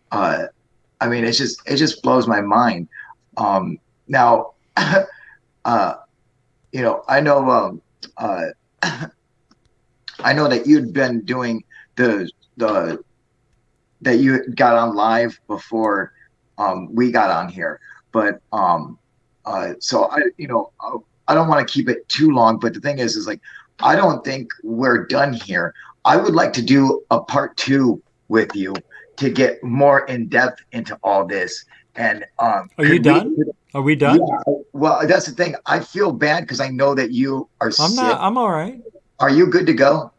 [SPEAKER 1] I mean, it just blows my mind. Now, you know, I know that you'd been doing the that you got on live before we got on here, but so I don't want to keep it too long, but the thing is like I don't think we're done here. I would like to do a part 2 with you to get more in depth into all this. And
[SPEAKER 2] are you done? Are we done?
[SPEAKER 1] Yeah, well, that's the thing. I feel bad because I know that you are sick.
[SPEAKER 2] I'm all right.
[SPEAKER 1] Are you good to go?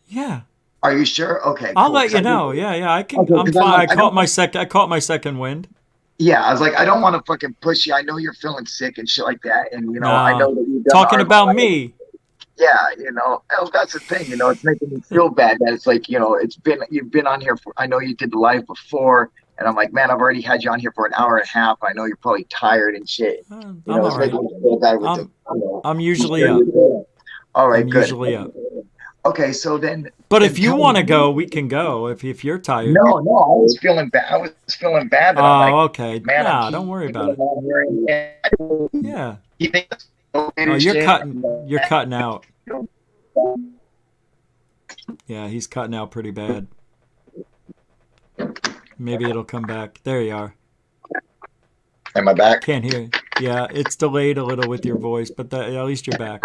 [SPEAKER 2] Yeah.
[SPEAKER 1] Are you sure? Okay,
[SPEAKER 2] I'll
[SPEAKER 1] cool.
[SPEAKER 2] let you know. Yeah, I can. Okay, I'm fine. I caught my second wind.
[SPEAKER 1] Yeah, I was like, I don't want to fucking push you. I know you're feeling sick and shit like that, and I know that you've done
[SPEAKER 2] talking about me.
[SPEAKER 1] Yeah, that's the thing. It's making me feel bad that it's like, you've been on here for. I know you did the live before, and I'm like, man, I've already had you on here for an hour and a half. I know you're probably tired and shit.
[SPEAKER 2] I'm all right. I'm usually up.
[SPEAKER 1] All right,
[SPEAKER 2] I'm
[SPEAKER 1] good.
[SPEAKER 2] Usually up.
[SPEAKER 1] Okay, so then.
[SPEAKER 2] But if you want to go, we can go. If you're tired.
[SPEAKER 1] No, I was feeling bad. That
[SPEAKER 2] I'm like, okay. Man, don't worry about it. Yeah. You're cutting out. Yeah, he's cutting out pretty bad. Maybe it'll come back. There you are.
[SPEAKER 1] Am I back?
[SPEAKER 2] Can't hear you. Yeah, it's delayed a little with your voice, but at least you're back.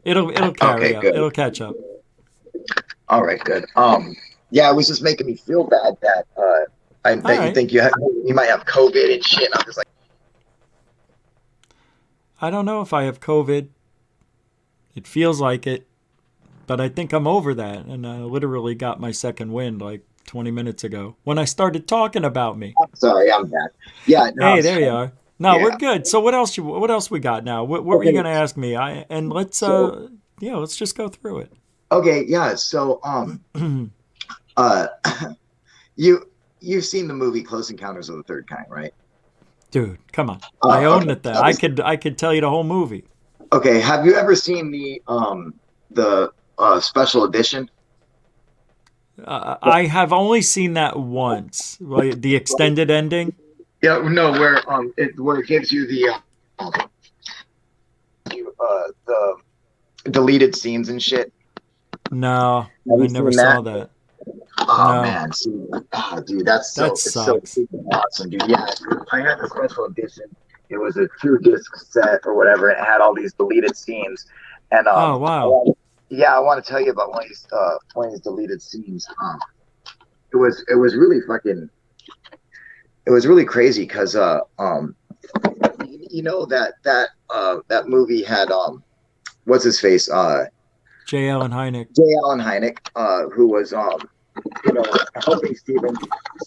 [SPEAKER 2] It'll carry up. Good. It'll catch up.
[SPEAKER 1] All right, good. Yeah, it was just making me feel bad that you think you might have COVID and shit. I'm just like,
[SPEAKER 2] I don't know if I have COVID. It feels like it, but I think I'm over that. And I literally got my second wind like 20 minutes ago when I started talking about me.
[SPEAKER 1] I'm sorry, I'm back. Yeah. No,
[SPEAKER 2] hey, there you are. No, yeah. We're good. So what else we got now? What were you going to ask me? Let's just go through it.
[SPEAKER 1] Okay, yeah. So you've seen the movie Close Encounters of the Third Kind, right?
[SPEAKER 2] Dude, come on. I own it then. I could tell you the whole movie.
[SPEAKER 1] Okay, have you ever seen the special edition?
[SPEAKER 2] I have only seen that once. The extended ending?
[SPEAKER 1] Yeah, no, where it gives you the deleted scenes and shit.
[SPEAKER 2] No, I never saw that.
[SPEAKER 1] Oh
[SPEAKER 2] no.
[SPEAKER 1] Man, dude, that's so awesome, dude. Yeah, I had the special edition. It was a 2-disc set or whatever, and it had all these deleted scenes. And
[SPEAKER 2] oh wow,
[SPEAKER 1] I want to tell you about one of these deleted scenes. It was really fucking. It was really crazy because that movie had what's his face
[SPEAKER 2] J. Allen Hynek.
[SPEAKER 1] Who was helping Steven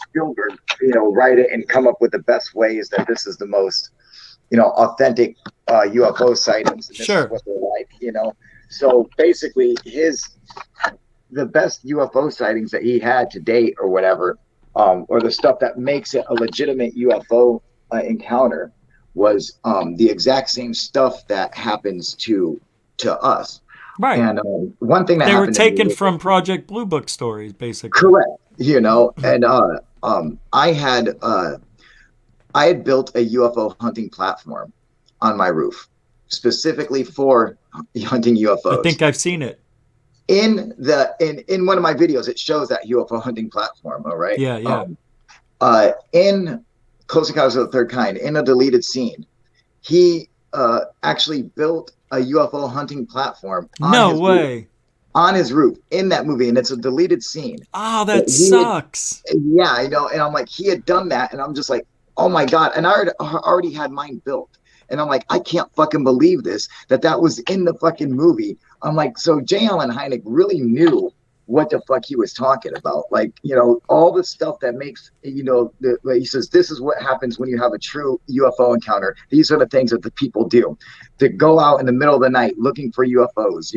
[SPEAKER 1] Spielberg write it and come up with the best ways that this is the most authentic UFO sightings. And this
[SPEAKER 2] sure.
[SPEAKER 1] Is what they're like, So basically, the best UFO sightings that he had to date, or whatever, or the stuff that makes it a legitimate UFO encounter, was the exact same stuff that happens to us.
[SPEAKER 2] Right.
[SPEAKER 1] And one thing that
[SPEAKER 2] they were taken from Project Blue Book stories, basically.
[SPEAKER 1] Correct. And I had built a UFO hunting platform on my roof specifically for hunting UFOs.
[SPEAKER 2] I think I've seen it.
[SPEAKER 1] In one of my videos, it shows that UFO hunting platform. All right.
[SPEAKER 2] Yeah.
[SPEAKER 1] In Close Encounters of the Third Kind, in a deleted scene, he actually built a UFO hunting platform.
[SPEAKER 2] No way.
[SPEAKER 1] On his roof in that movie, and it's a deleted scene.
[SPEAKER 2] Oh, that sucks.
[SPEAKER 1] Yeah, I know. And I'm like, he had done that, and I'm just like, oh my God. And I already had mine built. And I'm like, I can't fucking believe this, that was in the fucking movie. I'm like, so J. Allen Hynek really knew what the fuck he was talking about. Like, all the stuff that makes, he says, this is what happens when you have a true UFO encounter. These are the things that the people do. To go out in the middle of the night looking for UFOs,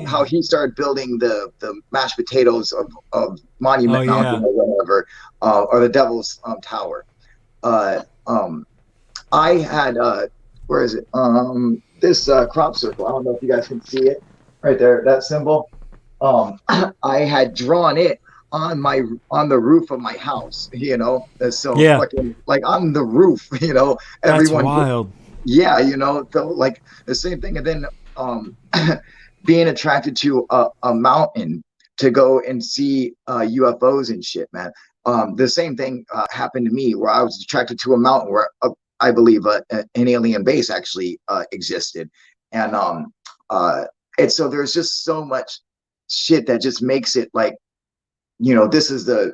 [SPEAKER 1] how he started building the mashed potatoes of Monument Mountain or whatever, or the Devil's Tower. I had where is it? This crop circle. I don't know if you guys can see it. right there, that symbol. I had drawn it on the roof of my house, so
[SPEAKER 2] Yeah,
[SPEAKER 1] fucking like on the roof,
[SPEAKER 2] that's
[SPEAKER 1] everyone,
[SPEAKER 2] wild.
[SPEAKER 1] yeah, like the same thing. And then being attracted to a mountain to go and see UFOs and shit, man. The same thing happened to me where I was attracted to a mountain where I believe an alien base actually existed, and uh, and so there's just so much shit that just makes it like, this is the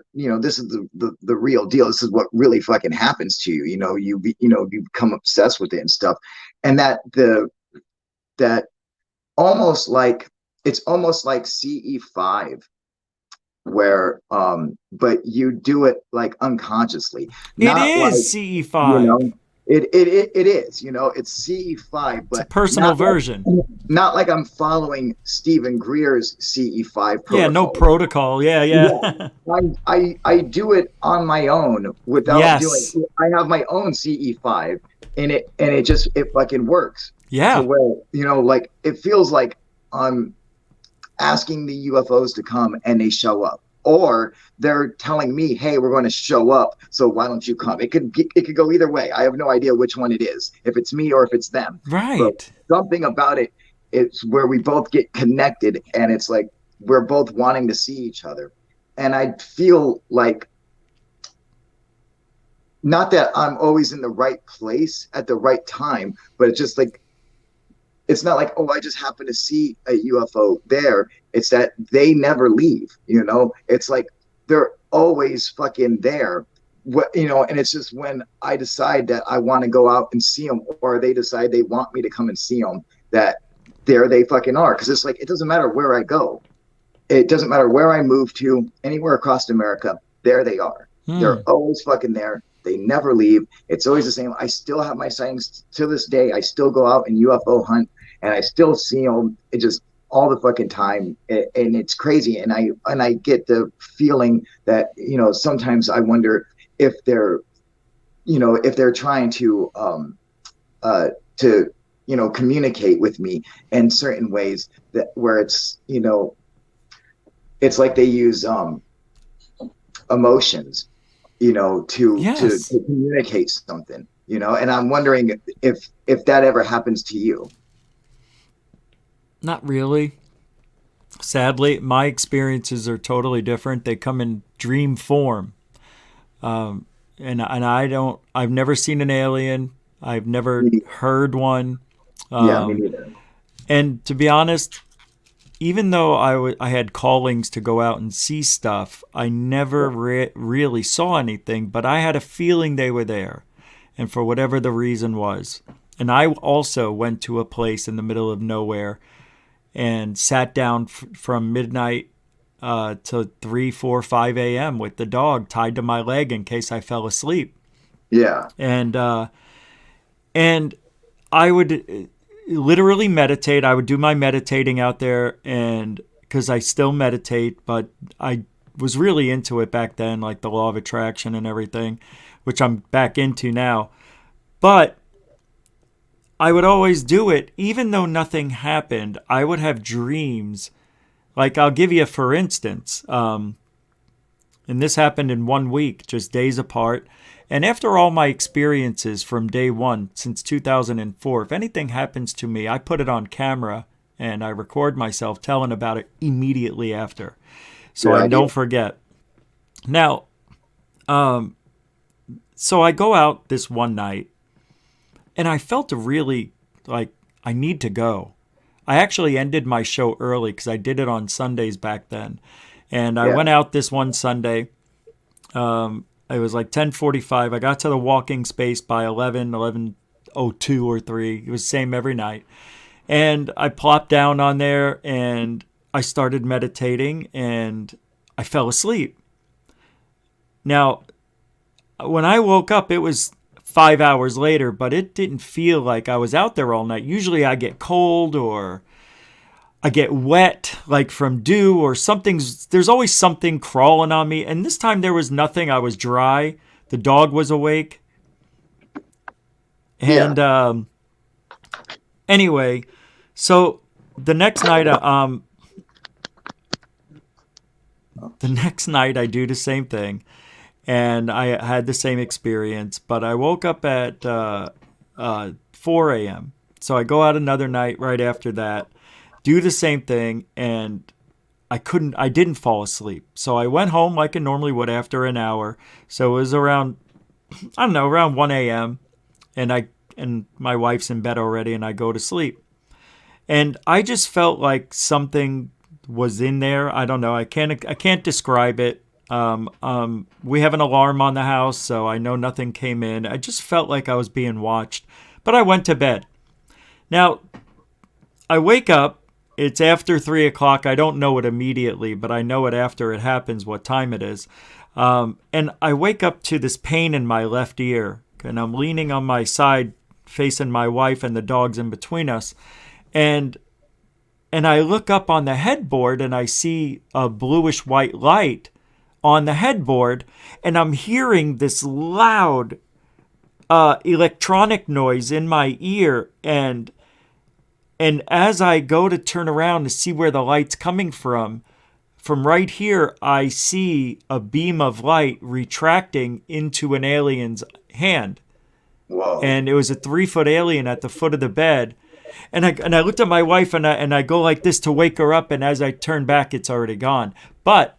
[SPEAKER 1] real deal. This is what really fucking happens to you. You become obsessed with it and stuff, and that almost like it's almost like CE5, where but you do it like unconsciously,
[SPEAKER 2] It
[SPEAKER 1] not like,
[SPEAKER 2] is
[SPEAKER 1] you
[SPEAKER 2] CE5.
[SPEAKER 1] know it is, it's CE5,
[SPEAKER 2] It's a
[SPEAKER 1] but
[SPEAKER 2] personal version.
[SPEAKER 1] not like I'm following Stephen Greer's CE5
[SPEAKER 2] Yeah, no
[SPEAKER 1] protocol.
[SPEAKER 2] protocol. Yeah,
[SPEAKER 1] Yeah,
[SPEAKER 2] yeah.
[SPEAKER 1] I do it on my own without doing.
[SPEAKER 2] Yes.
[SPEAKER 1] I have my own CE5, and it fucking works to
[SPEAKER 2] Yeah.
[SPEAKER 1] where, like it feels like I'm asking the UFOs to come and they show up, or they're telling me, "Hey, we're going to show up, so why don't you come?" It could go either way. I have no idea which one it is, if it's me or if it's them. But
[SPEAKER 2] Right.
[SPEAKER 1] something about it, it's where we both get connected, and it's like we're both wanting to see each other. And I feel like, not that I'm always in the right place at the right time, but it's just like, it's not like, oh, I just happen to see a UFO there. It's that they never leave. It's like they're always fucking there. And it's just when I decide that I want to go out and see them, or they decide they want me to come and see them, that there they fucking are. Because it's like, it doesn't matter where I go. It doesn't matter where I move to, anywhere across America, there they are.
[SPEAKER 2] Hmm.
[SPEAKER 1] They're always fucking there. They never leave. It's always the same. I still have my sightings to this day. I still go out and UFO hunt, and I still see them. It just all the fucking time, and it's crazy. And I get the feeling that, sometimes I wonder if they're trying to communicate with me in certain ways, that where it's like they use emotions, to
[SPEAKER 2] Yes.
[SPEAKER 1] communicate something, and I'm wondering if that ever happens to you.
[SPEAKER 2] Not really. Sadly, my experiences are totally different. They come in dream form. And I don't. I've never seen an alien. I've never
[SPEAKER 1] Me-
[SPEAKER 2] heard one.
[SPEAKER 1] yeah, me
[SPEAKER 2] Um,
[SPEAKER 1] neither.
[SPEAKER 2] and to be honest, even though I had callings to go out and see stuff, I never really saw anything, but I had a feeling they were there, and for whatever the reason was. And I also went to a place in the middle of nowhere and sat down from midnight to 3, 4, 5 a.m. with the dog tied to my leg in case I fell asleep.
[SPEAKER 1] Yeah,
[SPEAKER 2] And I would literally meditate. I would do my meditating out there, and because I still meditate, but I was really into it back then, like the law of attraction and everything, which I'm back into now. But I would always do it, even though nothing happened. I would have dreams. Like, I'll give you, for instance, and this happened in 1 week, just days apart. And after all my experiences from day one since 2004, if anything happens to me, I put it on camera and I record myself telling about it immediately after, so
[SPEAKER 1] good
[SPEAKER 2] I
[SPEAKER 1] idea.
[SPEAKER 2] don't forget. Now, so I go out this one night and I felt really like I need to go. I actually ended my show early because I did it on Sundays back then. And I
[SPEAKER 1] Yeah,
[SPEAKER 2] went out this one Sunday. It was like 10:45. I got to the walking space by 11:02 or 3. It was the same every night. And I plopped down on there and I started meditating and I fell asleep. Now, when I woke up, it was 5 hours later, but it didn't feel like I was out there all night. Usually I get cold or I get wet, like from dew or something's, there's always something crawling on me. And this time there was nothing. I was dry. The dog was awake.
[SPEAKER 1] yeah,
[SPEAKER 2] And anyway, so the next night, I do the same thing, and I had the same experience. But I woke up at 4 a.m. So I go out another night right after that, do the same thing, and I didn't fall asleep. So I went home like I normally would after an hour. So it was around, I don't know, around 1 a.m. and my wife's in bed already, and I go to sleep. And I just felt like something was in there. I don't know. I can't describe it. We have an alarm on the house, so I know nothing came in. I just felt like I was being watched, but I went to bed. Now, I wake up. It's after 3 o'clock. I don't know it immediately, but I know it after it happens what time it is. And I wake up to this pain in my left ear, and I'm leaning on my side facing my wife and the dogs in between us. And I look up on the headboard and I see a bluish white light on the headboard, and I'm hearing this loud electronic noise in my ear, and as I go to turn around to see where the light's coming from right here, I see a beam of light retracting into an alien's hand.
[SPEAKER 1] Whoa.
[SPEAKER 2] And it was a 3-foot alien at the foot of the bed. And I looked at my wife, and I go like this to wake her up, and as I turn back, it's already gone. But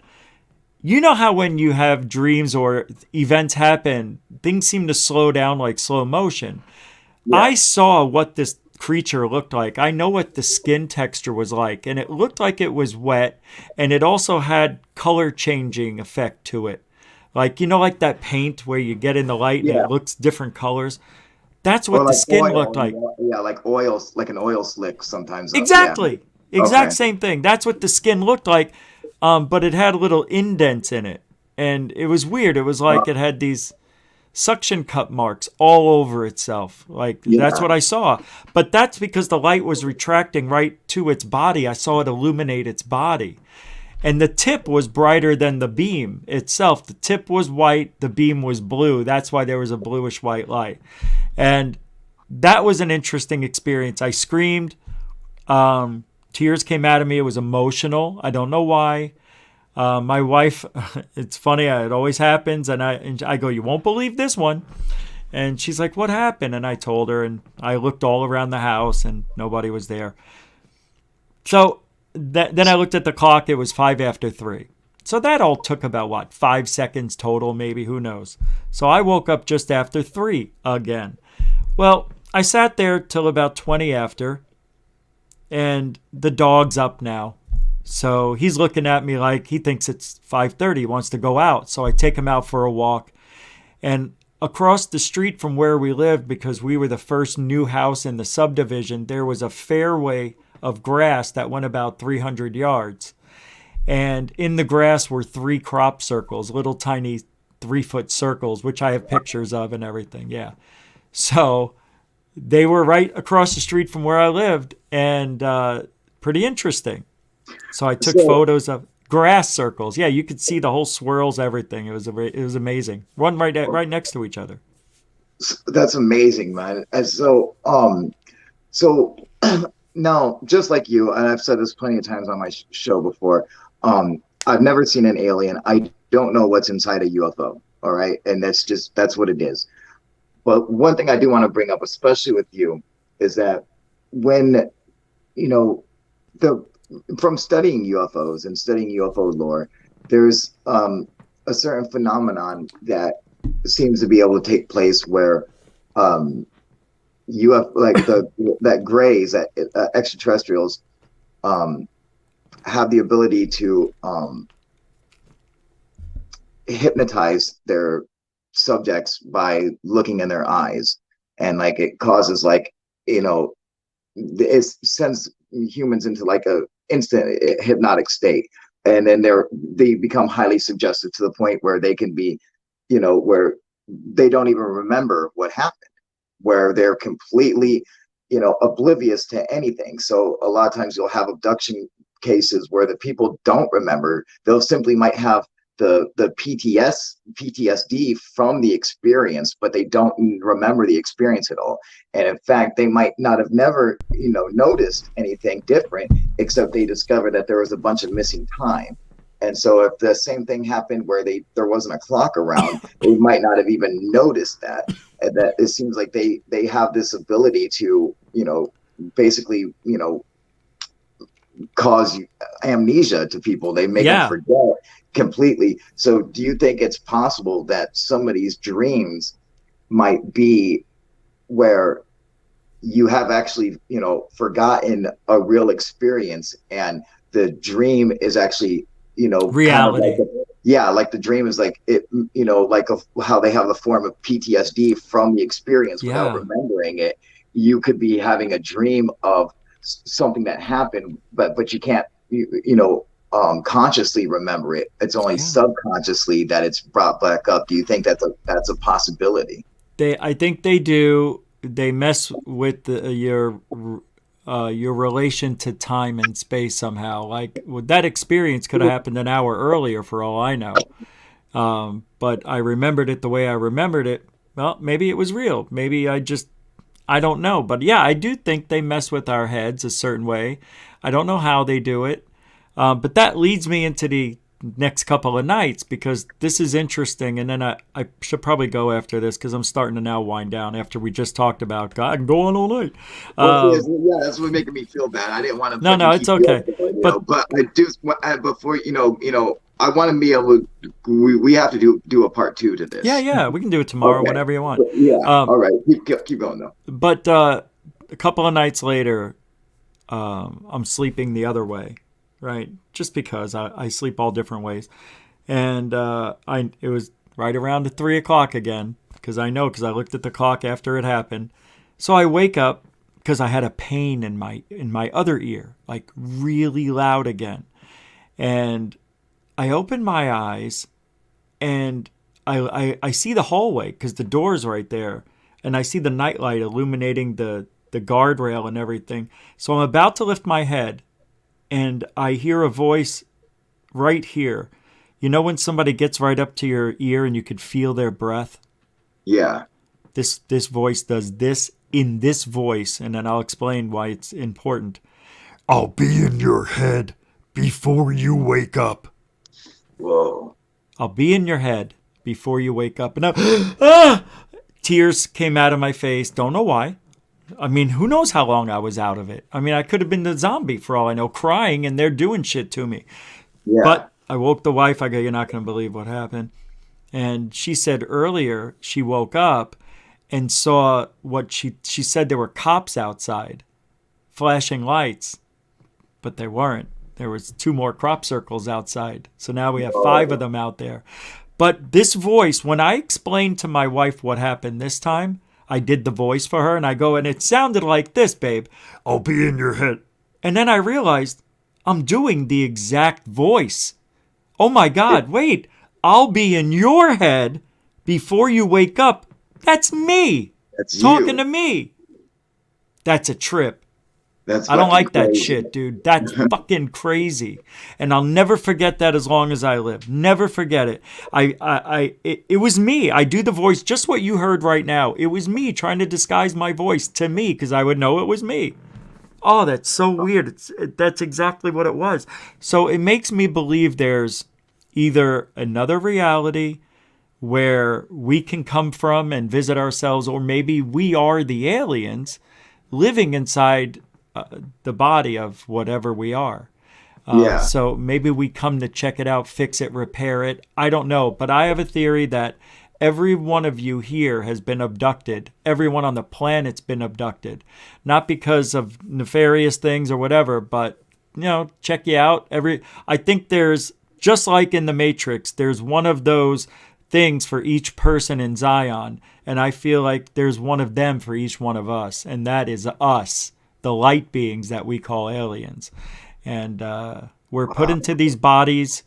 [SPEAKER 2] you know how when you have dreams or events happen, things seem to slow down like slow motion. Yeah. I saw what this creature looked like. I know what the skin texture was like, and it looked like it was wet, and it also had color changing effect to it. Like, you know, like that paint where you get in the light and it looks different colors. That's what the skin looked like.
[SPEAKER 1] Yeah, like oils, like an oil slick sometimes.
[SPEAKER 2] Exactly. Exact same thing. That's what the skin looked like, but it had little indents in it. And it was weird. It was like it had these suction cup marks all over itself. Like, that's what I saw. But that's because the light was retracting right to its body. I saw it illuminate its body. And the tip was brighter than the beam itself. The tip was white, the beam was blue. That's why there was a bluish white light. And that was an interesting experience. I screamed. Tears came out of me. It was emotional. I don't know why. My wife, it's funny, it always happens. And I go, you won't believe this one. And she's like, what happened? And I told her, and I looked all around the house and nobody was there. So then I looked at the clock. It was 5 after 3. So that all took about, 5 seconds total, maybe, who knows. So I woke up just after 3 again. Well, I sat there till about 20 after, and the dog's up now. So he's looking at me like he thinks it's 5:30, he wants to go out. So I take him out for a walk. And across the street from where we lived, because we were the first new house in the subdivision, there was a fairway of grass that went about 300 yards. And in the grass were 3 crop circles, little tiny 3-foot circles, which I have pictures of and everything. Yeah. So they were right across the street from where I lived, and pretty interesting. So I took photos of grass circles. Yeah, you could see the whole swirls, everything. It was amazing. One right next to each other.
[SPEAKER 1] That's amazing, man. And so now, just like you, and I've said this plenty of times on my show before, I've never seen an alien. I don't know what's inside a UFO. All right, and that's what it is. But one thing I do want to bring up, especially with you, is that when, from studying UFOs and studying UFO lore, there's a certain phenomenon that seems to be able to take place where that grays, that extraterrestrials have the ability to hypnotize their subjects by looking in their eyes, and like it causes it sends humans into like a instant hypnotic state, and then they become highly suggestive to the point where they can be where they don't even remember what happened, where they're completely oblivious to anything. So a lot of times you'll have abduction cases where the people don't remember. They'll simply might have the PTSD from the experience, but they don't remember the experience at all. And in fact, they might not have never, noticed anything different, except they discovered that there was a bunch of missing time. And so if the same thing happened where there wasn't a clock around, they might not have even noticed that. And that it seems like they have this ability to, basically, cause amnesia to people. They make them forget completely. So do you think it's possible that somebody's dreams might be where you have actually, forgotten a real experience, and the dream is actually,
[SPEAKER 2] reality?
[SPEAKER 1] Kind of like the dream is like it, how they have the form of PTSD from the experience without remembering it. You could be having a dream of something that happened, but you can't, consciously remember it. It's only subconsciously that it's brought back up. Do you think that's a possibility?
[SPEAKER 2] I think they do. They mess with your relation to time and space somehow. Like that experience could have happened an hour earlier for all I know. But I remembered it the way I remembered it. Well, maybe it was real. Maybe I don't know. But yeah, I do think they mess with our heads a certain way. I don't know how they do it. But that leads me into the next couple of nights, because this is interesting. And then I should probably go after this, because I'm starting to now wind down after we just talked about God. I can go on all night.
[SPEAKER 1] That's what's making me feel bad. I didn't want to.
[SPEAKER 2] No, it's okay.
[SPEAKER 1] But I do, before, I want to be able to, we have to do a part 2 to this.
[SPEAKER 2] Yeah. We can do it tomorrow, whenever you want.
[SPEAKER 1] All right. Keep going though.
[SPEAKER 2] But a couple of nights later, I'm sleeping the other way, right? Just because I sleep all different ways. And it was right around 3:00 again, because I looked at the clock after it happened. So I wake up because I had a pain in my other ear, like really loud again. And I open my eyes, and I see the hallway, because the door's right there, and I see the nightlight illuminating the guardrail and everything. So I'm about to lift my head, and I hear a voice right here. You know when somebody gets right up to your ear and you could feel their breath?
[SPEAKER 1] Yeah.
[SPEAKER 2] This voice does this in this voice, and then I'll explain why it's important. I'll be in your head before you wake up.
[SPEAKER 1] Whoa.
[SPEAKER 2] I'll be in your head before you wake up. And tears came out of my face. Don't know why. I mean, who knows how long I was out of it? I mean, I could have been the zombie for all I know, crying, and they're doing shit to me. Yeah. But I woke the wife. I go, you're not going to believe what happened. And she said earlier she woke up and saw what she said there were cops outside flashing lights, but they weren't. There was 2 more crop circles outside. So now we have 5 of them out there. But this voice, when I explained to my wife what happened this time, I did the voice for her, and I go, and it sounded like this, babe. I'll be in your head. And then I realized I'm doing the exact voice. Oh my God, wait. I'll be in your head before you wake up. That's me.
[SPEAKER 1] That's
[SPEAKER 2] talking to me. That's a trip. I don't like that shit, dude. That's fucking crazy. And I'll never forget that as long as I live. Never forget it. It was me. I do the voice, just what you heard right now. It was me trying to disguise my voice to me, because I would know it was me. Oh, that's so weird. That's exactly what it was. So it makes me believe there's either another reality where we can come from and visit ourselves, or maybe we are the aliens living inside the body of whatever we are. So maybe we come to check it out, fix it, repair it. I don't know. But I have a theory that every one of you here has been abducted. Everyone on the planet's been abducted. Not because of nefarious things or whatever, but, check you out. I think there's, just like in the Matrix, there's one of those things for each person in Zion. And I feel like there's one of them for each one of us. And that is us. The light beings that we call aliens. And we're put into these bodies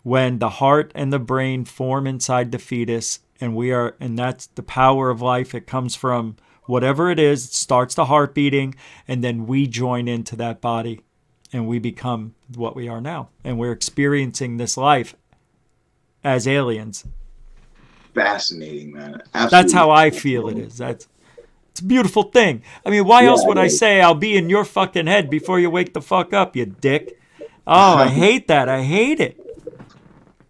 [SPEAKER 2] when the heart and the brain form inside the fetus, and that's the power of life. It comes from whatever it is. It starts the heart beating, and then we join into that body, and we become what we are now. And we're experiencing this life as aliens.
[SPEAKER 1] Fascinating, man. Absolutely.
[SPEAKER 2] That's how I feel it is. It's a beautiful thing. I mean, why else would I say I'll be in your fucking head before you wake the fuck up, you dick? Oh, I hate that. I hate it.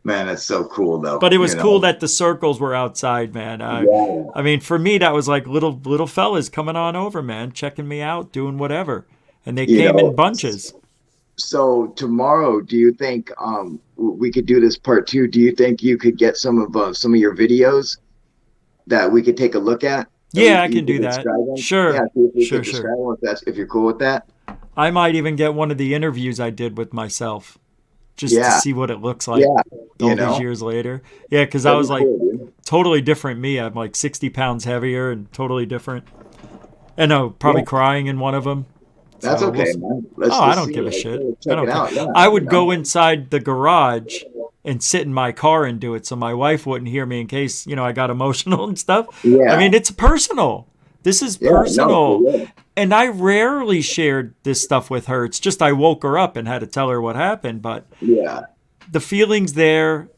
[SPEAKER 1] Man, it's so cool though.
[SPEAKER 2] But it was cool that the circles were outside, man. I mean, for me, that was like little fellas coming on over, man, checking me out, doing whatever, and they came in bunches.
[SPEAKER 1] So tomorrow, do you think we could do this part 2? Do you think you could get some of your videos that we could take a look at?
[SPEAKER 2] Yeah, I can do that. Sure.
[SPEAKER 1] Yeah,
[SPEAKER 2] sure.
[SPEAKER 1] If you're cool with that.
[SPEAKER 2] I might even get one of the interviews I did with myself, just to see what it looks like all these years later. Yeah, because I was like totally different me. I'm like 60 pounds heavier and totally different. And probably crying in one of them.
[SPEAKER 1] That's okay, man.
[SPEAKER 2] I don't give a shit. I would go inside the garage and sit in my car and do it so my wife wouldn't hear me in case, I got emotional and stuff.
[SPEAKER 1] Yeah.
[SPEAKER 2] I mean, it's personal. This is personal. And I rarely shared this stuff with her. It's just I woke her up and had to tell her what happened. But the feelings there,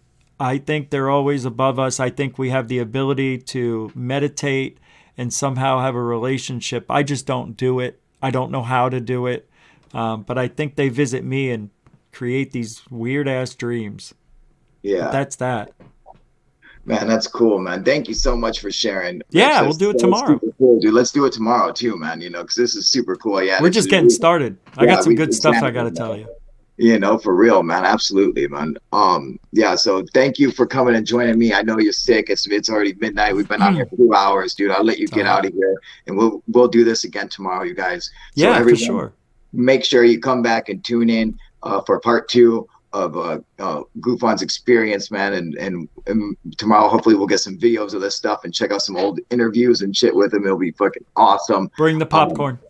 [SPEAKER 2] I think they're always above us. I think we have the ability to meditate and somehow have a relationship. I just don't do it. I don't know how to do it. But I think they visit me and create these weird-ass dreams.
[SPEAKER 1] Yeah.
[SPEAKER 2] But that's that.
[SPEAKER 1] Man, that's cool, man. Thank you so much for sharing.
[SPEAKER 2] Yeah, we'll do it tomorrow.
[SPEAKER 1] Cool, dude. Let's do it tomorrow too, man. Because this is super cool. Yeah,
[SPEAKER 2] we're just getting started. I got some good stuff I got to tell you.
[SPEAKER 1] For real, man. Absolutely, man. So thank you for coming and joining me. I know you're sick. It's already midnight. We've been on here for 2 hours, dude. I'll let you get out of here, and we'll do this again tomorrow, you guys. So
[SPEAKER 2] for sure.
[SPEAKER 1] Make sure you come back and tune in for part 2 of GUFON's experience, man, and tomorrow hopefully we'll get some videos of this stuff and check out some old interviews and shit with him. It'll be fucking awesome.
[SPEAKER 2] Bring the popcorn.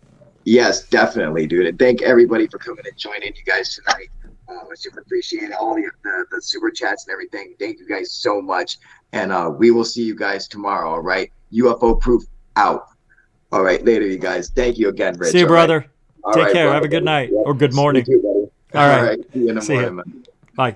[SPEAKER 1] Yes, definitely, dude. And thank everybody for coming and joining you guys tonight. I super appreciate all the super chats and everything. Thank you guys so much. And we will see you guys tomorrow, all right? UFO proof out. All right, later, you guys. Thank you again, Rich.
[SPEAKER 2] See you, brother.
[SPEAKER 1] Right?
[SPEAKER 2] Take care. Have a good night or good morning.
[SPEAKER 1] You too, buddy.
[SPEAKER 2] All right.
[SPEAKER 1] See you in the morning, man.
[SPEAKER 2] Bye.